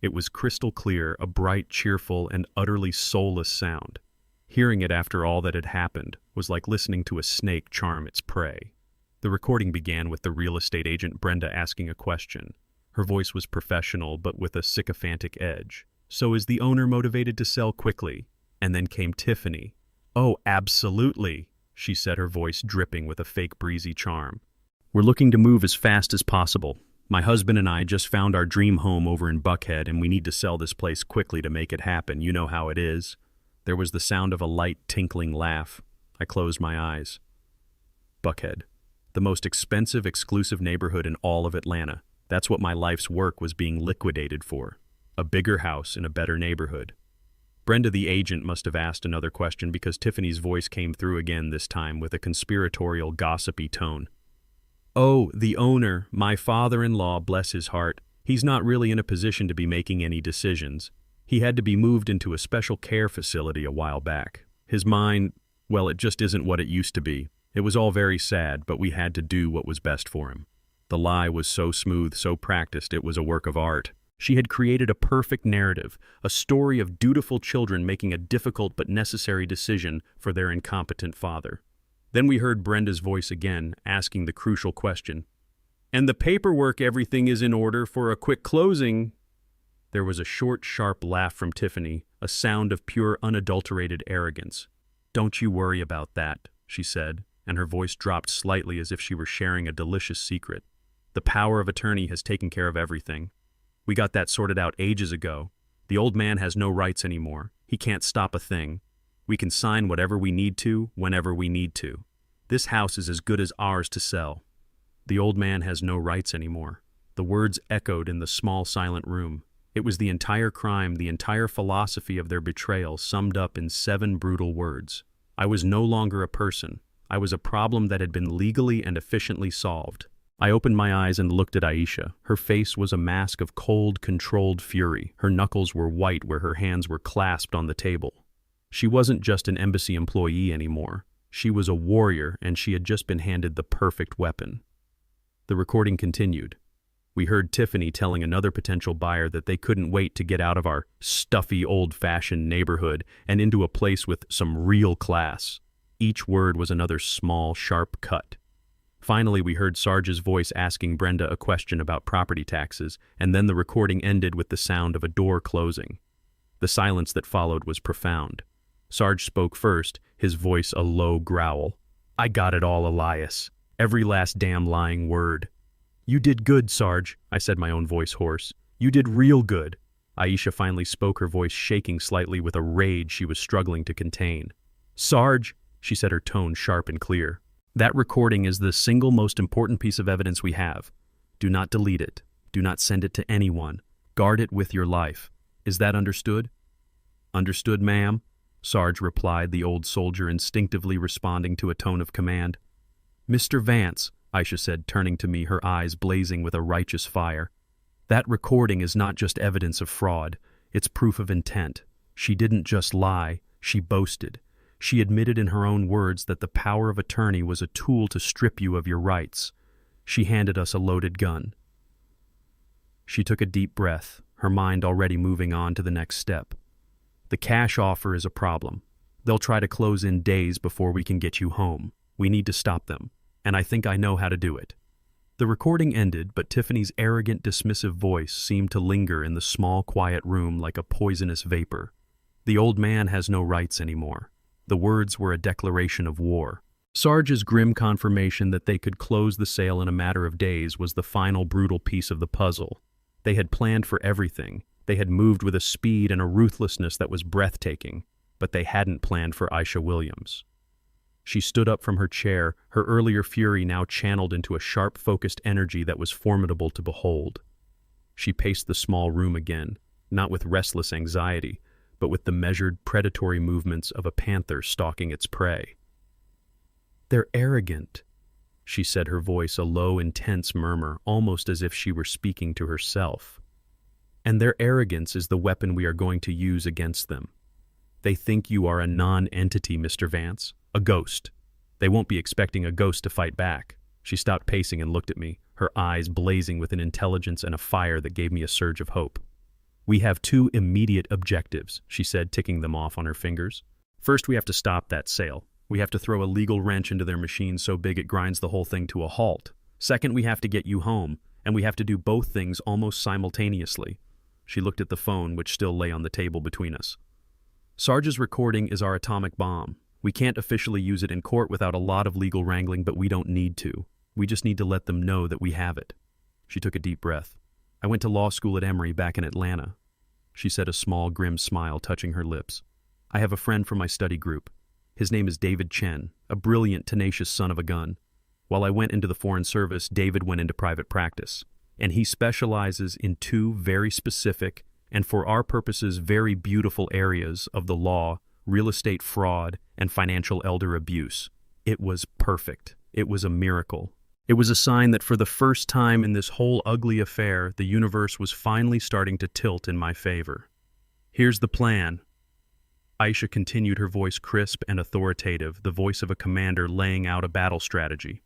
It was crystal clear, a bright, cheerful, and utterly soulless sound. Hearing it after all that had happened was like listening to a snake charm its prey. The recording began with the real estate agent Brenda asking a question. Her voice was professional, but with a sycophantic edge. "So is the owner motivated to sell quickly?" And then came Tiffany. "Oh, absolutely," she said, her voice dripping with a fake breezy charm. "We're looking to move as fast as possible. My husband and I just found our dream home over in Buckhead, and we need to sell this place quickly to make it happen. You know how it is." There was the sound of a light, tinkling laugh. I closed my eyes. Buckhead. The most expensive, exclusive neighborhood in all of Atlanta. That's what my life's work was being liquidated for. A bigger house in a better neighborhood. Brenda the agent must have asked another question because Tiffany's voice came through again, this time with a conspiratorial, gossipy tone. "Oh, the owner, my father-in-law, bless his heart. He's not really in a position to be making any decisions. He had to be moved into a special care facility a while back. His mind, well, it just isn't what it used to be. It was all very sad, but we had to do what was best for him." The lie was so smooth, so practiced, it was a work of art. She had created a perfect narrative, a story of dutiful children making a difficult but necessary decision for their incompetent father. Then we heard Brenda's voice again, asking the crucial question. "And the paperwork, everything is in order for a quick closing." There was a short, sharp laugh from Tiffany, a sound of pure, unadulterated arrogance. "Don't you worry about that," she said, and her voice dropped slightly as if she were sharing a delicious secret. "The power of attorney has taken care of everything. We got that sorted out ages ago. The old man has no rights anymore. He can't stop a thing. We can sign whatever we need to, whenever we need to. This house is as good as ours to sell." The old man has no rights anymore. The words echoed in the small, silent room. It was the entire crime, the entire philosophy of their betrayal summed up in 7 brutal words. I was no longer a person. I was a problem that had been legally and efficiently solved. I opened my eyes and looked at Aisha. Her face was a mask of cold, controlled fury. Her knuckles were white where her hands were clasped on the table. She wasn't just an embassy employee anymore. She was a warrior, and she had just been handed the perfect weapon. The recording continued. We heard Tiffany telling another potential buyer that they couldn't wait to get out of our stuffy, old-fashioned neighborhood and into a place with some real class. Each word was another small, sharp cut. Finally, we heard Sarge's voice asking Brenda a question about property taxes, and then the recording ended with the sound of a door closing. The silence that followed was profound. Sarge spoke first, his voice a low growl. "I got it all, Elias. Every last damn lying word." "You did good, Sarge," I said, my own voice hoarse. "You did real good." Aisha finally spoke, her voice shaking slightly with a rage she was struggling to contain. "Sarge," she said, her tone sharp and clear, "that recording is the single most important piece of evidence we have. Do not delete it. Do not send it to anyone. Guard it with your life. Is that understood?" "Understood, ma'am," Sarge replied, the old soldier instinctively responding to a tone of command. "Mr. Vance," Aisha said, turning to me, her eyes blazing with a righteous fire, "that recording is not just evidence of fraud. It's proof of intent. She didn't just lie, she boasted. She admitted in her own words that the power of attorney was a tool to strip you of your rights. She handed us a loaded gun." She took a deep breath, her mind already moving on to the next step. "The cash offer is a problem. They'll try to close in days before we can get you home. We need to stop them, and I think I know how to do it." The recording ended, but Tiffany's arrogant, dismissive voice seemed to linger in the small, quiet room like a poisonous vapor. "The old man has no rights anymore." The words were a declaration of war. Sarge's grim confirmation that they could close the sale in a matter of days was the final brutal piece of the puzzle. They had planned for everything. They had moved with a speed and a ruthlessness that was breathtaking, but they hadn't planned for Aisha Williams. She stood up from her chair, her earlier fury now channeled into a sharp, focused energy that was formidable to behold. She paced the small room again, not with restless anxiety, but with the measured, predatory movements of a panther stalking its prey. "They're arrogant," she said, her voice a low, intense murmur, almost as if she were speaking to herself. "And their arrogance is the weapon we are going to use against them. They think you are a non-entity, Mr. Vance, a ghost. They won't be expecting a ghost to fight back." She stopped pacing and looked at me, her eyes blazing with an intelligence and a fire that gave me a surge of hope. "We have 2 immediate objectives," she said, ticking them off on her fingers. "First, we have to stop that sale. We have to throw a legal wrench into their machine so big it grinds the whole thing to a halt. Second, we have to get you home, and we have to do both things almost simultaneously." She looked at the phone, which still lay on the table between us. "Sarge's recording is our atomic bomb. We can't officially use it in court without a lot of legal wrangling, but we don't need to. We just need to let them know that we have it." She took a deep breath. "I went to law school at Emory back in Atlanta," she said, a small, grim smile touching her lips. "I have a friend from my study group. His name is David Chen, a brilliant, tenacious son of a gun. While I went into the Foreign Service, David went into private practice, and he specializes in 2 very specific and for our purposes very beautiful areas of the law: real estate fraud and financial elder abuse. It was perfect. It was a miracle. It was a sign that for the first time in this whole ugly affair, the universe was finally starting to tilt in my favor. Here's the plan." Aisha continued, her voice crisp and authoritative, the voice of a commander laying out a battle strategy.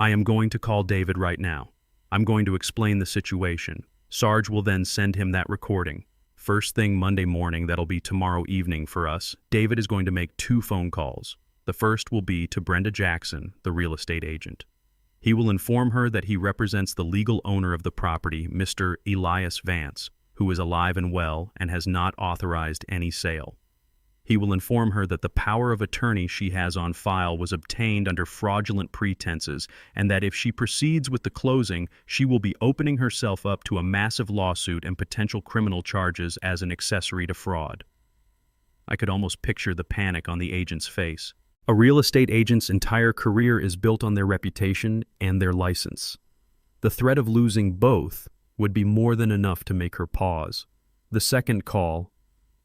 "I am going to call David right now. I'm going to explain the situation. Sarge will then send him that recording. First thing Monday morning, that'll be tomorrow evening for us, David is going to make 2 phone calls. The first will be to Brenda Jackson, the real estate agent. He will inform her that he represents the legal owner of the property, Mr. Elias Vance, who is alive and well and has not authorized any sale. He will inform her that the power of attorney she has on file was obtained under fraudulent pretenses, and that if she proceeds with the closing, she will be opening herself up to a massive lawsuit and potential criminal charges as an accessory to fraud. I could almost picture the panic on the agent's face. A real estate agent's entire career is built on their reputation and their license. The threat of losing both would be more than enough to make her pause. The second call,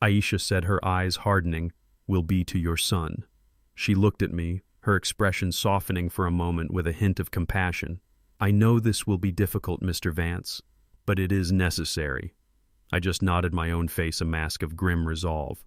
Aisha said, her eyes hardening, will be to your son. She looked at me, her expression softening for a moment with a hint of compassion. I know this will be difficult, Mr. Vance, but it is necessary. I just nodded, my own face a mask of grim resolve.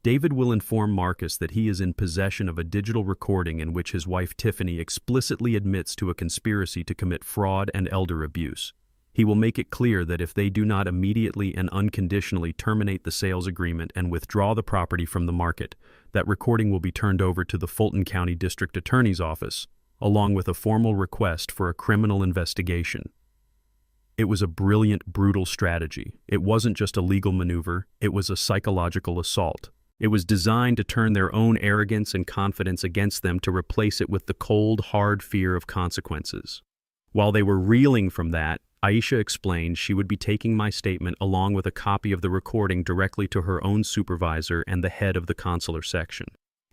David will inform Marcus that he is in possession of a digital recording in which his wife Tiffany explicitly admits to a conspiracy to commit fraud and elder abuse. He will make it clear that if they do not immediately and unconditionally terminate the sales agreement and withdraw the property from the market, that recording will be turned over to the Fulton County District Attorney's Office, along with a formal request for a criminal investigation. It was a brilliant, brutal strategy. It wasn't just a legal maneuver, it was a psychological assault. It was designed to turn their own arrogance and confidence against them to replace it with the cold, hard fear of consequences. While they were reeling from that, Aisha explained she would be taking my statement along with a copy of the recording directly to her own supervisor and the head of the consular section.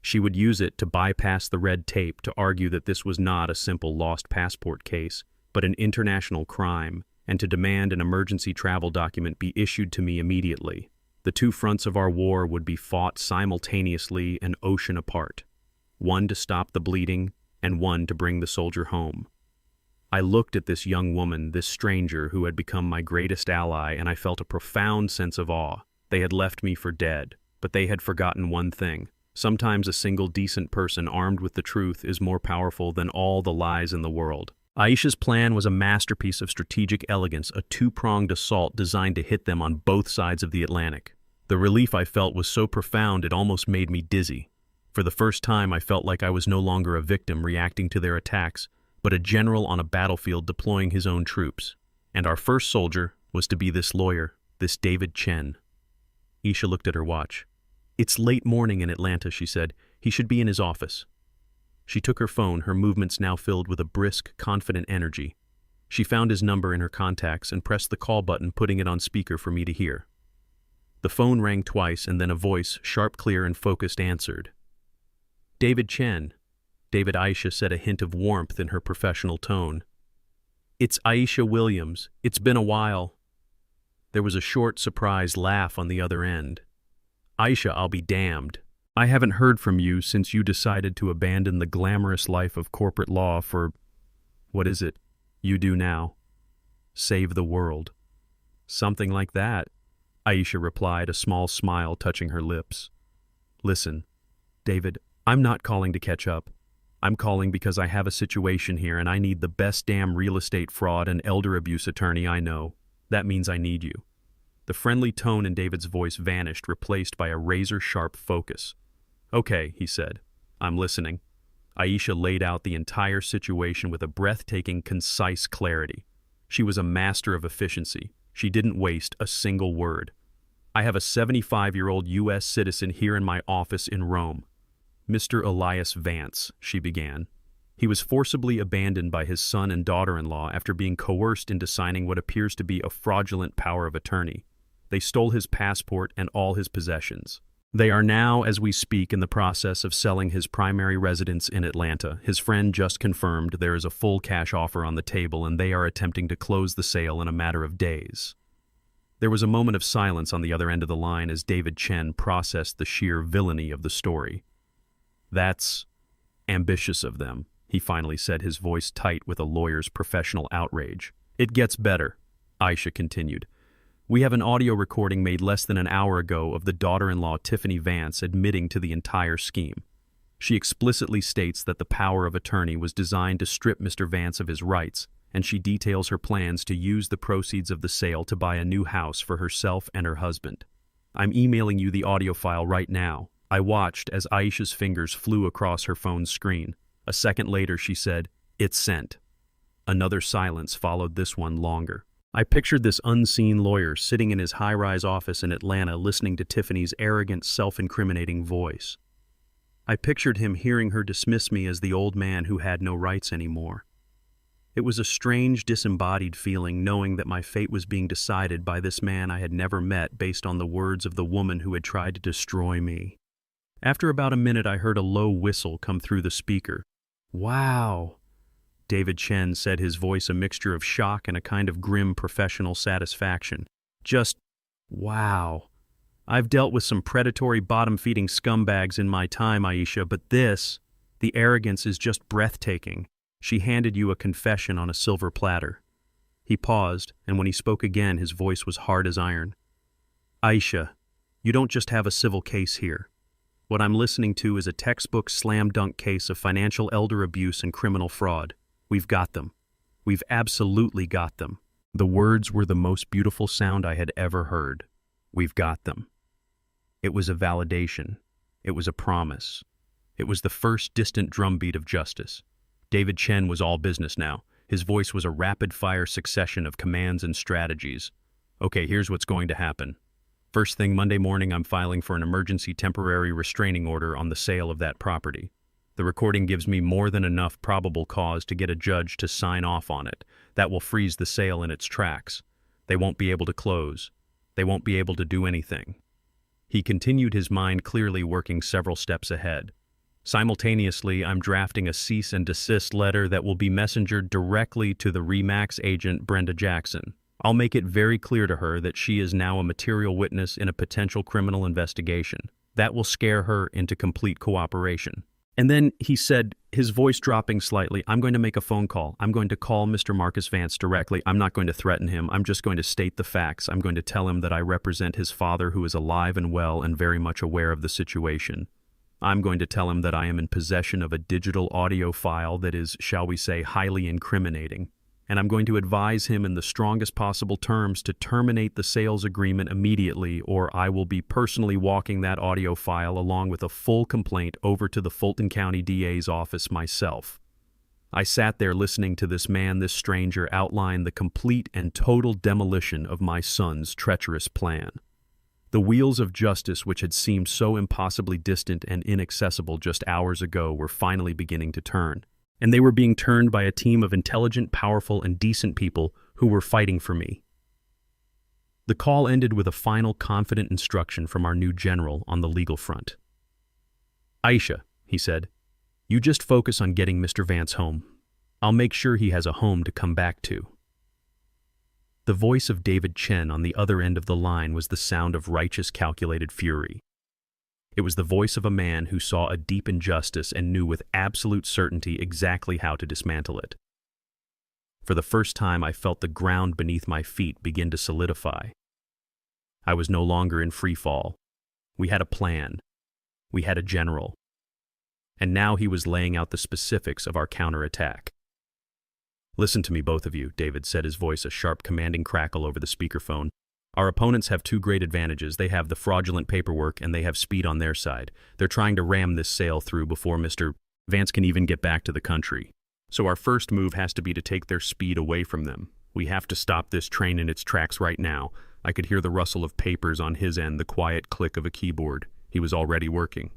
She would use it to bypass the red tape to argue that this was not a simple lost passport case, but an international crime, and to demand an emergency travel document be issued to me immediately. The two fronts of our war would be fought simultaneously, an ocean apart. One to stop the bleeding, and one to bring the soldier home. I looked at this young woman, this stranger who had become my greatest ally, and I felt a profound sense of awe. They had left me for dead, but they had forgotten one thing. Sometimes a single decent person armed with the truth is more powerful than all the lies in the world. Aisha's plan was a masterpiece of strategic elegance, a two-pronged assault designed to hit them on both sides of the Atlantic. The relief I felt was so profound it almost made me dizzy. For the first time, I felt like I was no longer a victim reacting to their attacks, but a general on a battlefield deploying his own troops. And our first soldier was to be this lawyer, this David Chen. Aisha looked at her watch. "It's late morning in Atlanta," she said. "He should be in his office." She took her phone, her movements now filled with a brisk, confident energy. She found his number in her contacts and pressed the call button, putting it on speaker for me to hear. The phone rang twice, and then a voice, sharp, clear, and focused, answered. "David Chen." David, Aisha said, a hint of warmth in her professional tone. "It's Aisha Williams. It's been a while." There was a short, surprised laugh on the other end. "Aisha, I'll be damned. I haven't heard from you since you decided to abandon the glamorous life of corporate law for, what is it you do now? Save the world." "Something like that," Aisha replied, a small smile touching her lips. "Listen, David, I'm not calling to catch up. I'm calling because I have a situation here and I need the best damn real estate fraud and elder abuse attorney I know. That means I need you." The friendly tone in David's voice vanished, replaced by a razor-sharp focus. "Okay," he said. "I'm listening." Aisha laid out the entire situation with a breathtaking, concise clarity. She was a master of efficiency. She didn't waste a single word. "I have a 75-year-old U.S. citizen here in my office in Rome. Mr. Elias Vance," she began. "He was forcibly abandoned by his son and daughter-in-law after being coerced into signing what appears to be a fraudulent power of attorney. They stole his passport and all his possessions. They are now, as we speak, in the process of selling his primary residence in Atlanta. His friend just confirmed there is a full cash offer on the table, and they are attempting to close the sale in a matter of days." There was a moment of silence on the other end of the line as David Chen processed the sheer villainy of the story. "That's ambitious of them," he finally said, his voice tight with a lawyer's professional outrage. "It gets better," Aisha continued. "We have an audio recording made less than an hour ago of the daughter-in-law Tiffany Vance admitting to the entire scheme. She explicitly states that the power of attorney was designed to strip Mr. Vance of his rights, and she details her plans to use the proceeds of the sale to buy a new house for herself and her husband. I'm emailing you the audio file right now." I watched as Aisha's fingers flew across her phone's screen. A second later, she said, "It's sent." Another silence followed this one longer. I pictured this unseen lawyer sitting in his high-rise office in Atlanta listening to Tiffany's arrogant, self-incriminating voice. I pictured him hearing her dismiss me as the old man who had no rights anymore. It was a strange, disembodied feeling knowing that my fate was being decided by this man I had never met based on the words of the woman who had tried to destroy me. After about a minute, I heard a low whistle come through the speaker. "Wow," David Chen said, his voice a mixture of shock and a kind of grim professional satisfaction. "Just wow. I've dealt with some predatory bottom-feeding scumbags in my time, Aisha, but the arrogance is just breathtaking. She handed you a confession on a silver platter." He paused, and when he spoke again, his voice was hard as iron. "Aisha, you don't just have a civil case here. What I'm listening to is a textbook slam-dunk case of financial elder abuse and criminal fraud. We've got them. We've absolutely got them." The words were the most beautiful sound I had ever heard. We've got them. It was a validation. It was a promise. It was the first distant drumbeat of justice. David Chen was all business now. His voice was a rapid-fire succession of commands and strategies. "Okay, here's what's going to happen. First thing Monday morning, I'm filing for an emergency temporary restraining order on the sale of that property. The recording gives me more than enough probable cause to get a judge to sign off on it. That will freeze the sale in its tracks. They won't be able to close. They won't be able to do anything." He continued, his mind clearly working several steps ahead. "Simultaneously, I'm drafting a cease and desist letter that will be messengered directly to the RE/MAX agent Brenda Jackson. I'll make it very clear to her that she is now a material witness in a potential criminal investigation. That will scare her into complete cooperation." And then he said, his voice dropping slightly, "I'm going to make a phone call. I'm going to call Mr. Marcus Vance directly. I'm not going to threaten him. I'm just going to state the facts. I'm going to tell him that I represent his father, who is alive and well and very much aware of the situation. I'm going to tell him that I am in possession of a digital audio file that is, shall we say, highly incriminating. And I'm going to advise him in the strongest possible terms to terminate the sales agreement immediately, or I will be personally walking that audio file along with a full complaint over to the Fulton County DA's office myself." I sat there listening to this man, this stranger, outline the complete and total demolition of my son's treacherous plan. The wheels of justice, which had seemed so impossibly distant and inaccessible just hours ago, were finally beginning to turn. And they were being turned by a team of intelligent, powerful, and decent people who were fighting for me. The call ended with a final, confident instruction from our new general on the legal front. "Aisha," he said, "you just focus on getting Mr. Vance home. I'll make sure he has a home to come back to." The voice of David Chen on the other end of the line was the sound of righteous, calculated fury. It was the voice of a man who saw a deep injustice and knew with absolute certainty exactly how to dismantle it. For the first time, I felt the ground beneath my feet begin to solidify. I was no longer in free fall. We had a plan. We had a general. And now he was laying out the specifics of our counterattack. "Listen to me, both of you," David said, his voice a sharp, commanding crackle over the speakerphone. "Our opponents have two great advantages. They have the fraudulent paperwork, and they have speed on their side. They're trying to ram this sale through before Mr. Vance can even get back to the country. So our first move has to be to take their speed away from them. We have to stop this train in its tracks right now." I could hear the rustle of papers on his end, the quiet click of a keyboard. He was already working.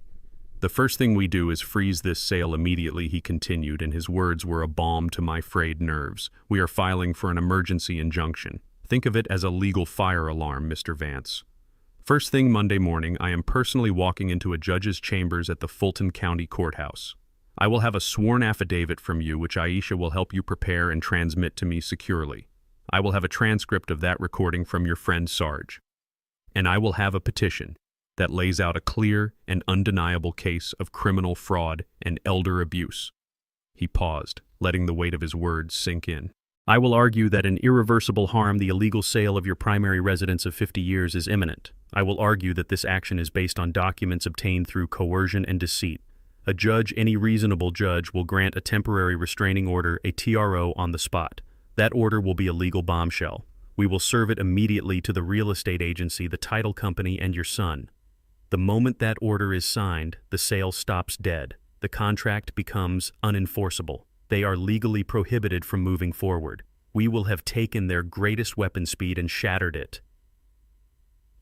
"The first thing we do is freeze this sale immediately," he continued, and his words were a balm to my frayed nerves. "We are filing for an emergency injunction. Think of it as a legal fire alarm, Mr. Vance. First thing Monday morning, I am personally walking into a judge's chambers at the Fulton County Courthouse. I will have a sworn affidavit from you, which Aisha will help you prepare and transmit to me securely. I will have a transcript of that recording from your friend Sarge. And I will have a petition that lays out a clear and undeniable case of criminal fraud and elder abuse." He paused, letting the weight of his words sink in. "I will argue that an irreversible harm, the illegal sale of your primary residence of 50 years, is imminent. I will argue that this action is based on documents obtained through coercion and deceit. A judge, any reasonable judge, will grant a temporary restraining order, a TRO, on the spot. That order will be a legal bombshell. We will serve it immediately to the real estate agency, the title company, and your son. The moment that order is signed, the sale stops dead. The contract becomes unenforceable. They are legally prohibited from moving forward. We will have taken their greatest weapon speed and shattered it.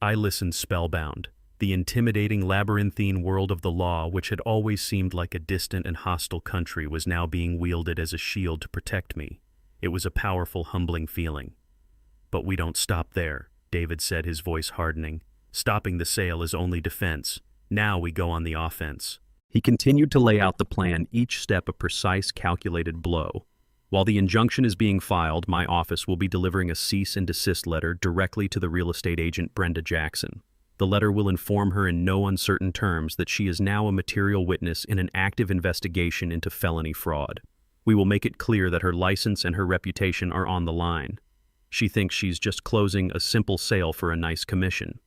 I listened spellbound. The intimidating labyrinthine world of the law, which had always seemed like a distant and hostile country, was now being wielded as a shield to protect me. It was a powerful, humbling feeling. But we don't stop there, David said, his voice hardening. Stopping the sale is only defense. Now we go on the offense. He continued to lay out the plan, each step a precise, calculated blow. While the injunction is being filed, my office will be delivering a cease and desist letter directly to the real estate agent Brenda Jackson. The letter will inform her in no uncertain terms that she is now a material witness in an active investigation into felony fraud. We will make it clear that her license and her reputation are on the line. She thinks she's just closing a simple sale for a nice commission.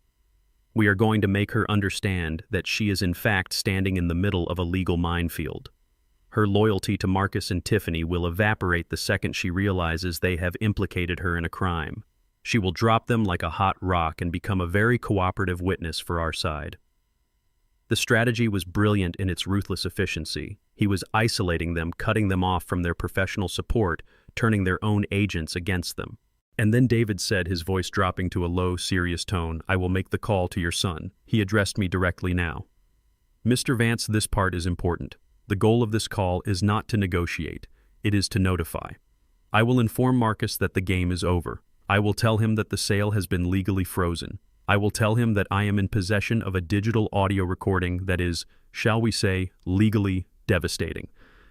We are going to make her understand that she is in fact standing in the middle of a legal minefield. Her loyalty to Marcus and Tiffany will evaporate the second she realizes they have implicated her in a crime. She will drop them like a hot rock and become a very cooperative witness for our side. The strategy was brilliant in its ruthless efficiency. He was isolating them, cutting them off from their professional support, turning their own agents against them. And then David said, his voice dropping to a low, serious tone, "I will make the call to your son." He addressed me directly now. "Mr. Vance, this part is important. The goal of this call is not to negotiate. It is to notify. I will inform Marcus that the game is over. I will tell him that the sale has been legally frozen. I will tell him that I am in possession of a digital audio recording that is, shall we say, legally devastating.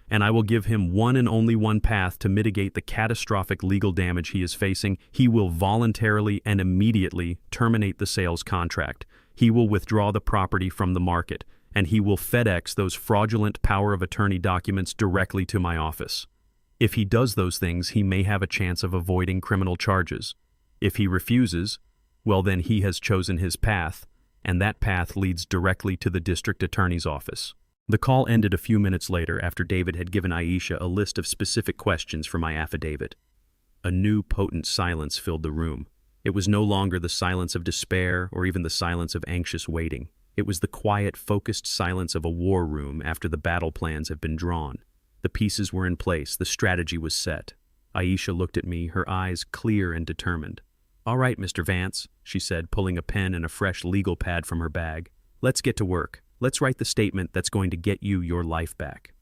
And I will give him one and only one path to mitigate the catastrophic legal damage he is facing. He will voluntarily and immediately terminate the sales contract. He will withdraw the property from the market, and he will FedEx those fraudulent power of attorney documents directly to my office. If he does those things, he may have a chance of avoiding criminal charges. If he refuses, well, then he has chosen his path, and that path leads directly to the district attorney's office." The call ended a few minutes later after David had given Aisha a list of specific questions for my affidavit. A new, potent silence filled the room. It was no longer the silence of despair or even the silence of anxious waiting. It was the quiet, focused silence of a war room after the battle plans have been drawn. The pieces were in place, the strategy was set. Aisha looked at me, her eyes clear and determined. "All right, Mr. Vance," she said, pulling a pen and a fresh legal pad from her bag. "Let's get to work. Let's write the statement that's going to get you your life back."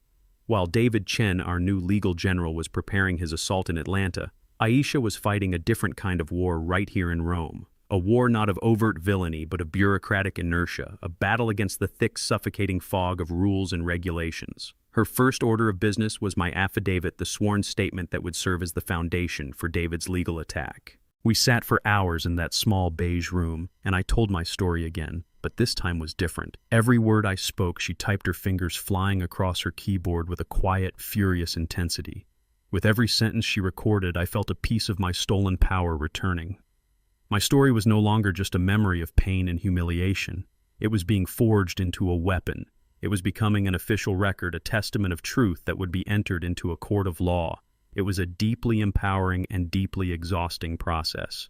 While David Chen, our new legal general, was preparing his assault in Atlanta, Aisha was fighting a different kind of war right here in Rome. A war not of overt villainy, but of bureaucratic inertia, a battle against the thick, suffocating fog of rules and regulations. Her first order of business was my affidavit, the sworn statement that would serve as the foundation for David's legal attack. We sat for hours in that small beige room, and I told my story again, but this time was different. Every word I spoke, she typed, her fingers flying across her keyboard with a quiet, furious intensity. With every sentence she recorded, I felt a piece of my stolen power returning. My story was no longer just a memory of pain and humiliation. It was being forged into a weapon. It was becoming an official record, a testament of truth that would be entered into a court of law. It was a deeply empowering and deeply exhausting process.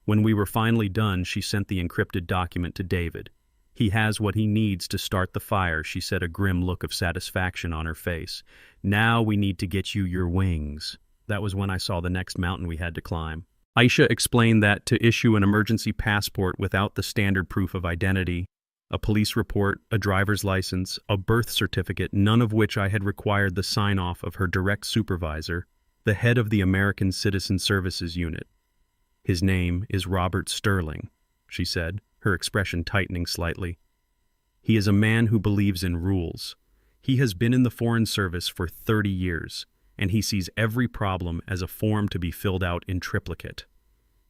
When we were finally done, she sent the encrypted document to David. "He has what he needs to start the fire," she said, a grim look of satisfaction on her face. "Now we need to get you your wings." That was when I saw the next mountain we had to climb. Aisha explained that to issue an emergency passport without the standard proof of identity, a police report, a driver's license, a birth certificate, none of which I had required the sign-off of her direct supervisor, the head of the American Citizen Services Unit. "His name is Robert Sterling," she said, her expression tightening slightly. "He is a man who believes in rules. He has been in the Foreign Service for 30 years, and he sees every problem as a form to be filled out in triplicate."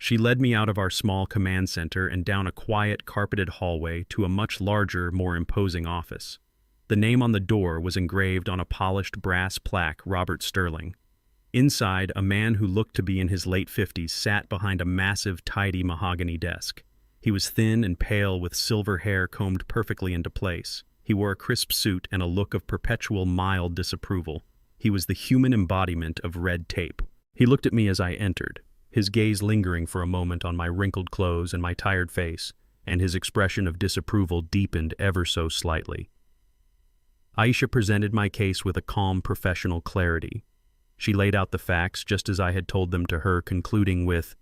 She led me out of our small command center and down a quiet, carpeted hallway to a much larger, more imposing office. The name on the door was engraved on a polished brass plaque, Robert Sterling. Inside, a man who looked to be in his late 50s sat behind a massive, tidy mahogany desk. He was thin and pale, with silver hair combed perfectly into place. He wore a crisp suit and a look of perpetual mild disapproval. He was the human embodiment of red tape. He looked at me as I entered, his gaze lingering for a moment on my wrinkled clothes and my tired face, and his expression of disapproval deepened ever so slightly. Aisha presented my case with a calm, professional clarity. She laid out the facts just as I had told them to her, concluding with,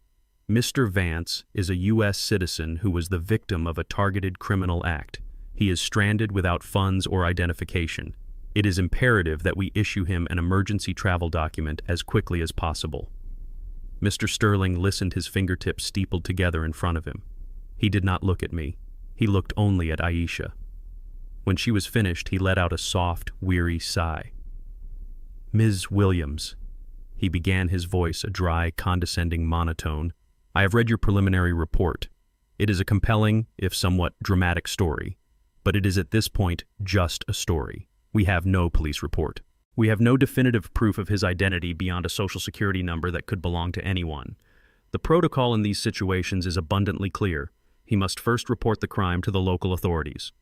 "Mr. Vance is a U.S. citizen who was the victim of a targeted criminal act. He is stranded without funds or identification. It is imperative that we issue him an emergency travel document as quickly as possible." Mr. Sterling listened, his fingertips steepled together in front of him. He did not look at me. He looked only at Aisha. When she was finished, he let out a soft, weary sigh. "Ms. Williams," he began, his voice a dry, condescending monotone, "I have read your preliminary report. It is a compelling, if somewhat dramatic story, but it is at this point just a story. We have no police report. We have no definitive proof of his identity beyond a social security number that could belong to anyone. The protocol in these situations is abundantly clear. He must first report the crime to the local authorities."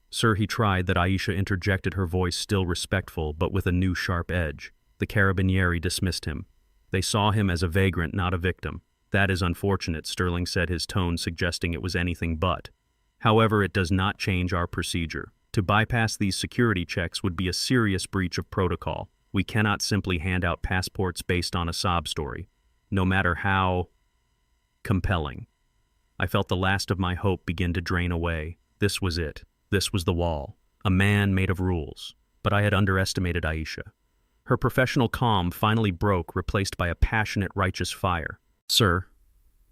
"Sir," he tried, that Aisha interjected, her voice still respectful but with a new sharp edge. The carabinieri dismissed him. "They saw him as a vagrant, not a victim. That is unfortunate," Sterling said, his tone suggesting it was anything but. "However, it does not change our procedure. To bypass these security checks would be a serious breach of protocol. We cannot simply hand out passports based on a sob story, no matter how compelling." I felt the last of my hope begin to drain away. This was it. This was the wall. A man made of rules. But I had underestimated Aisha. Her professional calm finally broke, replaced by a passionate, righteous fire. "Sir,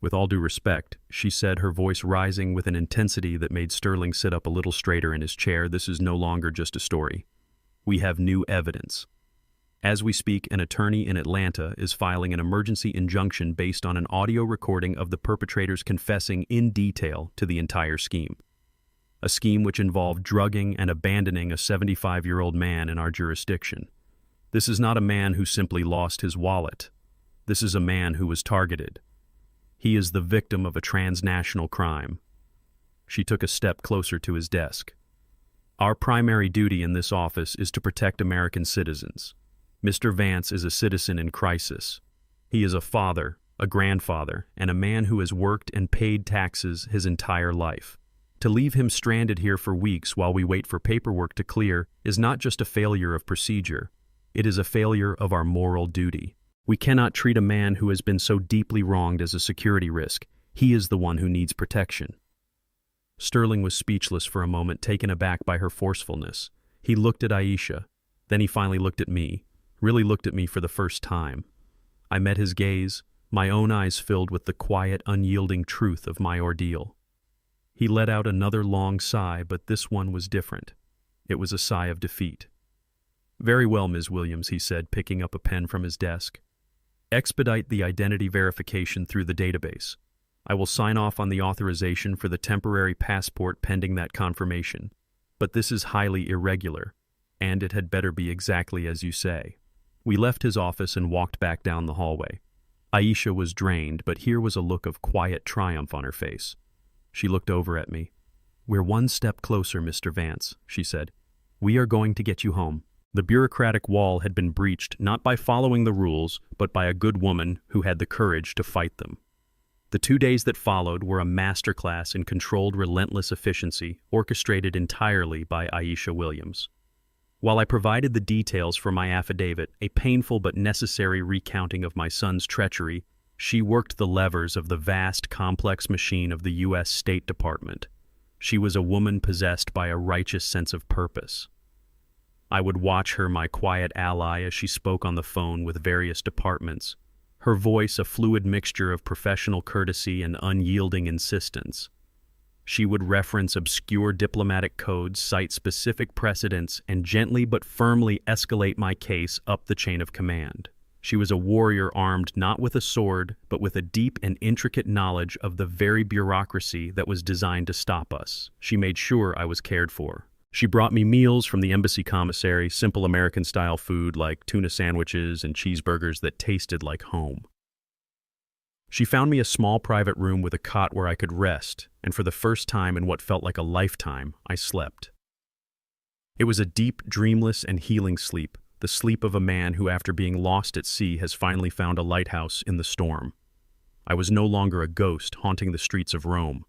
with all due respect," she said, her voice rising with an intensity that made Sterling sit up a little straighter in his chair, "this is no longer just a story. We have new evidence. As we speak, an attorney in Atlanta is filing an emergency injunction based on an audio recording of the perpetrators confessing in detail to the entire scheme. A scheme which involved drugging and abandoning a 75-year-old man in our jurisdiction. This is not a man who simply lost his wallet. This is a man who was targeted. He is the victim of a transnational crime." She took a step closer to his desk. "Our primary duty in this office is to protect American citizens. Mr. Vance is a citizen in crisis. He is a father, a grandfather, and a man who has worked and paid taxes his entire life. To leave him stranded here for weeks while we wait for paperwork to clear is not just a failure of procedure. It is a failure of our moral duty. We cannot treat a man who has been so deeply wronged as a security risk. He is the one who needs protection." Sterling was speechless for a moment, taken aback by her forcefulness. He looked at Aisha. Then he finally looked at me, really looked at me for the first time. I met his gaze, my own eyes filled with the quiet, unyielding truth of my ordeal. He let out another long sigh, but this one was different. It was a sigh of defeat. "Very well, Ms. Williams," he said, picking up a pen from his desk. "Expedite the identity verification through the database. I will sign off on the authorization for the temporary passport pending that confirmation. But this is highly irregular, and it had better be exactly as you say." We left his office and walked back down the hallway. Aisha was drained, but here was a look of quiet triumph on her face. She looked over at me. "We're one step closer, Mr. Vance," she said. "We are going to get you home." The bureaucratic wall had been breached not by following the rules, but by a good woman who had the courage to fight them. The 2 days that followed were a masterclass in controlled, relentless efficiency, orchestrated entirely by Aisha Williams. While I provided the details for my affidavit, a painful but necessary recounting of my son's treachery, she worked the levers of the vast, complex machine of the U.S. State Department. She was a woman possessed by a righteous sense of purpose. I would watch her, my quiet ally, as she spoke on the phone with various departments, her voice a fluid mixture of professional courtesy and unyielding insistence. She would reference obscure diplomatic codes, cite specific precedents, and gently but firmly escalate my case up the chain of command. She was a warrior armed not with a sword, but with a deep and intricate knowledge of the very bureaucracy that was designed to stop us. She made sure I was cared for. She brought me meals from the embassy commissary, simple American-style food like tuna sandwiches and cheeseburgers that tasted like home. She found me a small private room with a cot where I could rest, and for the first time in what felt like a lifetime, I slept. It was a deep, dreamless, and healing sleep, the sleep of a man who, after being lost at sea, has finally found a lighthouse in the storm. I was no longer a ghost haunting the streets of Rome.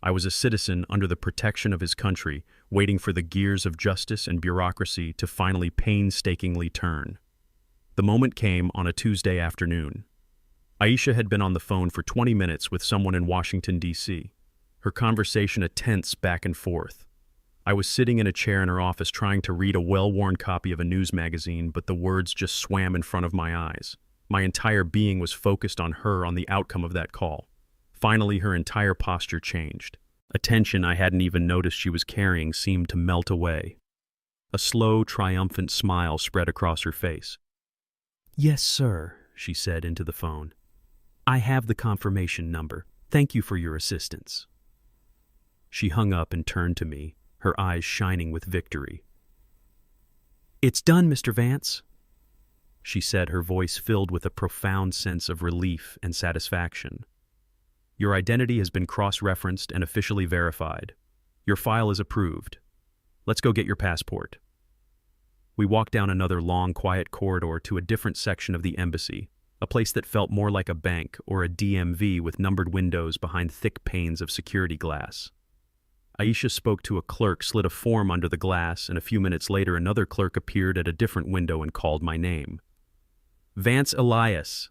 I was a citizen under the protection of his country, waiting for the gears of justice and bureaucracy to finally painstakingly turn. The moment came on a Tuesday afternoon. Aisha had been on the phone for 20 minutes with someone in Washington, D.C., her conversation a tense back and forth. I was sitting in a chair in her office trying to read a well-worn copy of a news magazine, but the words just swam in front of my eyes. My entire being was focused on her, on the outcome of that call. Finally, her entire posture changed. A tension I hadn't even noticed she was carrying seemed to melt away. A slow, triumphant smile spread across her face. "Yes, sir," she said into the phone. "I have the confirmation number. Thank you for your assistance." She hung up and turned to me, her eyes shining with victory. "It's done, Mr. Vance," she said, her voice filled with a profound sense of relief and satisfaction. "Your identity has been cross-referenced and officially verified. Your file is approved. Let's go get your passport." We walked down another long, quiet corridor to a different section of the embassy, a place that felt more like a bank or a DMV with numbered windows behind thick panes of security glass. Aisha spoke to a clerk, slid a form under the glass, and a few minutes later another clerk appeared at a different window and called my name. "Vance Elias."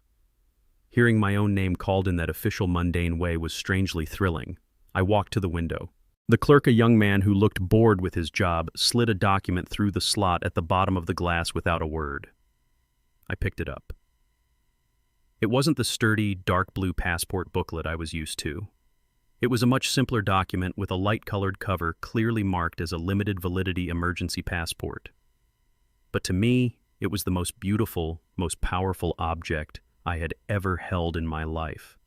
Hearing my own name called in that official mundane way was strangely thrilling. I walked to the window. The clerk, a young man who looked bored with his job, slid a document through the slot at the bottom of the glass without a word. I picked it up. It wasn't the sturdy, dark blue passport booklet I was used to. It was a much simpler document with a light-colored cover clearly marked as a limited validity emergency passport. But to me, it was the most beautiful, most powerful object I had ever held in my life.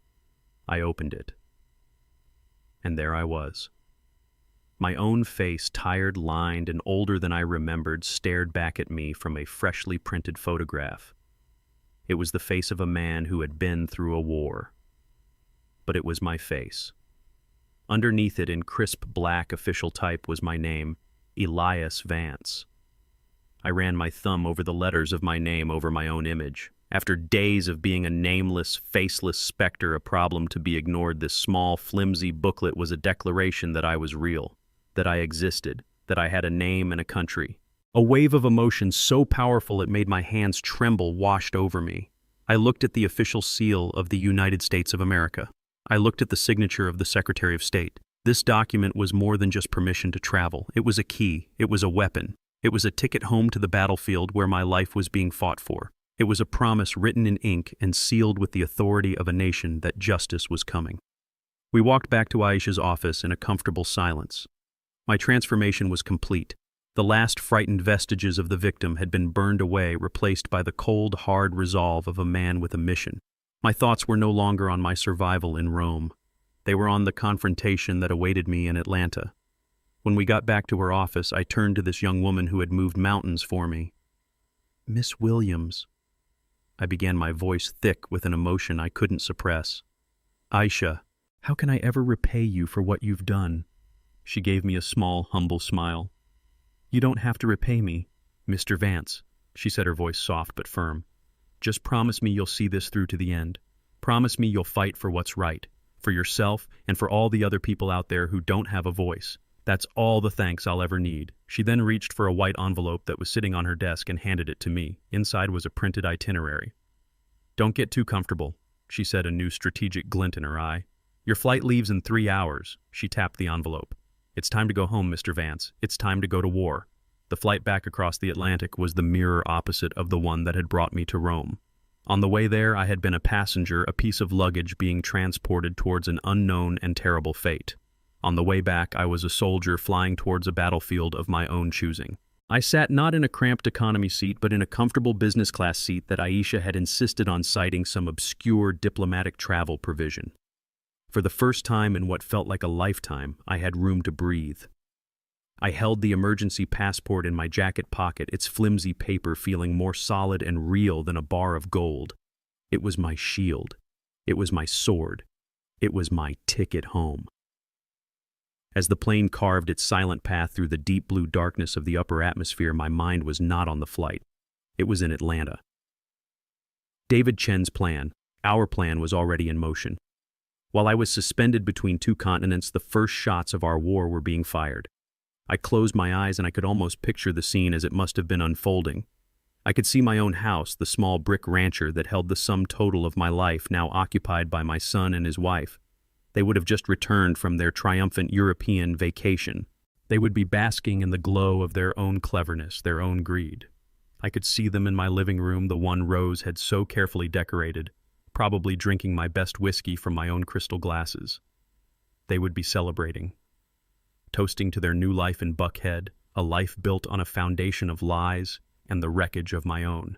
I opened it. And there I was. My own face, tired, lined, and older than I remembered, stared back at me from a freshly printed photograph. It was the face of a man who had been through a war. But it was my face. Underneath it, in crisp black official type, was my name, Elias Vance. I ran my thumb over the letters of my name over my own image. After days of being a nameless, faceless specter, a problem to be ignored, this small, flimsy booklet was a declaration that I was real, that I existed, that I had a name and a country. A wave of emotion so powerful it made my hands tremble washed over me. I looked at the official seal of the United States of America. I looked at the signature of the Secretary of State. This document was more than just permission to travel. It was a key. It was a weapon. It was a ticket home to the battlefield where my life was being fought for. It was a promise written in ink and sealed with the authority of a nation that justice was coming. We walked back to Aisha's office in a comfortable silence. My transformation was complete. The last frightened vestiges of the victim had been burned away, replaced by the cold, hard resolve of a man with a mission. My thoughts were no longer on my survival in Rome. They were on the confrontation that awaited me in Atlanta. When we got back to her office, I turned to this young woman who had moved mountains for me. "Miss Williams," I began, my voice thick with an emotion I couldn't suppress. "Aisha, how can I ever repay you for what you've done?" She gave me a small, humble smile. "You don't have to repay me, Mr. Vance," she said, her voice soft but firm. "Just promise me you'll see this through to the end. Promise me you'll fight for what's right, for yourself and for all the other people out there who don't have a voice. That's all the thanks I'll ever need." She then reached for a white envelope that was sitting on her desk and handed it to me. Inside was a printed itinerary. "Don't get too comfortable," she said, a new strategic glint in her eye. "Your flight leaves in 3 hours." She tapped the envelope. "It's time to go home, Mr. Vance. It's time to go to war." The flight back across the Atlantic was the mirror opposite of the one that had brought me to Rome. On the way there, I had been a passenger, a piece of luggage being transported towards an unknown and terrible fate. On the way back, I was a soldier flying towards a battlefield of my own choosing. I sat not in a cramped economy seat, but in a comfortable business class seat that Aisha had insisted on citing some obscure diplomatic travel provision. For the first time in what felt like a lifetime, I had room to breathe. I held the emergency passport in my jacket pocket, its flimsy paper feeling more solid and real than a bar of gold. It was my shield. It was my sword. It was my ticket home. As the plane carved its silent path through the deep blue darkness of the upper atmosphere, my mind was not on the flight. It was in Atlanta. David Chen's plan, our plan, was already in motion. While I was suspended between 2 continents, the first shots of our war were being fired. I closed my eyes and I could almost picture the scene as it must have been unfolding. I could see my own house, the small brick rancher that held the sum total of my life, now occupied by my son and his wife. They would have just returned from their triumphant European vacation. They would be basking in the glow of their own cleverness, their own greed. I could see them in my living room, the one Rose had so carefully decorated, probably drinking my best whiskey from my own crystal glasses. They would be celebrating, toasting to their new life in Buckhead, a life built on a foundation of lies and the wreckage of my own.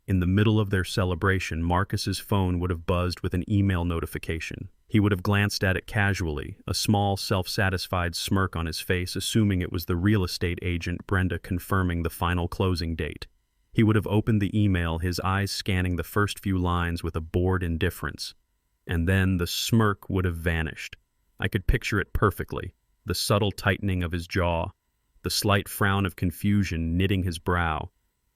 In the middle of their celebration, Marcus's phone would have buzzed with an email notification. He would have glanced at it casually, a small, self-satisfied smirk on his face, assuming it was the real estate agent Brenda confirming the final closing date. He would have opened the email, his eyes scanning the first few lines with a bored indifference. And then the smirk would have vanished. I could picture it perfectly, the subtle tightening of his jaw, the slight frown of confusion knitting his brow.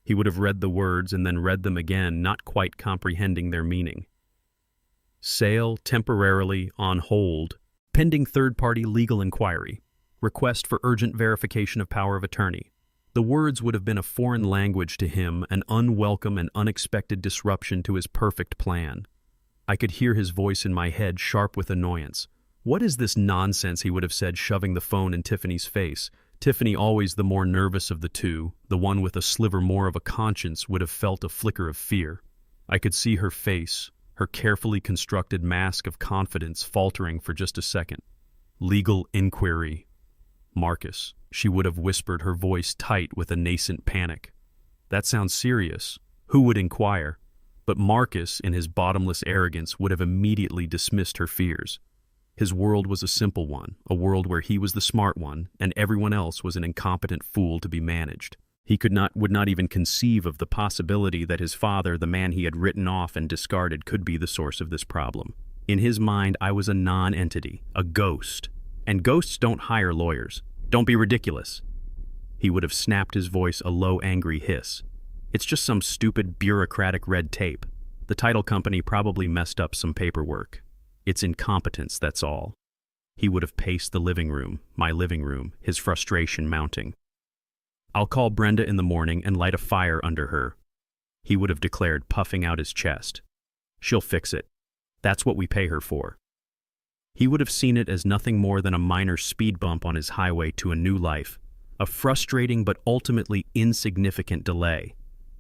He would have read the words and then read them again, not quite comprehending their meaning. Sale temporarily on hold, pending third-party legal inquiry. Request for urgent verification of power of attorney. The words would have been a foreign language to him, an unwelcome and unexpected disruption to his perfect plan. I could hear his voice in my head, sharp with annoyance. What is this nonsense, he would have said, shoving the phone in Tiffany's face. Tiffany, always the more nervous of the two, the one with a sliver more of a conscience, would have felt a flicker of fear. I could see her face, her carefully constructed mask of confidence faltering for just a second. Legal inquiry. Marcus, she would have whispered, her voice tight with a nascent panic. That sounds serious. Who would inquire? But Marcus, in his bottomless arrogance, would have immediately dismissed her fears. His world was a simple one, a world where he was the smart one, and everyone else was an incompetent fool to be managed. He would not even conceive of the possibility that his father, the man he had written off and discarded, could be the source of this problem. In his mind, I was a non-entity, a ghost. And ghosts don't hire lawyers. Don't be ridiculous. He would have snapped, his voice a low, angry hiss. It's just some stupid bureaucratic red tape. The title company probably messed up some paperwork. It's incompetence, that's all. He would have paced the living room, my living room, his frustration mounting. I'll call Brenda in the morning and light a fire under her, he would have declared, puffing out his chest. She'll fix it. That's what we pay her for. He would have seen it as nothing more than a minor speed bump on his highway to a new life, a frustrating but ultimately insignificant delay.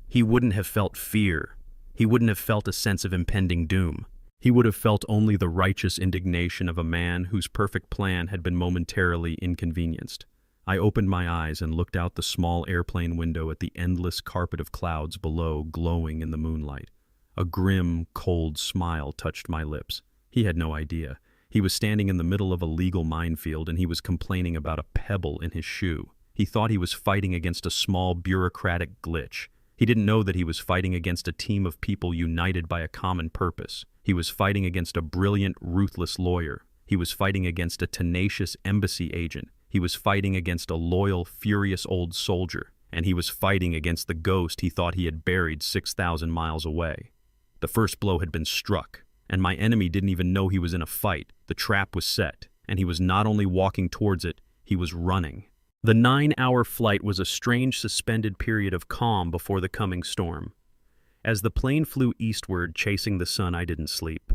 He wouldn't have felt fear. He wouldn't have felt a sense of impending doom. He would have felt only the righteous indignation of a man whose perfect plan had been momentarily inconvenienced. I opened my eyes and looked out the small airplane window at the endless carpet of clouds below, glowing in the moonlight. A grim, cold smile touched my lips. He had no idea. He was standing in the middle of a legal minefield, and he was complaining about a pebble in his shoe. He thought he was fighting against a small bureaucratic glitch. He didn't know that he was fighting against a team of people united by a common purpose. He was fighting against a brilliant, ruthless lawyer. He was fighting against a tenacious embassy agent. He was fighting against a loyal, furious old soldier. And he was fighting against the ghost he thought he had buried 6,000 miles away. The first blow had been struck, and my enemy didn't even know he was in a fight. The trap was set, and he was not only walking towards it, he was running. The 9-hour flight was a strange suspended period of calm before the coming storm. As the plane flew eastward, chasing the sun, I didn't sleep.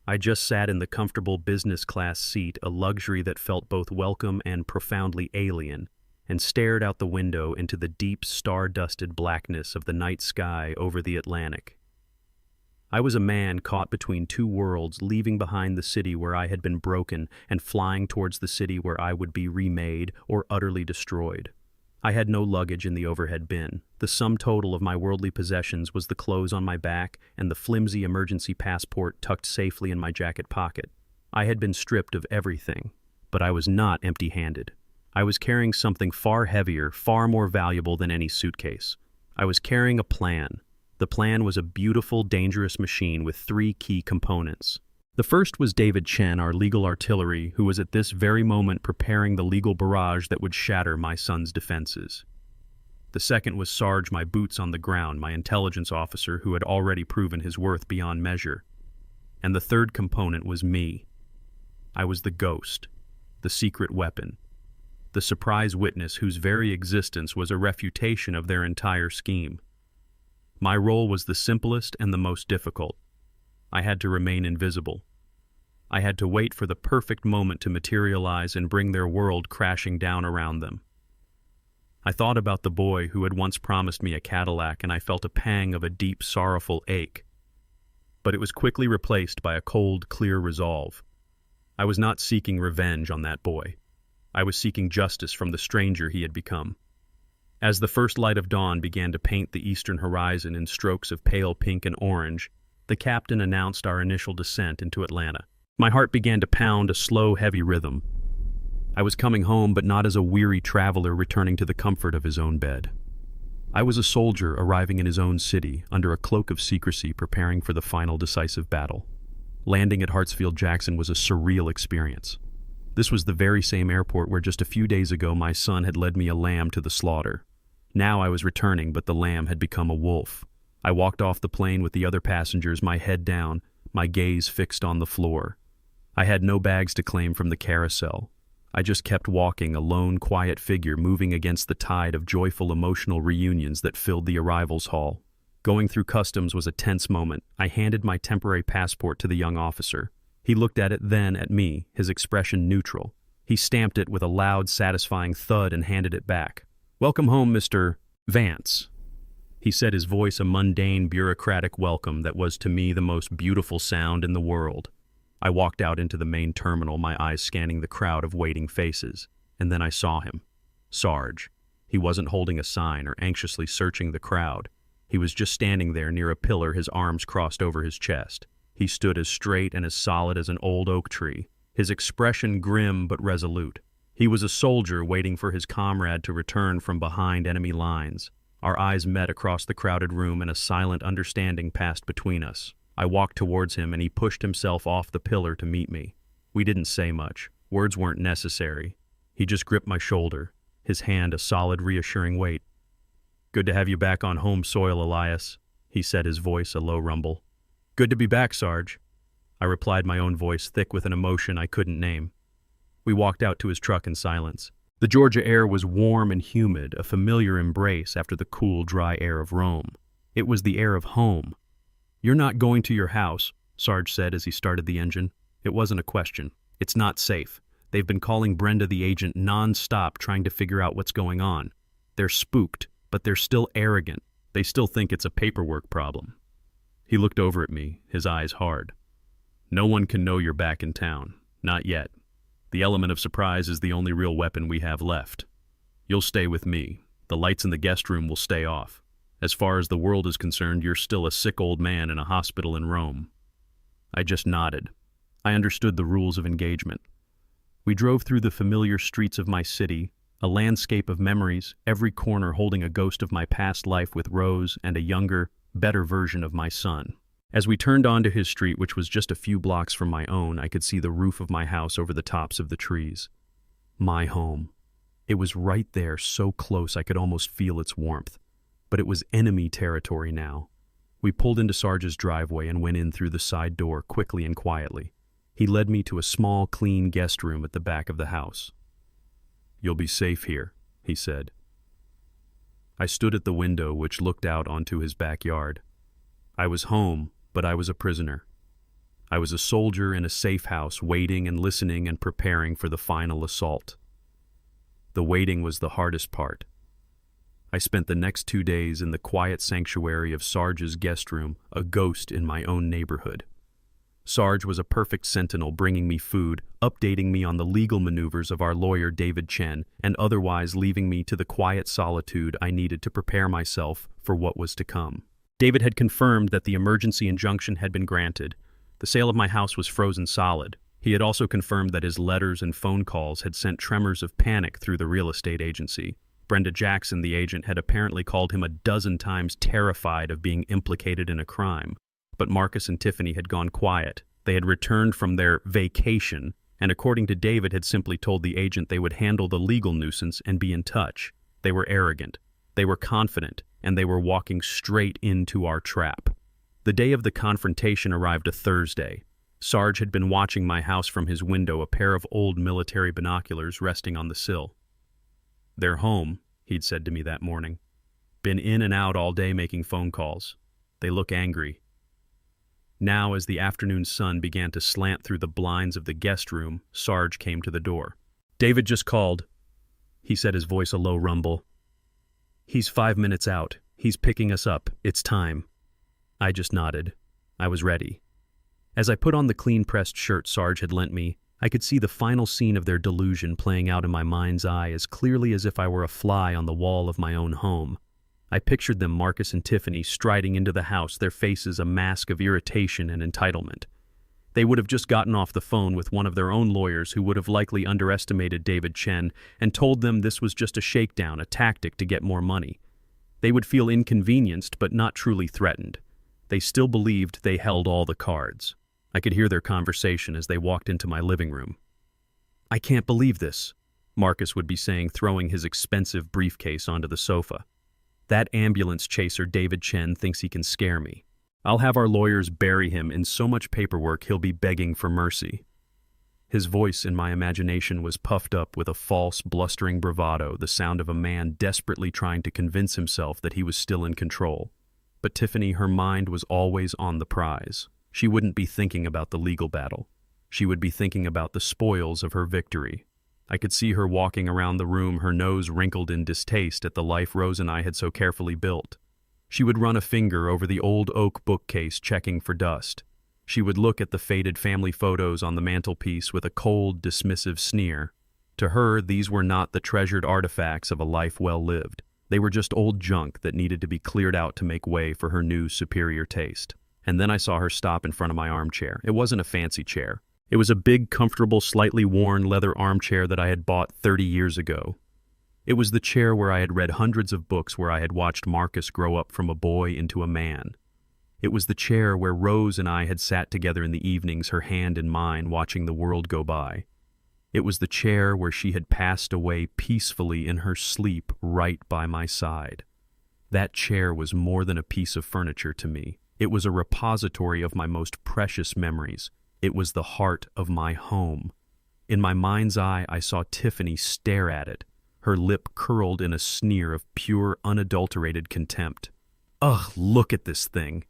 I just sat in the comfortable business class seat, a luxury that felt both welcome and profoundly alien, and stared out the window into the deep, star-dusted blackness of the night sky over the Atlantic. I was a man caught between two worlds, leaving behind the city where I had been broken and flying towards the city where I would be remade or utterly destroyed. I had no luggage in the overhead bin. The sum total of my worldly possessions was the clothes on my back and the flimsy emergency passport tucked safely in my jacket pocket. I had been stripped of everything, but I was not empty-handed. I was carrying something far heavier, far more valuable than any suitcase. I was carrying a plan. The plan was a beautiful, dangerous machine with 3 key components. The first was David Chen, our legal artillery, who was at this very moment preparing the legal barrage that would shatter my son's defenses. The second was Sarge, my boots on the ground, my intelligence officer who had already proven his worth beyond measure. And the third component was me. I was the ghost, the secret weapon, the surprise witness whose very existence was a refutation of their entire scheme. My role was the simplest and the most difficult. I had to remain invisible. I had to wait for the perfect moment to materialize and bring their world crashing down around them. I thought about the boy who had once promised me a Cadillac, and I felt a pang of a deep, sorrowful ache. But it was quickly replaced by a cold, clear resolve. I was not seeking revenge on that boy. I was seeking justice from the stranger he had become. As the first light of dawn began to paint the eastern horizon in strokes of pale pink and orange, the captain announced our initial descent into Atlanta. My heart began to pound a slow, heavy rhythm. I was coming home, but not as a weary traveler returning to the comfort of his own bed. I was a soldier arriving in his own city, under a cloak of secrecy, preparing for the final decisive battle. Landing at Hartsfield-Jackson was a surreal experience. This was the very same airport where just a few days ago my son had led me a lamb to the slaughter. Now I was returning, but the lamb had become a wolf. I walked off the plane with the other passengers, my head down, my gaze fixed on the floor. I had no bags to claim from the carousel. I just kept walking, a lone, quiet figure moving against the tide of joyful, emotional reunions that filled the arrivals hall. Going through customs was a tense moment. I handed my temporary passport to the young officer. He looked at it, then at me, his expression neutral. He stamped it with a loud, satisfying thud and handed it back. "Welcome home, Mr. Vance," he said, his voice a mundane, bureaucratic welcome that was to me the most beautiful sound in the world. I walked out into the main terminal, my eyes scanning the crowd of waiting faces, and then I saw him. Sarge. He wasn't holding a sign or anxiously searching the crowd. He was just standing there near a pillar, his arms crossed over his chest. He stood as straight and as solid as an old oak tree, his expression grim but resolute. He was a soldier waiting for his comrade to return from behind enemy lines. Our eyes met across the crowded room, and a silent understanding passed between us. I walked towards him, and he pushed himself off the pillar to meet me. We didn't say much. Words weren't necessary. He just gripped my shoulder, his hand a solid, reassuring weight. "Good to have you back on home soil, Elias," he said, his voice a low rumble. "Good to be back, Sarge," I replied, my own voice thick with an emotion I couldn't name. We walked out to his truck in silence. The Georgia air was warm and humid, a familiar embrace after the cool, dry air of Rome. It was the air of home. "You're not going to your house," Sarge said as he started the engine. It wasn't a question. "It's not safe. They've been calling Brenda the agent non-stop trying to figure out what's going on. They're spooked, but they're still arrogant. They still think it's a paperwork problem." He looked over at me, his eyes hard. "No one can know you're back in town. Not yet. The element of surprise is the only real weapon we have left. You'll stay with me. The lights in the guest room will stay off. As far as the world is concerned, you're still a sick old man in a hospital in Rome." I just nodded. I understood the rules of engagement. We drove through the familiar streets of my city, a landscape of memories, every corner holding a ghost of my past life with Rose and a younger, better version of my son. As we turned onto his street, which was just a few blocks from my own, I could see the roof of my house over the tops of the trees. My home. It was right there, so close I could almost feel its warmth. But it was enemy territory now. We pulled into Sarge's driveway and went in through the side door quickly and quietly. He led me to a small, clean guest room at the back of the house. "You'll be safe here," he said. I stood at the window which looked out onto his backyard. I was home, but I was a prisoner. I was a soldier in a safe house, waiting and listening and preparing for the final assault. The waiting was the hardest part. I spent the next 2 days in the quiet sanctuary of Sarge's guest room, a ghost in my own neighborhood. Sarge was a perfect sentinel, bringing me food, updating me on the legal maneuvers of our lawyer David Chen, and otherwise leaving me to the quiet solitude I needed to prepare myself for what was to come. David had confirmed that the emergency injunction had been granted. The sale of my house was frozen solid. He had also confirmed that his letters and phone calls had sent tremors of panic through the real estate agency. Brenda Jackson, the agent, had apparently called him a dozen times, terrified of being implicated in a crime. But Marcus and Tiffany had gone quiet. They had returned from their vacation, and according to David, had simply told the agent they would handle the legal nuisance and be in touch. They were arrogant. They were confident, and they were walking straight into our trap. The day of the confrontation arrived a Thursday. Sarge had been watching my house from his window, a pair of old military binoculars resting on the sill. "They're home," he'd said to me that morning. Been in and out all day making phone calls. They look angry. Now, as the afternoon sun began to slant through the blinds of the guest room, Sarge came to the door. "David just called," he said, his voice a low rumble. "He's 5 minutes out. He's picking us up. It's time." I just nodded. I was ready. As I put on the clean-pressed shirt Sarge had lent me, I could see the final scene of their delusion playing out in my mind's eye as clearly as if I were a fly on the wall of my own home. I pictured them, Marcus and Tiffany, striding into the house, their faces a mask of irritation and entitlement. They would have just gotten off the phone with one of their own lawyers who would have likely underestimated David Chen and told them this was just a shakedown, a tactic to get more money. They would feel inconvenienced but not truly threatened. They still believed they held all the cards. I could hear their conversation as they walked into my living room. "I can't believe this," Marcus would be saying, throwing his expensive briefcase onto the sofa. "That ambulance chaser David Chen thinks he can scare me. I'll have our lawyers bury him in so much paperwork he'll be begging for mercy." His voice in my imagination was puffed up with a false, blustering bravado, the sound of a man desperately trying to convince himself that he was still in control. But Tiffany, her mind was always on the prize. She wouldn't be thinking about the legal battle. She would be thinking about the spoils of her victory. I could see her walking around the room, her nose wrinkled in distaste at the life Rose and I had so carefully built. She would run a finger over the old oak bookcase, checking for dust. She would look at the faded family photos on the mantelpiece with a cold, dismissive sneer. To her, these were not the treasured artifacts of a life well lived. They were just old junk that needed to be cleared out to make way for her new, superior taste. And then I saw her stop in front of my armchair. It wasn't a fancy chair. It was a big, comfortable, slightly worn leather armchair that I had bought 30 years ago. It was the chair where I had read hundreds of books, where I had watched Marcus grow up from a boy into a man. It was the chair where Rose and I had sat together in the evenings, her hand in mine, watching the world go by. It was the chair where she had passed away peacefully in her sleep right by my side. That chair was more than a piece of furniture to me. It was a repository of my most precious memories. It was the heart of my home. In my mind's eye, I saw Tiffany stare at it, her lip curled in a sneer of pure, unadulterated contempt. "Ugh, look at this thing,"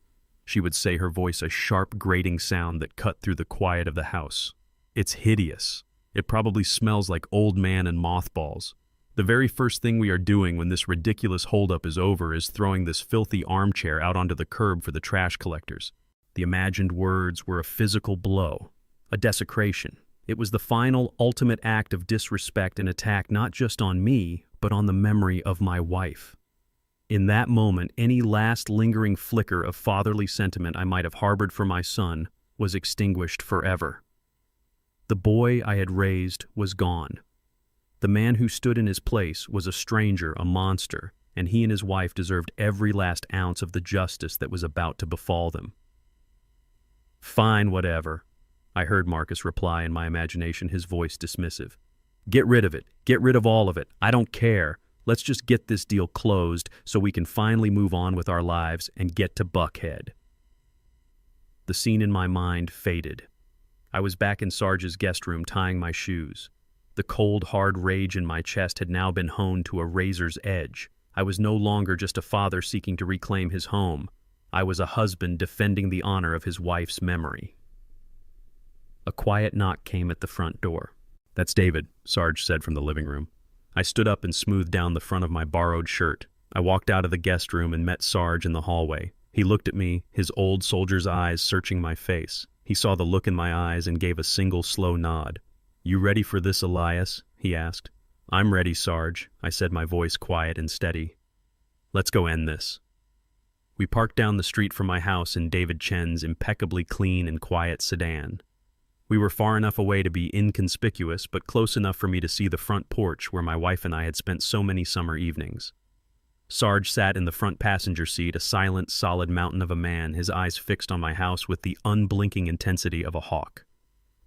she would say, her voice a sharp, grating sound that cut through the quiet of the house. "It's hideous. It probably smells like old man and mothballs. The very first thing we are doing when this ridiculous holdup is over is throwing this filthy armchair out onto the curb for the trash collectors." The imagined words were a physical blow, a desecration. It was the final, ultimate act of disrespect and attack not just on me, but on the memory of my wife. In that moment, any last lingering flicker of fatherly sentiment I might have harbored for my son was extinguished forever. The boy I had raised was gone. The man who stood in his place was a stranger, a monster, and he and his wife deserved every last ounce of the justice that was about to befall them. "Fine, whatever," I heard Marcus reply in my imagination, his voice dismissive. "Get rid of it. Get rid of all of it. I don't care. Let's just get this deal closed so we can finally move on with our lives and get to Buckhead." The scene in my mind faded. I was back in Sarge's guest room tying my shoes. The cold, hard rage in my chest had now been honed to a razor's edge. I was no longer just a father seeking to reclaim his home. I was a husband defending the honor of his wife's memory. A quiet knock came at the front door. "That's David," Sarge said from the living room. I stood up and smoothed down the front of my borrowed shirt. I walked out of the guest room and met Sarge in the hallway. He looked at me, his old soldier's eyes searching my face. He saw the look in my eyes and gave a single slow nod. "You ready for this, Elias?" he asked. "I'm ready, Sarge," I said, my voice quiet and steady. "Let's go end this." We parked down the street from my house in David Chen's impeccably clean and quiet sedan. We were far enough away to be inconspicuous, but close enough for me to see the front porch where my wife and I had spent so many summer evenings. Sarge sat in the front passenger seat, a silent, solid mountain of a man, his eyes fixed on my house with the unblinking intensity of a hawk.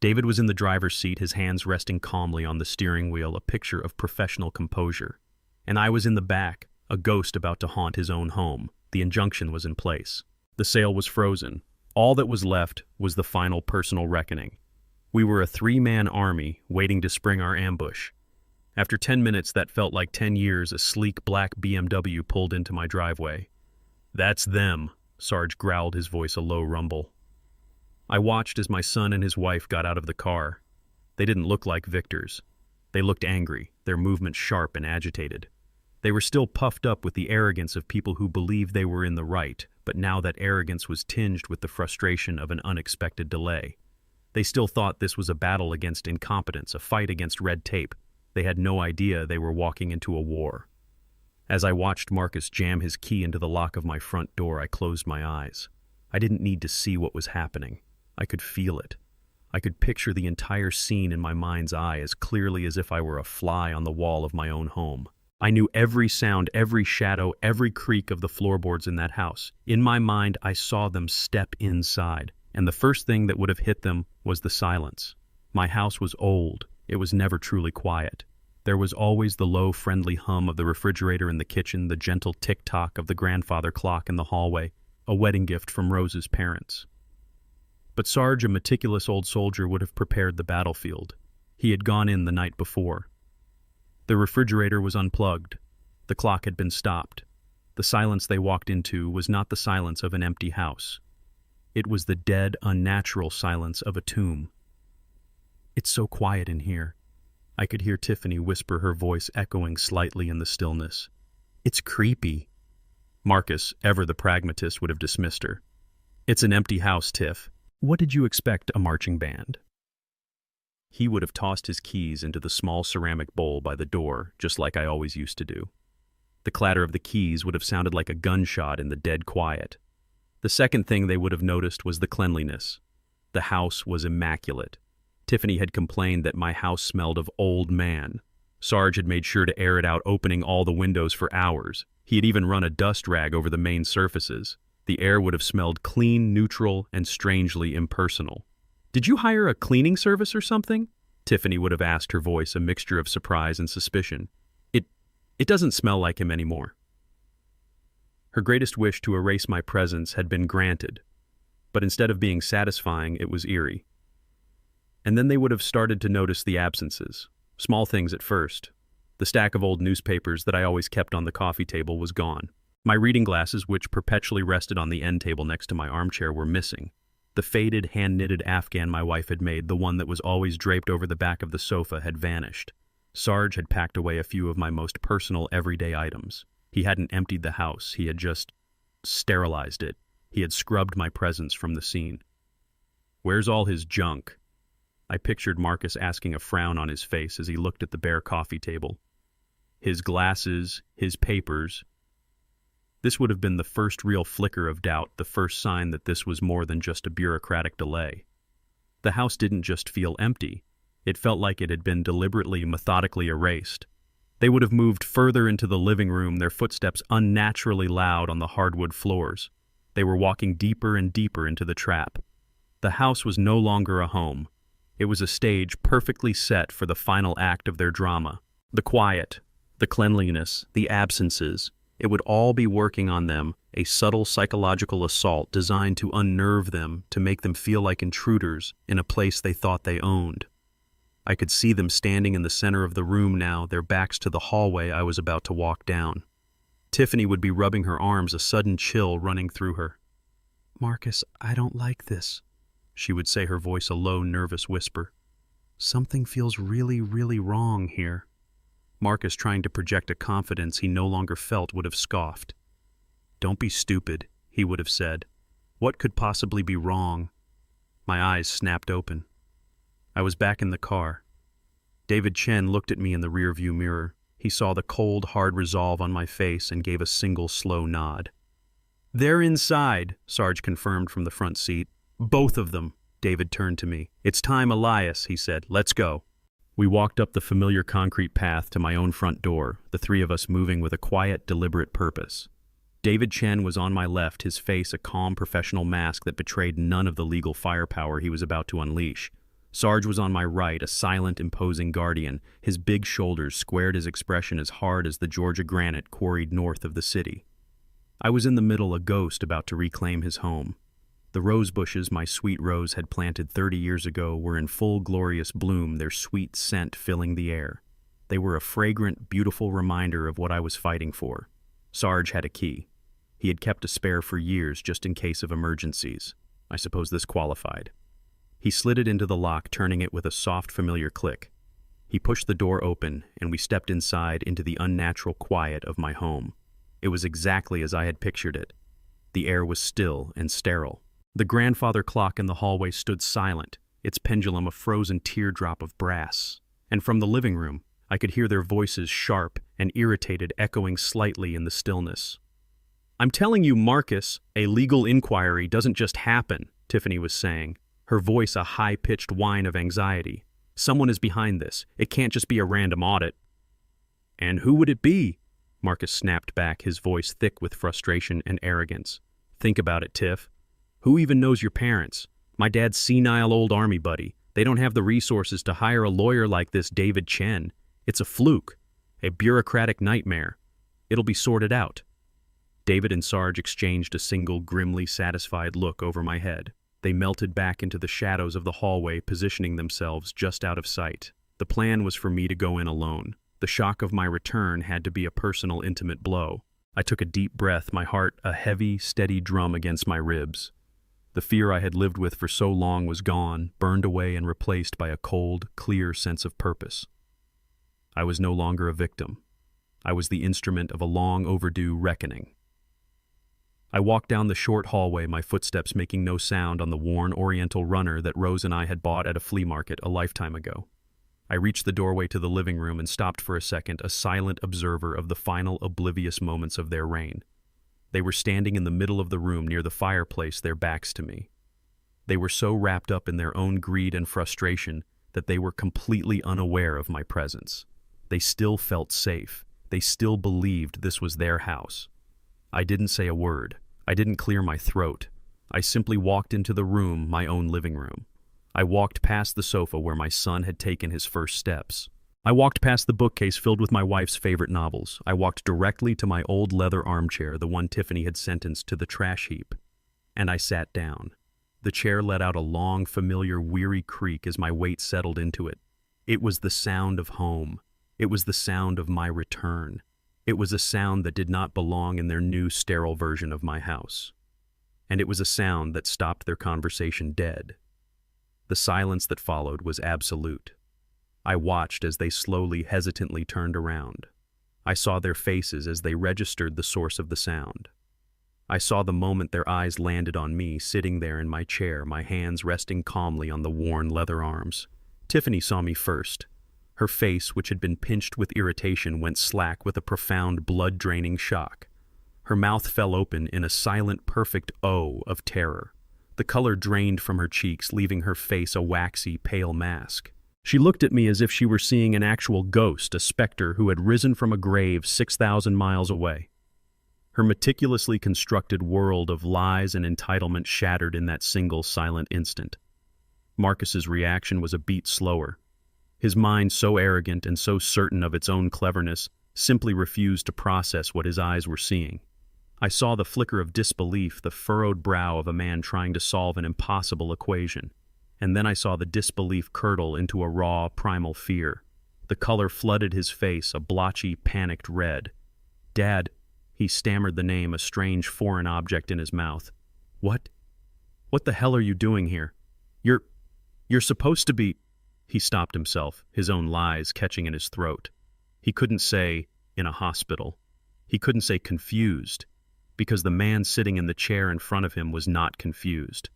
David was in the driver's seat, his hands resting calmly on the steering wheel, a picture of professional composure. And I was in the back, a ghost about to haunt his own home. The injunction was in place. The sale was frozen. All that was left was the final personal reckoning. We were a 3-man army waiting to spring our ambush. After 10 minutes that felt like 10 years, a sleek black BMW pulled into my driveway. "That's them," Sarge growled, his voice a low rumble. I watched as my son and his wife got out of the car. They didn't look like victors. They looked angry, their movements sharp and agitated. They were still puffed up with the arrogance of people who believed they were in the right, but now that arrogance was tinged with the frustration of an unexpected delay. They still thought this was a battle against incompetence, a fight against red tape. They had no idea they were walking into a war. As I watched Marcus jam his key into the lock of my front door, I closed my eyes. I didn't need to see what was happening. I could feel it. I could picture the entire scene in my mind's eye as clearly as if I were a fly on the wall of my own home. I knew every sound, every shadow, every creak of the floorboards in that house. In my mind, I saw them step inside, and the first thing that would have hit them was the silence. My house was old. It was never truly quiet. There was always the low, friendly hum of the refrigerator in the kitchen, the gentle tick-tock of the grandfather clock in the hallway, a wedding gift from Rose's parents. But Sarge, a meticulous old soldier, would have prepared the battlefield. He had gone in the night before. The refrigerator was unplugged. The clock had been stopped. The silence they walked into was not the silence of an empty house. It was the dead, unnatural silence of a tomb. "It's so quiet in here." I could hear Tiffany whisper, her voice echoing slightly in the stillness. "It's creepy." Marcus, ever the pragmatist, would have dismissed her. "It's an empty house, Tiff. What did you expect, a marching band?" He would have tossed his keys into the small ceramic bowl by the door, just like I always used to do. The clatter of the keys would have sounded like a gunshot in the dead quiet. The second thing they would have noticed was the cleanliness. The house was immaculate. Tiffany had complained that my house smelled of old man. Sarge had made sure to air it out, opening all the windows for hours. He had even run a dust rag over the main surfaces. The air would have smelled clean, neutral, and strangely impersonal. "Did you hire a cleaning service or something?" Tiffany would have asked, her voice a mixture of surprise and suspicion. It doesn't smell like him anymore." Her greatest wish to erase my presence had been granted, but instead of being satisfying, it was eerie. And then they would have started to notice the absences. Small things at first. The stack of old newspapers that I always kept on the coffee table was gone. My reading glasses, which perpetually rested on the end table next to my armchair, were missing. The faded, hand-knitted Afghan my wife had made, the one that was always draped over the back of the sofa, had vanished. Sarge had packed away a few of my most personal, everyday items. He hadn't emptied the house. He had just sterilized it. He had scrubbed my presence from the scene. "Where's all his junk?" I pictured Marcus asking, a frown on his face as he looked at the bare coffee table. His glasses, his papers. This would have been the first real flicker of doubt, the first sign that this was more than just a bureaucratic delay. The house didn't just feel empty. It felt like it had been deliberately, methodically erased. They would have moved further into the living room, their footsteps unnaturally loud on the hardwood floors. They were walking deeper and deeper into the trap. The house was no longer a home. It was a stage perfectly set for the final act of their drama. The quiet, the cleanliness, the absences. It would all be working on them, a subtle psychological assault designed to unnerve them, to make them feel like intruders in a place they thought they owned. I could see them standing in the center of the room now, their backs to the hallway I was about to walk down. Tiffany would be rubbing her arms, a sudden chill running through her. "Marcus, I don't like this," she would say, her voice a low, nervous whisper. "Something feels really, really wrong here." Marcus, trying to project a confidence he no longer felt, would have scoffed. "Don't be stupid," he would have said. "What could possibly be wrong?" My eyes snapped open. I was back in the car. David Chen looked at me in the rearview mirror. He saw the cold, hard resolve on my face and gave a single slow nod. "They're inside," Sarge confirmed from the front seat. "Both of them." David turned to me. "It's time, Elias," he said. "Let's go." We walked up the familiar concrete path to my own front door, the three of us moving with a quiet, deliberate purpose. David Chen was on my left, his face a calm, professional mask that betrayed none of the legal firepower he was about to unleash. Sarge was on my right, a silent, imposing guardian. His big shoulders squared his expression as hard as the Georgia granite quarried north of the city. I was in the middle, a ghost about to reclaim his home. The rose bushes my sweet Rose had planted 30 years ago were in full glorious bloom, their sweet scent filling the air. They were a fragrant, beautiful reminder of what I was fighting for. Sarge had a key. He had kept a spare for years just in case of emergencies. I suppose this qualified. He slid it into the lock, turning it with a soft, familiar click. He pushed the door open, and we stepped inside into the unnatural quiet of my home. It was exactly as I had pictured it. The air was still and sterile. The grandfather clock in the hallway stood silent, its pendulum a frozen teardrop of brass. And from the living room, I could hear their voices, sharp and irritated, echoing slightly in the stillness. "I'm telling you, Marcus, a legal inquiry doesn't just happen," Tiffany was saying, her voice a high-pitched whine of anxiety. "Someone is behind this. It can't just be a random audit." "And who would it be?" Marcus snapped back, his voice thick with frustration and arrogance. "Think about it, Tiff. Who even knows your parents? My dad's senile old army buddy. They don't have the resources to hire a lawyer like this David Chen. It's a fluke, a bureaucratic nightmare. It'll be sorted out." David and Sarge exchanged a single grimly satisfied look over my head. They melted back into the shadows of the hallway, positioning themselves just out of sight. The plan was for me to go in alone. The shock of my return had to be a personal, intimate blow. I took a deep breath, my heart a heavy, steady drum against my ribs. The fear I had lived with for so long was gone, burned away and replaced by a cold, clear sense of purpose. I was no longer a victim. I was the instrument of a long overdue reckoning. I walked down the short hallway, my footsteps making no sound on the worn Oriental runner that Rose and I had bought at a flea market a lifetime ago. I reached the doorway to the living room and stopped for a second, a silent observer of the final oblivious moments of their reign. They were standing in the middle of the room near the fireplace, their backs to me. They were so wrapped up in their own greed and frustration that they were completely unaware of my presence. They still felt safe. They still believed this was their house. I didn't say a word. I didn't clear my throat. I simply walked into the room, my own living room. I walked past the sofa where my son had taken his first steps. I walked past the bookcase filled with my wife's favorite novels. I walked directly to my old leather armchair, the one Tiffany had sentenced to the trash heap. And I sat down. The chair let out a long, familiar, weary creak as my weight settled into it. It was the sound of home. It was the sound of my return. It was a sound that did not belong in their new, sterile version of my house. And it was a sound that stopped their conversation dead. The silence that followed was absolute. I watched as they slowly, hesitantly turned around. I saw their faces as they registered the source of the sound. I saw the moment their eyes landed on me, sitting there in my chair, my hands resting calmly on the worn leather arms. Tiffany saw me first. Her face, which had been pinched with irritation, went slack with a profound, blood-draining shock. Her mouth fell open in a silent, perfect O of terror. The color drained from her cheeks, leaving her face a waxy, pale mask. She looked at me as if she were seeing an actual ghost, a specter who had risen from a grave 6,000 miles away. Her meticulously constructed world of lies and entitlement shattered in that single silent instant. Marcus's reaction was a beat slower. His mind, so arrogant and so certain of its own cleverness, simply refused to process what his eyes were seeing. I saw the flicker of disbelief, the furrowed brow of a man trying to solve an impossible equation. And then I saw the disbelief curdle into a raw, primal fear. The color flooded his face, a blotchy, panicked red. "Dad," he stammered the name, a strange foreign object in his mouth. "What? What the hell are you doing here? You're supposed to be—" He stopped himself, his own lies catching in his throat. He couldn't say, "in a hospital." He couldn't say confused, because the man sitting in the chair in front of him was not confused.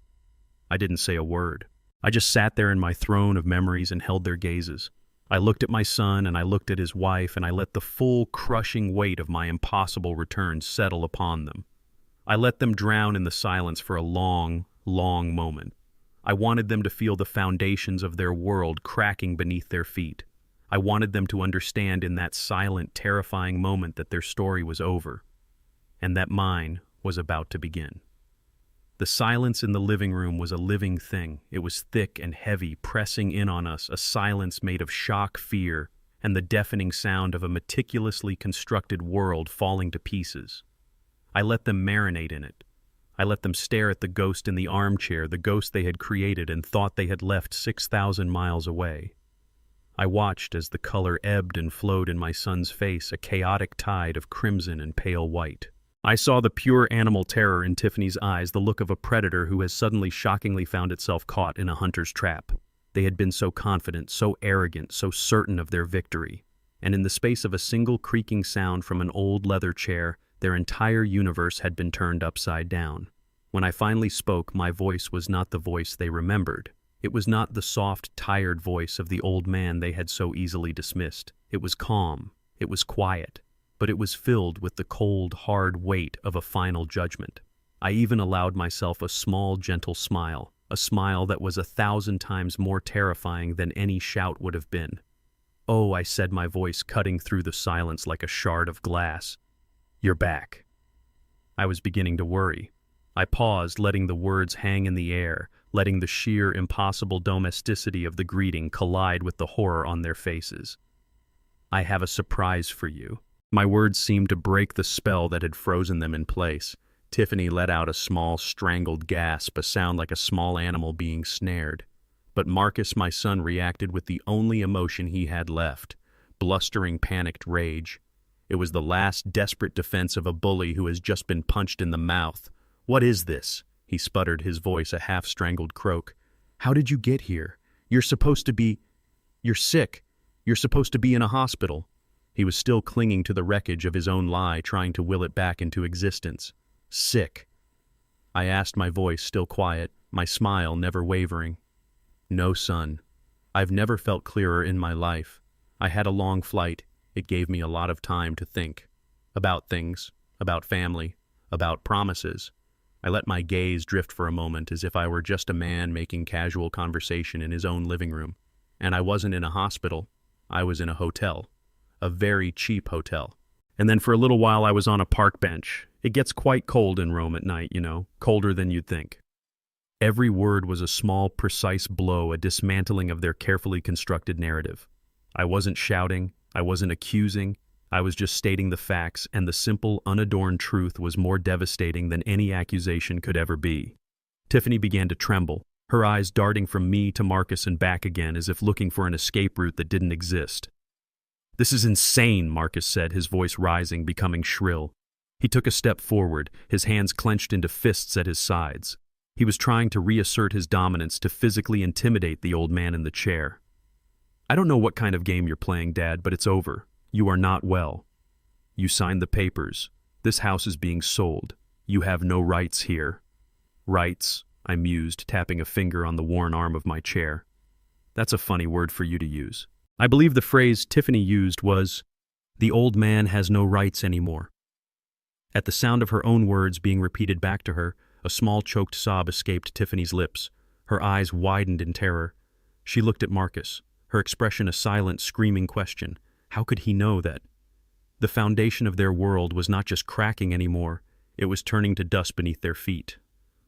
I didn't say a word. I just sat there in my throne of memories and held their gazes. I looked at my son and I looked at his wife, and I let the full, crushing weight of my impossible return settle upon them. I let them drown in the silence for a long, long moment. I wanted them to feel the foundations of their world cracking beneath their feet. I wanted them to understand in that silent, terrifying moment that their story was over, and that mine was about to begin. The silence in the living room was a living thing. It was thick and heavy, pressing in on us, a silence made of shock, fear, and the deafening sound of a meticulously constructed world falling to pieces. I let them marinate in it. I let them stare at the ghost in the armchair, the ghost they had created and thought they had left 6,000 miles away. I watched as the color ebbed and flowed in my son's face, a chaotic tide of crimson and pale white. I saw the pure animal terror in Tiffany's eyes, the look of a predator who has suddenly shockingly found itself caught in a hunter's trap. They had been so confident, so arrogant, so certain of their victory. And in the space of a single creaking sound from an old leather chair, their entire universe had been turned upside down. When I finally spoke, my voice was not the voice they remembered. It was not the soft, tired voice of the old man they had so easily dismissed. It was calm. It was quiet. But it was filled with the cold, hard weight of a final judgment. I even allowed myself a small, gentle smile, a smile that was 1,000 times more terrifying than any shout would have been. "Oh," I said, my voice cutting through the silence like a shard of glass. "You're back." I was beginning to worry. I paused, letting the words hang in the air, letting the sheer, impossible domesticity of the greeting collide with the horror on their faces. "I have a surprise for you." My words seemed to break the spell that had frozen them in place. Tiffany let out a small, strangled gasp, a sound like a small animal being snared. But Marcus, my son, reacted with the only emotion he had left, blustering, panicked rage. It was the last desperate defense of a bully who has just been punched in the mouth. "What is this?" he sputtered, his voice a half-strangled croak. "How did you get here? You're sick. You're supposed to be in a hospital." He was still clinging to the wreckage of his own lie, trying to will it back into existence. "Sick?" I asked, my voice still quiet, my smile never wavering. "No, son. I've never felt clearer in my life. I had a long flight. It gave me a lot of time to think. About things, about family, about promises. I let my gaze drift for a moment as if I were just a man making casual conversation in his own living room. And I wasn't in a hospital. I was in a hotel. A very cheap hotel. And then for a little while I was on a park bench. It gets quite cold in Rome at night, colder than you'd think." Every word was a small, precise blow, a dismantling of their carefully constructed narrative. I wasn't shouting. I wasn't accusing. I was just stating the facts, and the simple, unadorned truth was more devastating than any accusation could ever be. Tiffany began to tremble, her eyes darting from me to Marcus and back again as if looking for an escape route that didn't exist. "This is insane," Marcus said, his voice rising, becoming shrill. He took a step forward, his hands clenched into fists at his sides. He was trying to reassert his dominance, to physically intimidate the old man in the chair. "I don't know what kind of game you're playing, Dad, but it's over. You are not well. You signed the papers. This house is being sold. You have no rights here." "Rights," I mused, tapping a finger on the worn arm of my chair. "That's a funny word for you to use." I believe the phrase Tiffany used was, "The old man has no rights anymore." At the sound of her own words being repeated back to her, a small choked sob escaped Tiffany's lips. Her eyes widened in terror. She looked at Marcus, her expression a silent, screaming question. How could he know that? The foundation of their world was not just cracking anymore, it was turning to dust beneath their feet.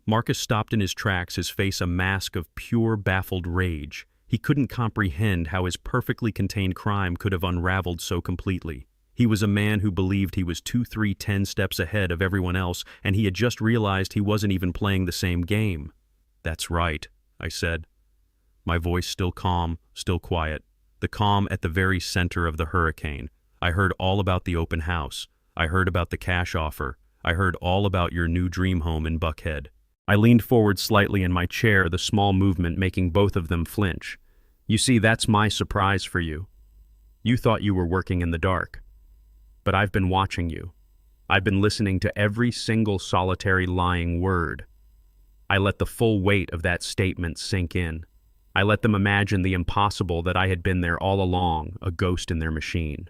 Marcus stopped in his tracks, his face a mask of pure, baffled rage. He couldn't comprehend how his perfectly contained crime could have unraveled so completely. He was a man who believed he was 2, 3, 10 steps ahead of everyone else, and he had just realized he wasn't even playing the same game. "That's right," I said. My voice still calm, still quiet. The calm at the very center of the hurricane. I heard all about the open house. I heard about the cash offer. I heard all about your new dream home in Buckhead. I leaned forward slightly in my chair, the small movement making both of them flinch. "You see, that's my surprise for you. You thought you were working in the dark. But I've been watching you. I've been listening to every single solitary lying word. I let the full weight of that statement sink in. I let them imagine the impossible, that I had been there all along, a ghost in their machine.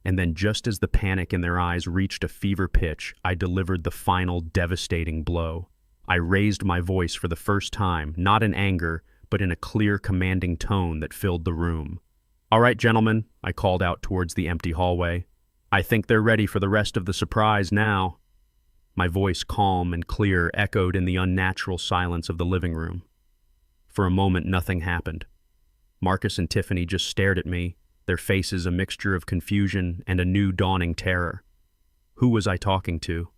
And then just as the panic in their eyes reached a fever pitch, I delivered the final devastating blow. I raised my voice for the first time, not in anger, but in a clear, commanding tone that filled the room. "All right, gentlemen," I called out towards the empty hallway. "I think they're ready for the rest of the surprise now." My voice, calm and clear, echoed in the unnatural silence of the living room. For a moment, nothing happened. Marcus and Tiffany just stared at me, their faces a mixture of confusion and a new dawning terror. Who was I talking to?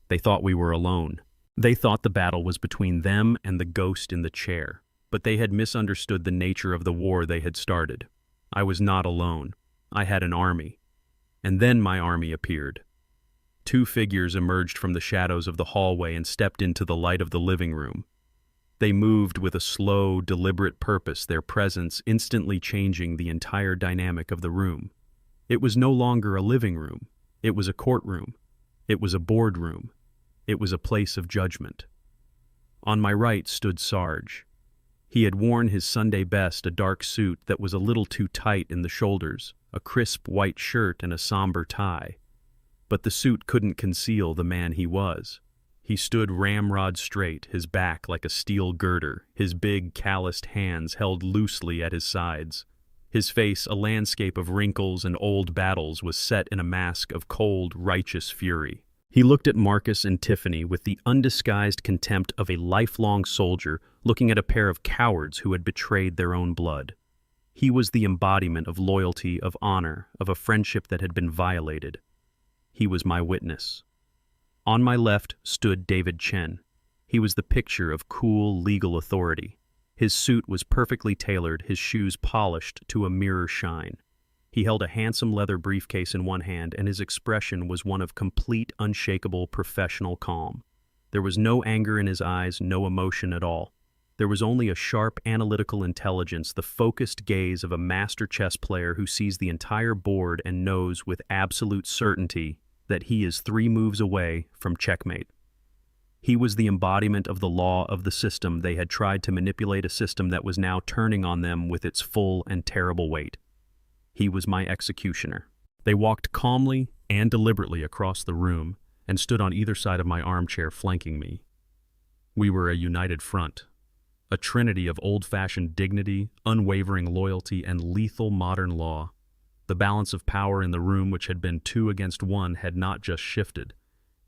They thought we were alone. They thought the battle was between them and the ghost in the chair, but they had misunderstood the nature of the war they had started. I was not alone. I had an army. And then my army appeared. Two figures emerged from the shadows of the hallway and stepped into the light of the living room. They moved with a slow, deliberate purpose, their presence instantly changing the entire dynamic of the room. It was no longer a living room. It was a courtroom. It was a boardroom. It was a place of judgment. On my right stood Sarge. He had worn his Sunday best, a dark suit that was a little too tight in the shoulders, a crisp white shirt and a somber tie. But the suit couldn't conceal the man he was. He stood ramrod straight, his back like a steel girder, his big, calloused hands held loosely at his sides. His face, a landscape of wrinkles and old battles, was set in a mask of cold, righteous fury. He looked at Marcus and Tiffany with the undisguised contempt of a lifelong soldier looking at a pair of cowards who had betrayed their own blood. He was the embodiment of loyalty, of honor, of a friendship that had been violated. He was my witness. On my left stood David Chen. He was the picture of cool, legal authority. His suit was perfectly tailored, his shoes polished to a mirror shine. He held a handsome leather briefcase in one hand, and his expression was one of complete, unshakable, professional calm. There was no anger in his eyes, no emotion at all. There was only a sharp, analytical intelligence, the focused gaze of a master chess player who sees the entire board and knows with absolute certainty that he is 3 moves away from checkmate. He was the embodiment of the law of the system. They had tried to manipulate a system that was now turning on them with its full and terrible weight. He was my executioner. They walked calmly and deliberately across the room and stood on either side of my armchair flanking me. We were a united front, a trinity of old-fashioned dignity, unwavering loyalty, and lethal modern law. The balance of power in the room, which had been 2 against 1, had not just shifted.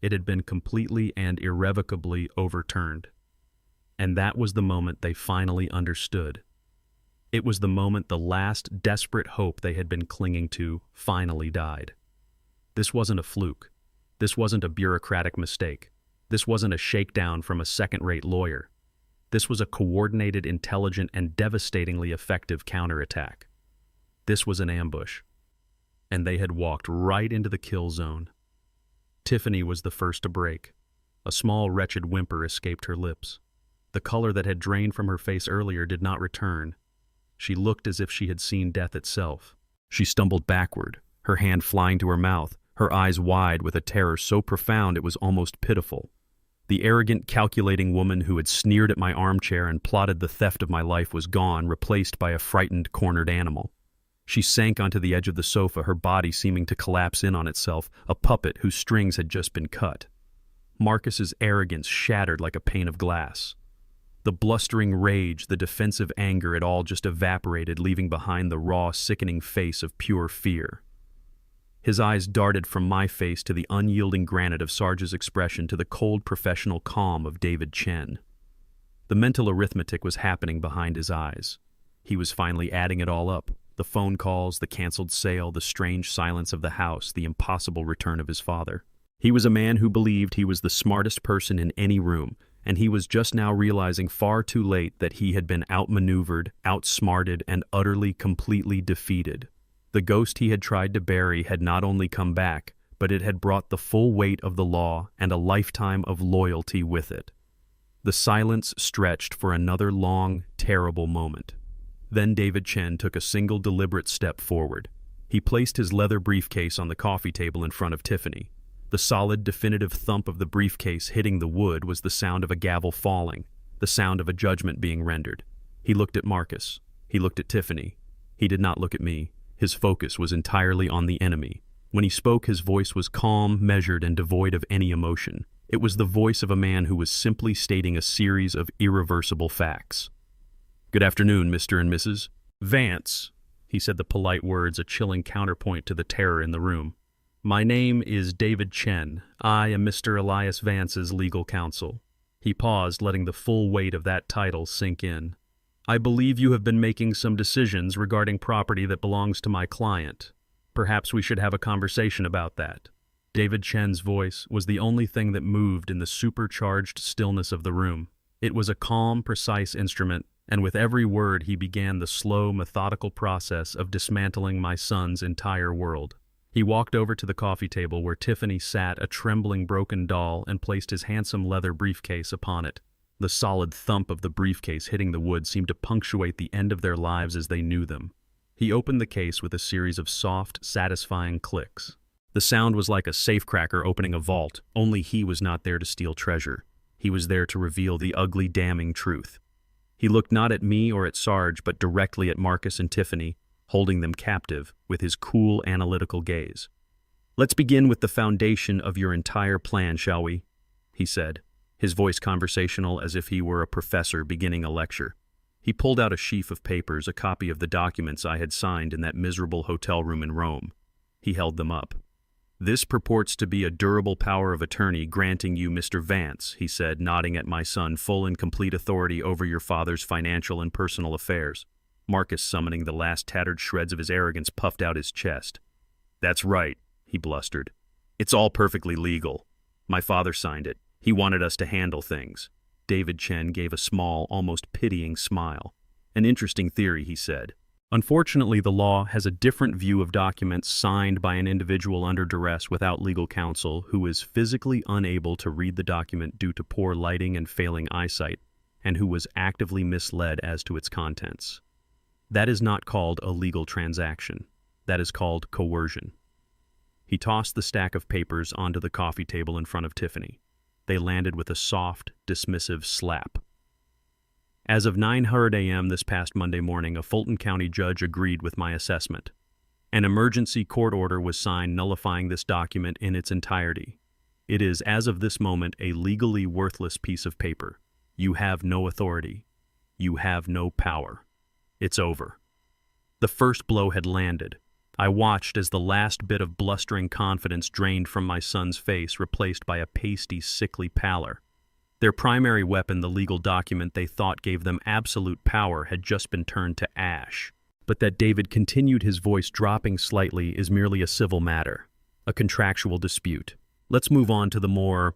It had been completely and irrevocably overturned. And that was the moment they finally understood. It was the moment the last desperate hope they had been clinging to finally died. This wasn't a fluke. This wasn't a bureaucratic mistake. This wasn't a shakedown from a second-rate lawyer. This was a coordinated, intelligent, and devastatingly effective counterattack. This was an ambush. And they had walked right into the kill zone. Tiffany was the first to break. A small, wretched whimper escaped her lips. The color that had drained from her face earlier did not return. She looked as if she had seen death itself. She stumbled backward, her hand flying to her mouth, her eyes wide with a terror so profound it was almost pitiful. The arrogant, calculating woman who had sneered at my armchair and plotted the theft of my life was gone, replaced by a frightened, cornered animal. She sank onto the edge of the sofa, her body seeming to collapse in on itself, a puppet whose strings had just been cut. Marcus's arrogance shattered like a pane of glass. The blustering rage, the defensive anger, it all just evaporated, leaving behind the raw, sickening face of pure fear. His eyes darted from my face to the unyielding granite of Sarge's expression to the cold professional calm of David Chen. The mental arithmetic was happening behind his eyes. He was finally adding it all up. The phone calls, the canceled sale, the strange silence of the house, the impossible return of his father. He was a man who believed he was the smartest person in any room, and he was just now realizing far too late that he had been outmaneuvered, outsmarted, and utterly, completely defeated. The ghost he had tried to bury had not only come back, but it had brought the full weight of the law and a lifetime of loyalty with it. The silence stretched for another long, terrible moment. Then David Chen took a single deliberate step forward. He placed his leather briefcase on the coffee table in front of Tiffany. The solid, definitive thump of the briefcase hitting the wood was the sound of a gavel falling, the sound of a judgment being rendered. He looked at Marcus. He looked at Tiffany. He did not look at me. His focus was entirely on the enemy. When he spoke, his voice was calm, measured, and devoid of any emotion. It was the voice of a man who was simply stating a series of irreversible facts. "Good afternoon, Mr. and Mrs. Vance," he said the polite words, a chilling counterpoint to the terror in the room. "My name is David Chen. I am Mr. Elias Vance's legal counsel." He paused, letting the full weight of that title sink in. "I believe you have been making some decisions regarding property that belongs to my client. Perhaps we should have a conversation about that." David Chen's voice was the only thing that moved in the supercharged stillness of the room. It was a calm, precise instrument, and with every word he began the slow, methodical process of dismantling my son's entire world. He walked over to the coffee table where Tiffany sat, a trembling, broken doll, and placed his handsome leather briefcase upon it. The solid thump of the briefcase hitting the wood seemed to punctuate the end of their lives as they knew them. He opened the case with a series of soft, satisfying clicks. The sound was like a safecracker opening a vault, only he was not there to steal treasure. He was there to reveal the ugly, damning truth. He looked not at me or at Sarge, but directly at Marcus and Tiffany, holding them captive with his cool, analytical gaze. "Let's begin with the foundation of your entire plan, shall we?" he said, his voice conversational as if he were a professor beginning a lecture. He pulled out a sheaf of papers, a copy of the documents I had signed in that miserable hotel room in Rome. He held them up. "This purports to be a durable power of attorney granting you, Mr. Vance," he said, nodding at my son, "full and complete authority over your father's financial and personal affairs." Marcus, summoning the last tattered shreds of his arrogance, puffed out his chest. "That's right," he blustered. "It's all perfectly legal. My father signed it. He wanted us to handle things." David Chen gave a small, almost pitying smile. "An interesting theory," he said. "Unfortunately, the law has a different view of documents signed by an individual under duress without legal counsel who is physically unable to read the document due to poor lighting and failing eyesight, and who was actively misled as to its contents. That is not called a legal transaction. That is called coercion." He tossed the stack of papers onto the coffee table in front of Tiffany. They landed with a soft, dismissive slap. As of 9:00 a.m. this past Monday morning, a Fulton County judge agreed with my assessment. An emergency court order was signed nullifying this document in its entirety. It is, as of this moment, a legally worthless piece of paper. You have no authority. You have no power. It's over. The first blow had landed. I watched as the last bit of blustering confidence drained from my son's face, replaced by a pasty, sickly pallor. Their primary weapon, the legal document they thought gave them absolute power, had just been turned to ash. "But that," David continued, his voice dropping slightly, "is merely a civil matter, a contractual dispute. Let's move on to the more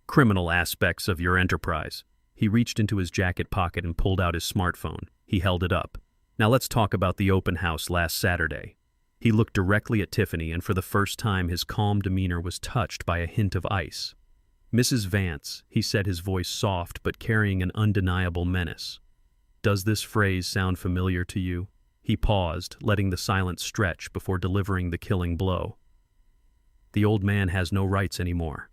criminal aspects of your enterprise." He reached into his jacket pocket and pulled out his smartphone. He held it up. "Now let's talk about the open house last Saturday." He looked directly at Tiffany, and for the first time his calm demeanor was touched by a hint of ice. "Mrs. Vance," he said, his voice soft but carrying an undeniable menace. "Does this phrase sound familiar to you?" He paused, letting the silence stretch before delivering the killing blow. "The old man has no rights anymore."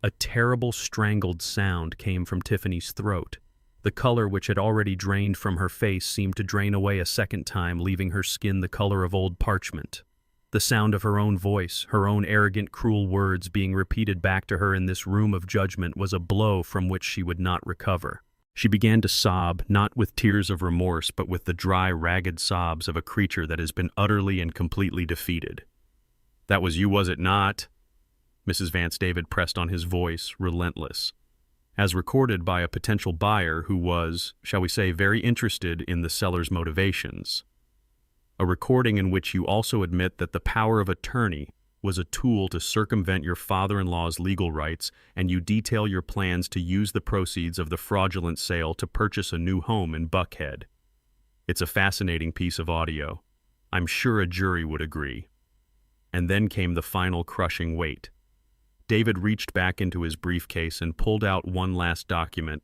A terrible, strangled sound came from Tiffany's throat. The color which had already drained from her face seemed to drain away a second time, leaving her skin the color of old parchment. The sound of her own voice, her own arrogant, cruel words being repeated back to her in this room of judgment, was a blow from which she would not recover. She began to sob, not with tears of remorse, but with the dry, ragged sobs of a creature that has been utterly and completely defeated. "That was you, was it not?" Mrs. Vance. David pressed on his voice, relentless. "As recorded by a potential buyer who was, shall we say, very interested in the seller's motivations. A recording in which you also admit that the power of attorney was a tool to circumvent your father-in-law's legal rights, and you detail your plans to use the proceeds of the fraudulent sale to purchase a new home in Buckhead. It's a fascinating piece of audio. I'm sure a jury would agree." And then came the final crushing weight. David reached back into his briefcase and pulled out one last document.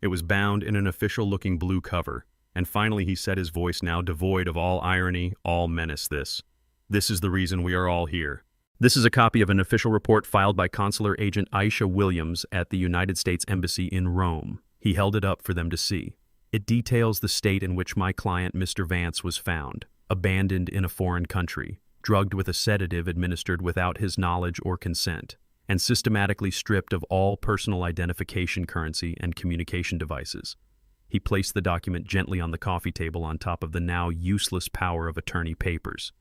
It was bound in an official-looking blue cover, and finally he said, his voice now devoid of all irony, all menace, This is the reason we are all here. This is a copy of an official report filed by Consular Agent Aisha Williams at the United States Embassy in Rome." He held it up for them to see. "It details the state in which my client, Mr. Vance, was found, abandoned in a foreign country, drugged with a sedative administered without his knowledge or consent, and systematically stripped of all personal identification currency and communication devices." He placed the document gently on the coffee table on top of the now useless power of attorney papers.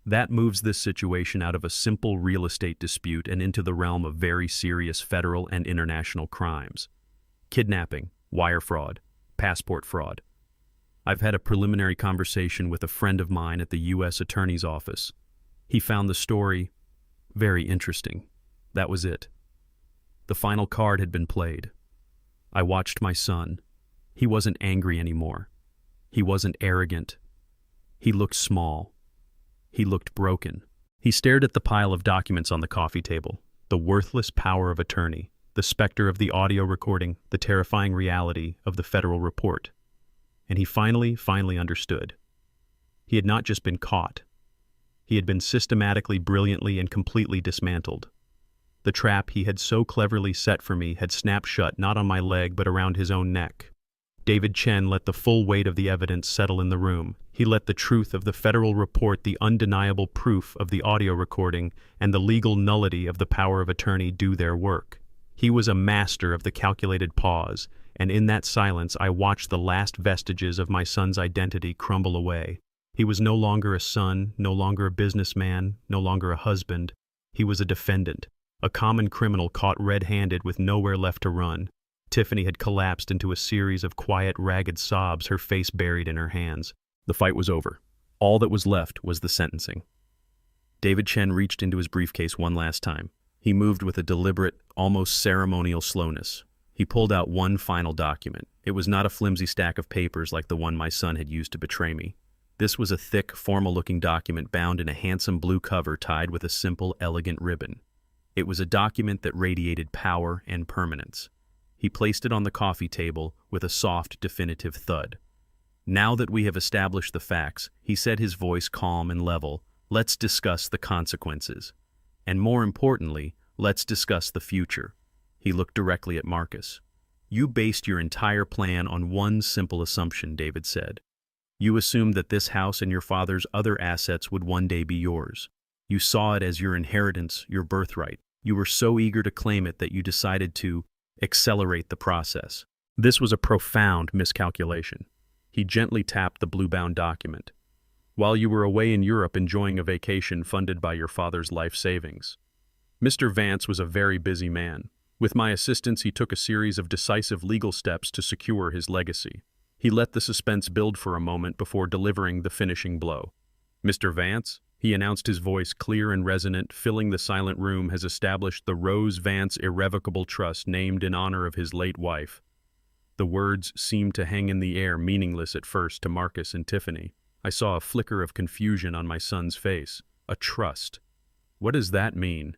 "That moves this situation out of a simple real estate dispute and into the realm of very serious federal and international crimes. Kidnapping, wire fraud, passport fraud. I've had a preliminary conversation with a friend of mine at the U.S. Attorney's Office. He found the story very interesting. That was it. The final card had been played. I watched my son, He wasn't angry anymore. He wasn't arrogant. He looked small. He looked broken. He stared at the pile of documents on the coffee table, the worthless power of attorney, the specter of the audio recording, the terrifying reality of the federal report. And he finally understood. He had not just been caught. He had been systematically, brilliantly, and completely dismantled. The trap he had so cleverly set for me had snapped shut not on my leg but around his own neck. David Chen let the full weight of the evidence settle in the room. He let the truth of the federal report, the undeniable proof of the audio recording, and the legal nullity of the power of attorney do their work. He was a master of the calculated pause, and in that silence I watched the last vestiges of my son's identity crumble away. He was no longer a son, no longer a businessman, no longer a husband. He was a defendant, a common criminal caught red-handed with nowhere left to run. Tiffany had collapsed into a series of quiet, ragged sobs, her face buried in her hands. The fight was over. All that was left was the sentencing. David Chen reached into his briefcase one last time. He moved with a deliberate, almost ceremonial slowness. He pulled out one final document. It was not a flimsy stack of papers like the one my son had used to betray me. This was a thick, formal-looking document bound in a handsome blue cover tied with a simple, elegant ribbon. It was a document that radiated power and permanence. He placed it on the coffee table with a soft, definitive thud. "Now that we have established the facts," he said, his voice calm and level, "let's discuss the consequences. And more importantly, let's discuss the future." He looked directly at Marcus. "You based your entire plan on one simple assumption," David said. "You assumed that this house and your father's other assets would one day be yours. You saw it as your inheritance, your birthright. You were so eager to claim it that you decided to accelerate the process. This was a profound miscalculation." He gently tapped the blue-bound document. "While you were away in Europe enjoying a vacation funded by your father's life savings. Mr. Vance was a very busy man. With my assistance, he took a series of decisive legal steps to secure his legacy. He let the suspense build for a moment before delivering the finishing blow. Mr. Vance," he announced, his voice clear and resonant, filling the silent room, "has established the Rose Vance Irrevocable Trust named in honor of his late wife." The words seemed to hang in the air, meaningless at first to Marcus and Tiffany. I saw a flicker of confusion on my son's face. A trust. What does that mean?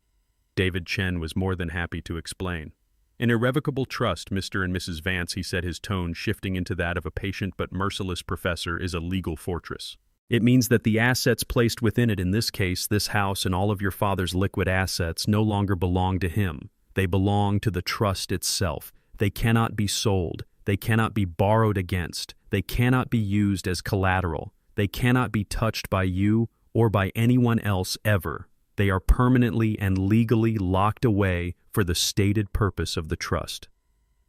David Chen was more than happy to explain. "An irrevocable trust, Mr. and Mrs. Vance," he said, his tone shifting into that of a patient but merciless professor, "is a legal fortress. It means that the assets placed within it, in this case, this house and all of your father's liquid assets, no longer belong to him. They belong to the trust itself. They cannot be sold. They cannot be borrowed against. They cannot be used as collateral. They cannot be touched by you or by anyone else ever. They are permanently and legally locked away for the stated purpose of the trust.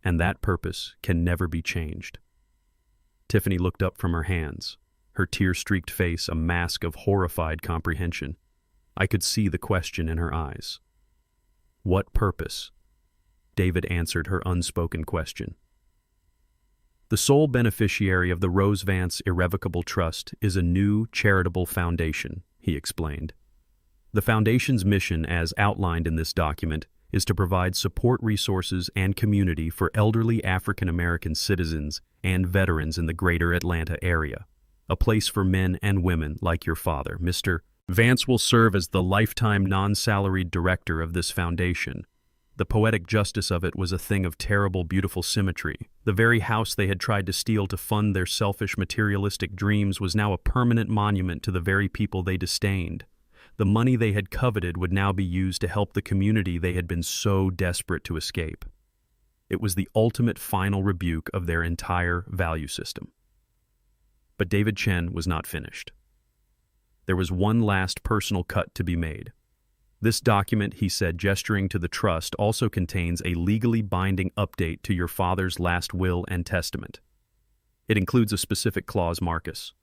And that purpose can never be changed." Tiffany looked up from her hands, her tear-streaked face a mask of horrified comprehension. I could see the question in her eyes. "What purpose?" David answered her unspoken question. "The sole beneficiary of the Rose Vance Irrevocable Trust is a new charitable foundation," he explained. "The foundation's mission, as outlined in this document, is to provide support resources and community for elderly African American citizens and veterans in the greater Atlanta area. A place for men and women like your father. Mr. Vance will serve as the lifetime non-salaried director of this foundation." The poetic justice of it was a thing of terrible, beautiful symmetry. The very house they had tried to steal to fund their selfish, materialistic dreams was now a permanent monument to the very people they disdained. The money they had coveted would now be used to help the community they had been so desperate to escape. It was the ultimate final rebuke of their entire value system. But David Chen was not finished. There was one last personal cut to be made. "This document," he said, gesturing to the trust, "also contains a legally binding update to your father's last will and testament. It includes a specific clause, Marcus."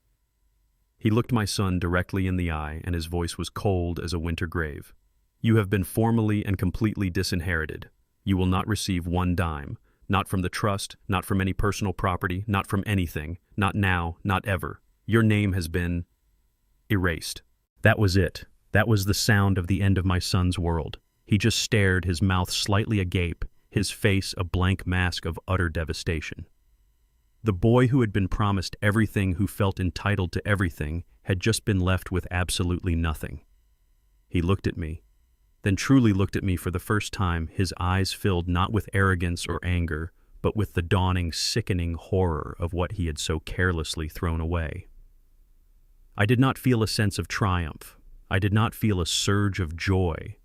He looked my son directly in the eye, and his voice was cold as a winter grave. "You have been formally and completely disinherited. You will not receive one dime, not from the trust, not from any personal property, not from anything, not now, not ever. Your name has been erased." That was it. That was the sound of the end of my son's world. He just stared, his mouth slightly agape, his face a blank mask of utter devastation. The boy who had been promised everything, who felt entitled to everything, had just been left with absolutely nothing. He looked at me, then truly looked at me for the first time, his eyes filled not with arrogance or anger, but with the dawning, sickening horror of what he had so carelessly thrown away. I did not feel a sense of triumph. I did not feel a surge of joy.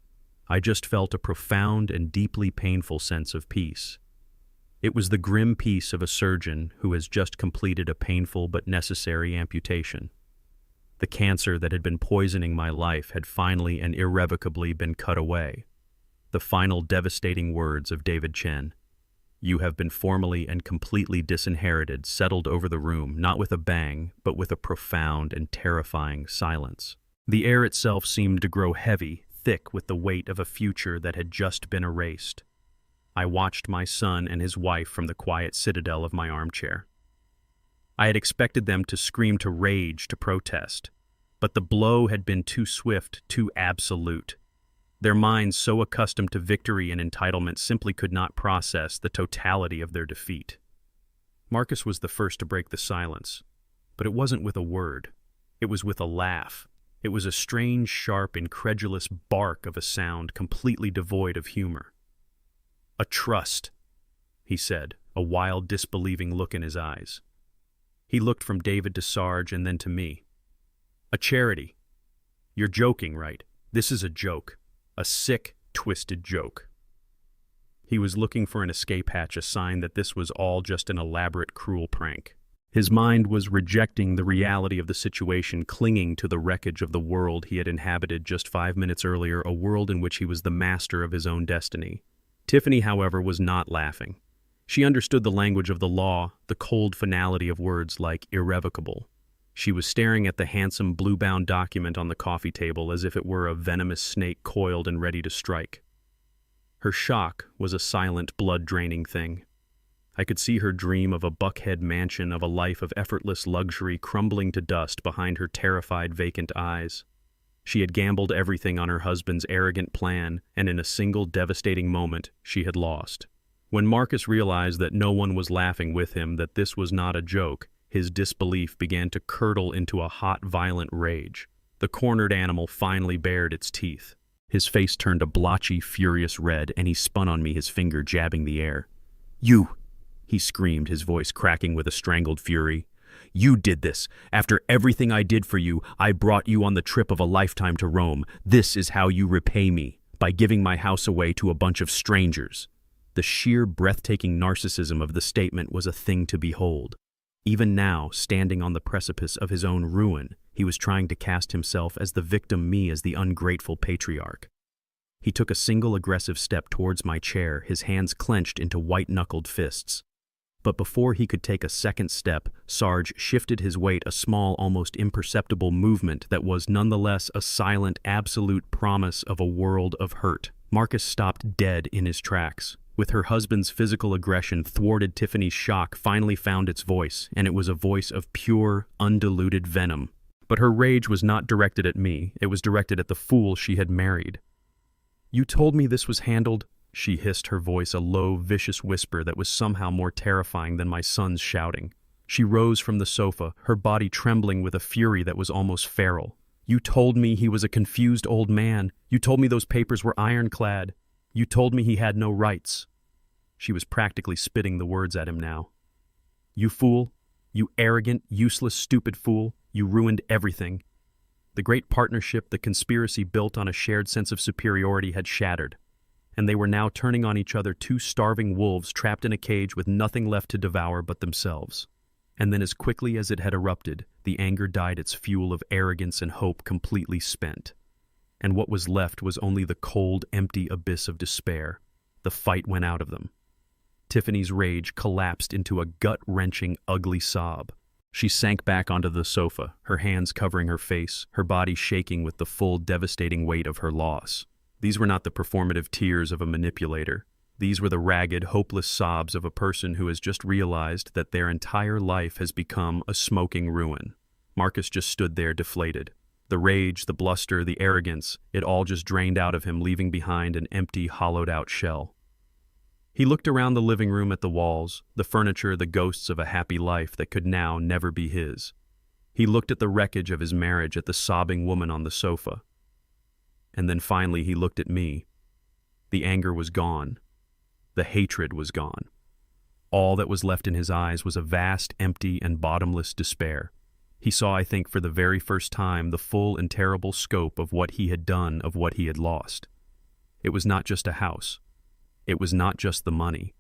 I just felt a profound and deeply painful sense of peace. It was the grim peace of a surgeon who has just completed a painful but necessary amputation. The cancer that had been poisoning my life had finally and irrevocably been cut away. The final devastating words of David Chen, "You have been formally and completely disinherited," settled over the room, not with a bang, but with a profound and terrifying silence. The air itself seemed to grow heavy, thick with the weight of a future that had just been erased. I watched my son and his wife from the quiet citadel of my armchair. I had expected them to scream, to rage, to protest, but the blow had been too swift, too absolute. Their minds, so accustomed to victory and entitlement, simply could not process the totality of their defeat. Marcus was the first to break the silence, but it wasn't with a word. It was with a laugh. It was a strange, sharp, incredulous bark of a sound completely devoid of humor. "A trust," he said, a wild, disbelieving look in his eyes. He looked from David to Sarge and then to me. "A charity. You're joking, right? This is a joke. A sick, twisted joke." He was looking for an escape hatch, a sign that this was all just an elaborate, cruel prank. His mind was rejecting the reality of the situation, clinging to the wreckage of the world he had inhabited just 5 minutes earlier, a world in which he was the master of his own destiny. Tiffany, however, was not laughing. She understood the language of the law, the cold finality of words like irrevocable. She was staring at the handsome blue-bound document on the coffee table as if it were a venomous snake coiled and ready to strike. Her shock was a silent, blood-draining thing. I could see her dream of a Buckhead mansion, of a life of effortless luxury, crumbling to dust behind her terrified, vacant eyes. She had gambled everything on her husband's arrogant plan, and in a single devastating moment, she had lost. When Marcus realized that no one was laughing with him, that this was not a joke, his disbelief began to curdle into a hot, violent rage. The cornered animal finally bared its teeth. His face turned a blotchy, furious red, and he spun on me, his finger jabbing the air. "You!" he screamed, his voice cracking with a strangled fury. "You did this. After everything I did for you, I brought you on the trip of a lifetime to Rome. This is how you repay me, by giving my house away to a bunch of strangers." The sheer, breathtaking narcissism of the statement was a thing to behold. Even now, standing on the precipice of his own ruin, he was trying to cast himself as the victim, me as the ungrateful patriarch. He took a single aggressive step towards my chair, his hands clenched into white-knuckled fists. But before he could take a second step, Sarge shifted his weight, a small, almost imperceptible movement that was nonetheless a silent, absolute promise of a world of hurt. Marcus stopped dead in his tracks. With her husband's physical aggression thwarted, Tiffany's shock finally found its voice, and it was a voice of pure, undiluted venom. But her rage was not directed at me, it was directed at the fool she had married. "You told me this was handled," she hissed, her voice a low, vicious whisper that was somehow more terrifying than my son's shouting. She rose from the sofa, her body trembling with a fury that was almost feral. "You told me he was a confused old man. You told me those papers were ironclad. You told me he had no rights." She was practically spitting the words at him now. "You fool. You arrogant, useless, stupid fool. You ruined everything." The great partnership, the conspiracy built on a shared sense of superiority, had shattered, and they were now turning on each other, two starving wolves trapped in a cage with nothing left to devour but themselves. And then, as quickly as it had erupted, the anger died, its fuel of arrogance and hope completely spent. And what was left was only the cold, empty abyss of despair. The fight went out of them. Tiffany's rage collapsed into a gut-wrenching, ugly sob. She sank back onto the sofa, her hands covering her face, her body shaking with the full, devastating weight of her loss. These were not the performative tears of a manipulator. These were the ragged, hopeless sobs of a person who has just realized that their entire life has become a smoking ruin. Marcus just stood there, deflated. The rage, the bluster, the arrogance, it all just drained out of him, leaving behind an empty, hollowed-out shell. He looked around the living room at the walls, the furniture, the ghosts of a happy life that could now never be his. He looked at the wreckage of his marriage, at the sobbing woman on the sofa. And then finally he looked at me. The anger was gone. The hatred was gone. All that was left in his eyes was a vast, empty, and bottomless despair. He saw, I think, for the very first time, the full and terrible scope of what he had done, of what he had lost. It was not just a house. It was not just the money.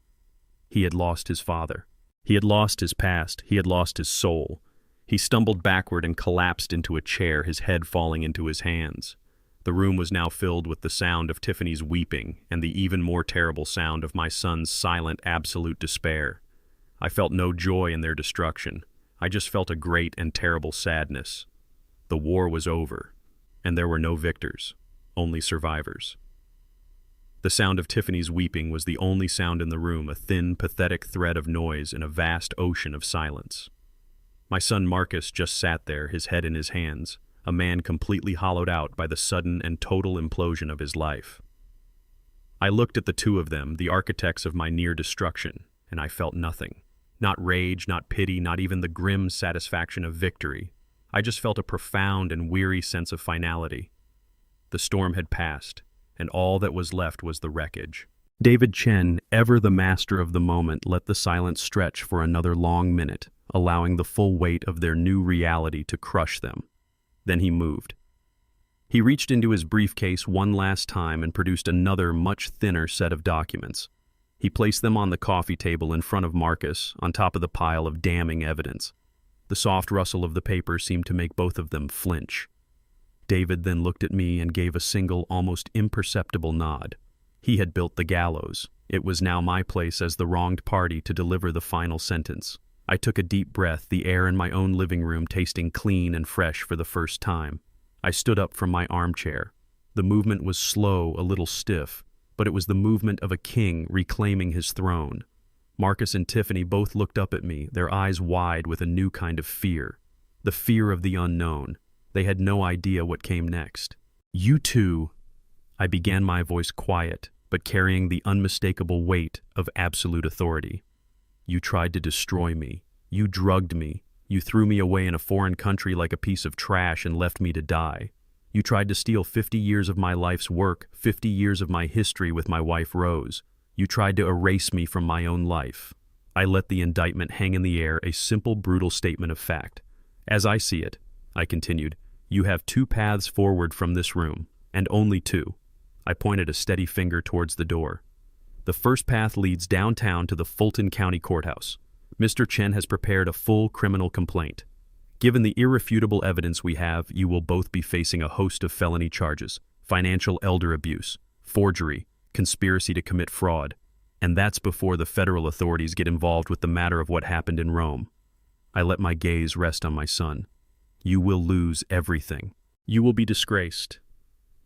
He had lost his father. He had lost his past. He had lost his soul. He stumbled backward and collapsed into a chair, his head falling into his hands. The room was now filled with the sound of Tiffany's weeping and the even more terrible sound of my son's silent, absolute despair. I felt no joy in their destruction. I just felt a great and terrible sadness. The war was over, and there were no victors, only survivors. The sound of Tiffany's weeping was the only sound in the room, a thin, pathetic thread of noise in a vast ocean of silence. My son Marcus just sat there, his head in his hands, a man completely hollowed out by the sudden and total implosion of his life. I looked at the two of them, the architects of my near destruction, and I felt nothing. Not rage, not pity, not even the grim satisfaction of victory. I just felt a profound and weary sense of finality. The storm had passed, and all that was left was the wreckage. David Chen, ever the master of the moment, let the silence stretch for another long minute, allowing the full weight of their new reality to crush them. Then he moved. He reached into his briefcase one last time and produced another, much thinner set of documents. He placed them on the coffee table in front of Marcus, on top of the pile of damning evidence. The soft rustle of the paper seemed to make both of them flinch. David then looked at me and gave a single, almost imperceptible nod. He had built the gallows. It was now my place as the wronged party to deliver the final sentence. I took a deep breath, the air in my own living room tasting clean and fresh for the first time. I stood up from my armchair. The movement was slow, a little stiff, but it was the movement of a king reclaiming his throne. Marcus and Tiffany both looked up at me, their eyes wide with a new kind of fear. The fear of the unknown. They had no idea what came next. "You two," I began, my voice quiet, but carrying the unmistakable weight of absolute authority. "You tried to destroy me. You drugged me. You threw me away in a foreign country like a piece of trash and left me to die. You tried to steal 50 years of my life's work, 50 years of my history with my wife Rose. You tried to erase me from my own life." I let the indictment hang in the air, a simple, brutal statement of fact. "As I see it," I continued, "you have two paths forward from this room, and only two." I pointed a steady finger towards the door. "The first path leads downtown to the Fulton County Courthouse. Mr. Chen has prepared a full criminal complaint. Given the irrefutable evidence we have, you will both be facing a host of felony charges: financial elder abuse, forgery, conspiracy to commit fraud, and that's before the federal authorities get involved with the matter of what happened in Rome." I let my gaze rest on my son. "You will lose everything. You will be disgraced.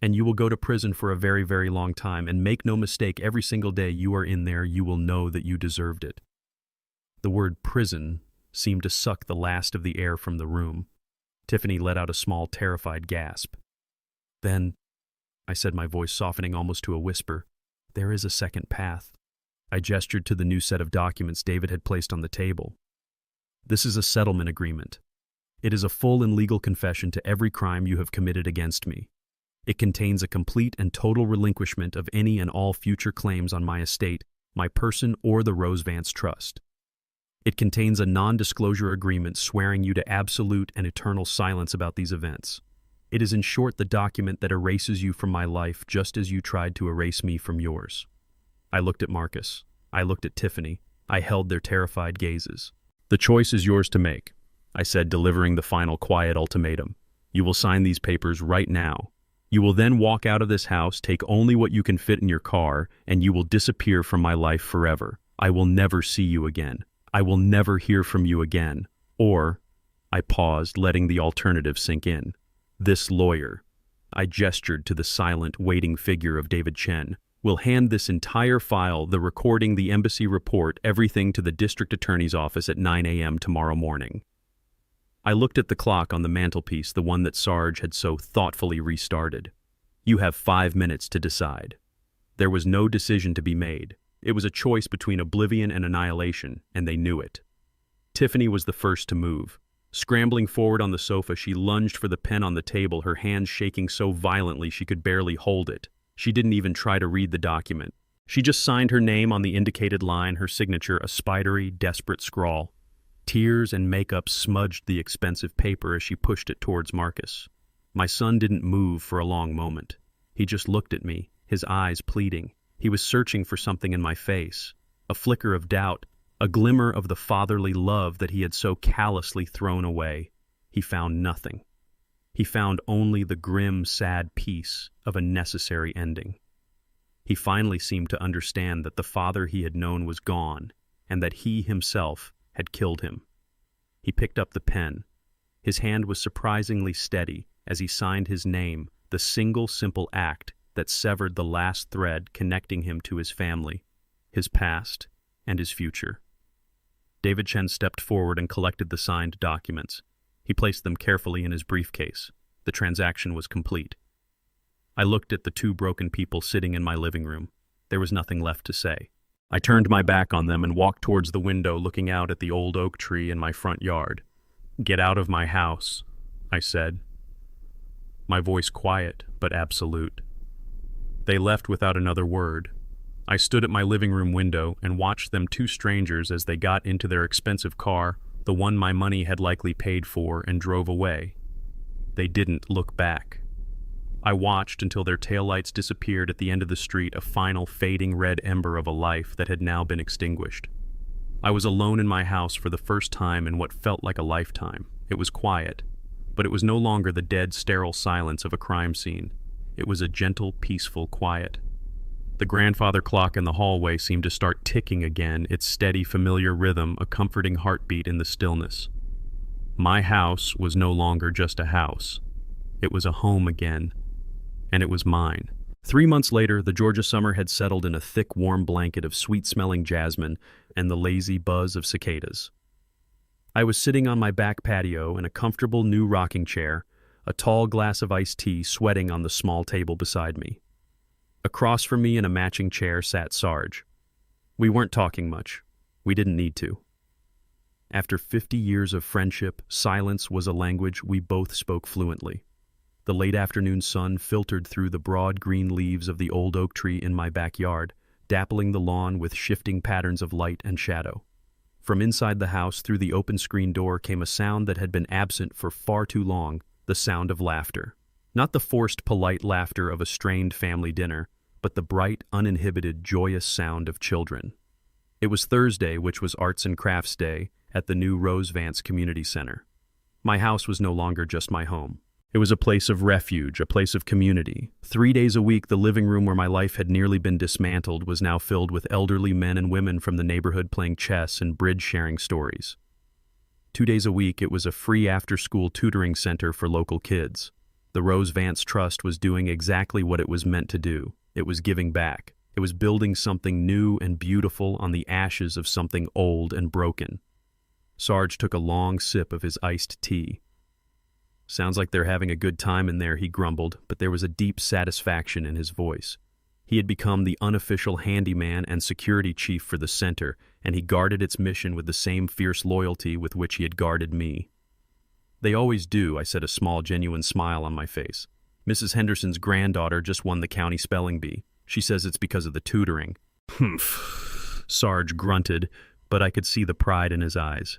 And you will go to prison for a very, very long time, and make no mistake, every single day you are in there, you will know that you deserved it." The word prison seemed to suck the last of the air from the room. Tiffany let out a small, terrified gasp. "Then," I said, my voice softening almost to a whisper, "there is a second path." I gestured to the new set of documents David had placed on the table. "This is a settlement agreement. It is a full and legal confession to every crime you have committed against me. It contains a complete and total relinquishment of any and all future claims on my estate, my person, or the Rose Vance Trust. It contains a non-disclosure agreement swearing you to absolute and eternal silence about these events. It is in short the document that erases you from my life just as you tried to erase me from yours." I looked at Marcus. I looked at Tiffany. I held their terrified gazes. "The choice is yours to make," I said, delivering the final quiet ultimatum. "You will sign these papers right now. You will then walk out of this house, take only what you can fit in your car, and you will disappear from my life forever. I will never see you again. I will never hear from you again. Or," I paused, letting the alternative sink in, "this lawyer," I gestured to the silent, waiting figure of David Chen, "will hand this entire file, the recording, the embassy report, everything to the district attorney's office at 9 a.m. tomorrow morning." I looked at the clock on the mantelpiece, the one that Sarge had so thoughtfully restarted. "You have 5 minutes to decide." There was no decision to be made. It was a choice between oblivion and annihilation, and they knew it. Tiffany was the first to move. Scrambling forward on the sofa, she lunged for the pen on the table, her hands shaking so violently she could barely hold it. She didn't even try to read the document. She just signed her name on the indicated line, her signature a spidery, desperate scrawl. Tears and makeup smudged the expensive paper as she pushed it towards Marcus. My son didn't move for a long moment. He just looked at me, his eyes pleading. He was searching for something in my face, a flicker of doubt, a glimmer of the fatherly love that he had so callously thrown away. He found nothing. He found only the grim, sad peace of a necessary ending. He finally seemed to understand that the father he had known was gone, and that he himself had killed him. He picked up the pen. His hand was surprisingly steady as he signed his name, the single simple act that severed the last thread connecting him to his family, his past, and his future. David Chen stepped forward and collected the signed documents. He placed them carefully in his briefcase. The transaction was complete. I looked at the two broken people sitting in my living room. There was nothing left to say. I turned my back on them and walked towards the window, looking out at the old oak tree in my front yard. "Get out of my house," I said, my voice quiet but absolute. They left without another word. I stood at my living room window and watched them, two strangers, as they got into their expensive car, the one my money had likely paid for, and drove away. They didn't look back. I watched until their taillights disappeared at the end of the street, a final fading red ember of a life that had now been extinguished. I was alone in my house for the first time in what felt like a lifetime. It was quiet, but it was no longer the dead, sterile silence of a crime scene. It was a gentle, peaceful quiet. The grandfather clock in the hallway seemed to start ticking again, its steady, familiar rhythm, a comforting heartbeat in the stillness. My house was no longer just a house. It was a home again, and it was mine. 3 months later, the Georgia summer had settled in a thick, warm blanket of sweet-smelling jasmine and the lazy buzz of cicadas. I was sitting on my back patio in a comfortable new rocking chair, a tall glass of iced tea sweating on the small table beside me. Across from me in a matching chair sat Sarge. We weren't talking much. We didn't need to. After 50 years of friendship, silence was a language we both spoke fluently. The late afternoon sun filtered through the broad green leaves of the old oak tree in my backyard, dappling the lawn with shifting patterns of light and shadow. From inside the house, through the open screen door, came a sound that had been absent for far too long, the sound of laughter. Not the forced, polite laughter of a strained family dinner, but the bright, uninhibited, joyous sound of children. It was Thursday, which was Arts and Crafts Day, at the new Rose Vance Community Center. My house was no longer just my home. It was a place of refuge, a place of community. 3 days a week, the living room where my life had nearly been dismantled was now filled with elderly men and women from the neighborhood playing chess and bridge, sharing stories. 2 days a week, it was a free after-school tutoring center for local kids. The Rose Vance Trust was doing exactly what it was meant to do. It was giving back. It was building something new and beautiful on the ashes of something old and broken. Sarge took a long sip of his iced tea. "Sounds like they're having a good time in there," he grumbled, but there was a deep satisfaction in his voice. He had become the unofficial handyman and security chief for the center, and he guarded its mission with the same fierce loyalty with which he had guarded me. "They always do," I said, a small, genuine smile on my face. "Mrs. Henderson's granddaughter just won the county spelling bee. She says it's because of the tutoring." "Humph," Sarge grunted, but I could see the pride in his eyes.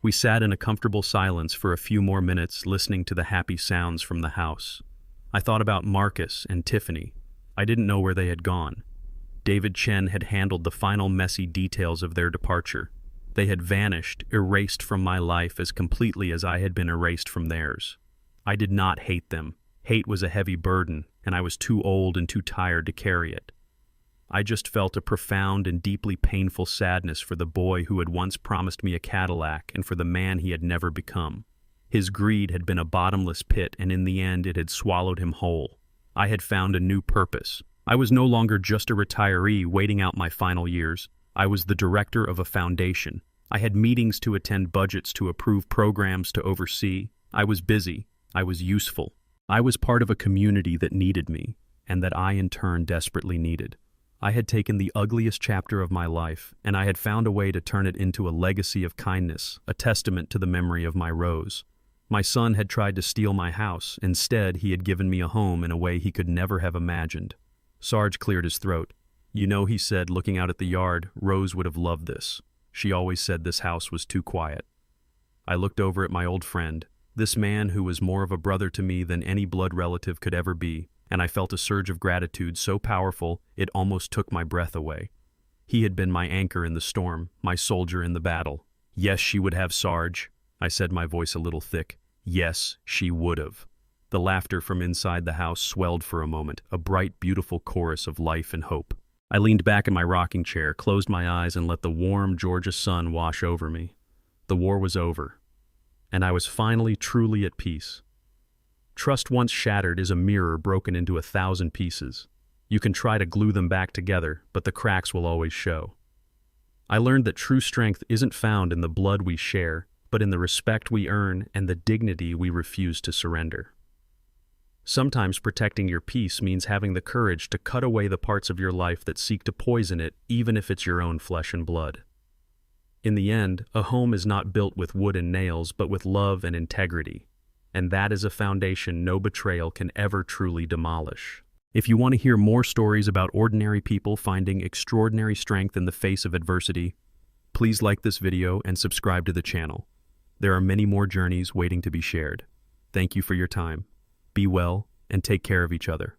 We sat in a comfortable silence for a few more minutes, listening to the happy sounds from the house. I thought about Marcus and Tiffany. I didn't know where they had gone. David Chen had handled the final messy details of their departure. They had vanished, erased from my life as completely as I had been erased from theirs. I did not hate them. Hate was a heavy burden, and I was too old and too tired to carry it. I just felt a profound and deeply painful sadness for the boy who had once promised me a Cadillac and for the man he had never become. His greed had been a bottomless pit, and in the end it had swallowed him whole. I had found a new purpose. I was no longer just a retiree waiting out my final years. I was the director of a foundation. I had meetings to attend, budgets to approve, programs to oversee. I was busy. I was useful. I was part of a community that needed me, and that I in turn desperately needed. I had taken the ugliest chapter of my life, and I had found a way to turn it into a legacy of kindness, a testament to the memory of my Rose. My son had tried to steal my house. Instead, he had given me a home in a way he could never have imagined. Sarge cleared his throat. "You know," he said, looking out at the yard, "Rose would have loved this. She always said this house was too quiet." I looked over at my old friend, this man who was more of a brother to me than any blood relative could ever be, and I felt a surge of gratitude so powerful it almost took my breath away. He had been my anchor in the storm, my soldier in the battle. "Yes, she would have, Sarge," I said, my voice a little thick. "Yes, she would have." The laughter from inside the house swelled for a moment, a bright, beautiful chorus of life and hope. I leaned back in my rocking chair, closed my eyes, and let the warm Georgia sun wash over me. The war was over, and I was finally truly at peace. Trust once shattered is a mirror broken into 1,000 pieces. You can try to glue them back together, but the cracks will always show. I learned that true strength isn't found in the blood we share, but in the respect we earn and the dignity we refuse to surrender. Sometimes protecting your peace means having the courage to cut away the parts of your life that seek to poison it, even if it's your own flesh and blood. In the end, a home is not built with wood and nails, but with love and integrity. And that is a foundation no betrayal can ever truly demolish. If you want to hear more stories about ordinary people finding extraordinary strength in the face of adversity, please like this video and subscribe to the channel. There are many more journeys waiting to be shared. Thank you for your time. Be well and take care of each other.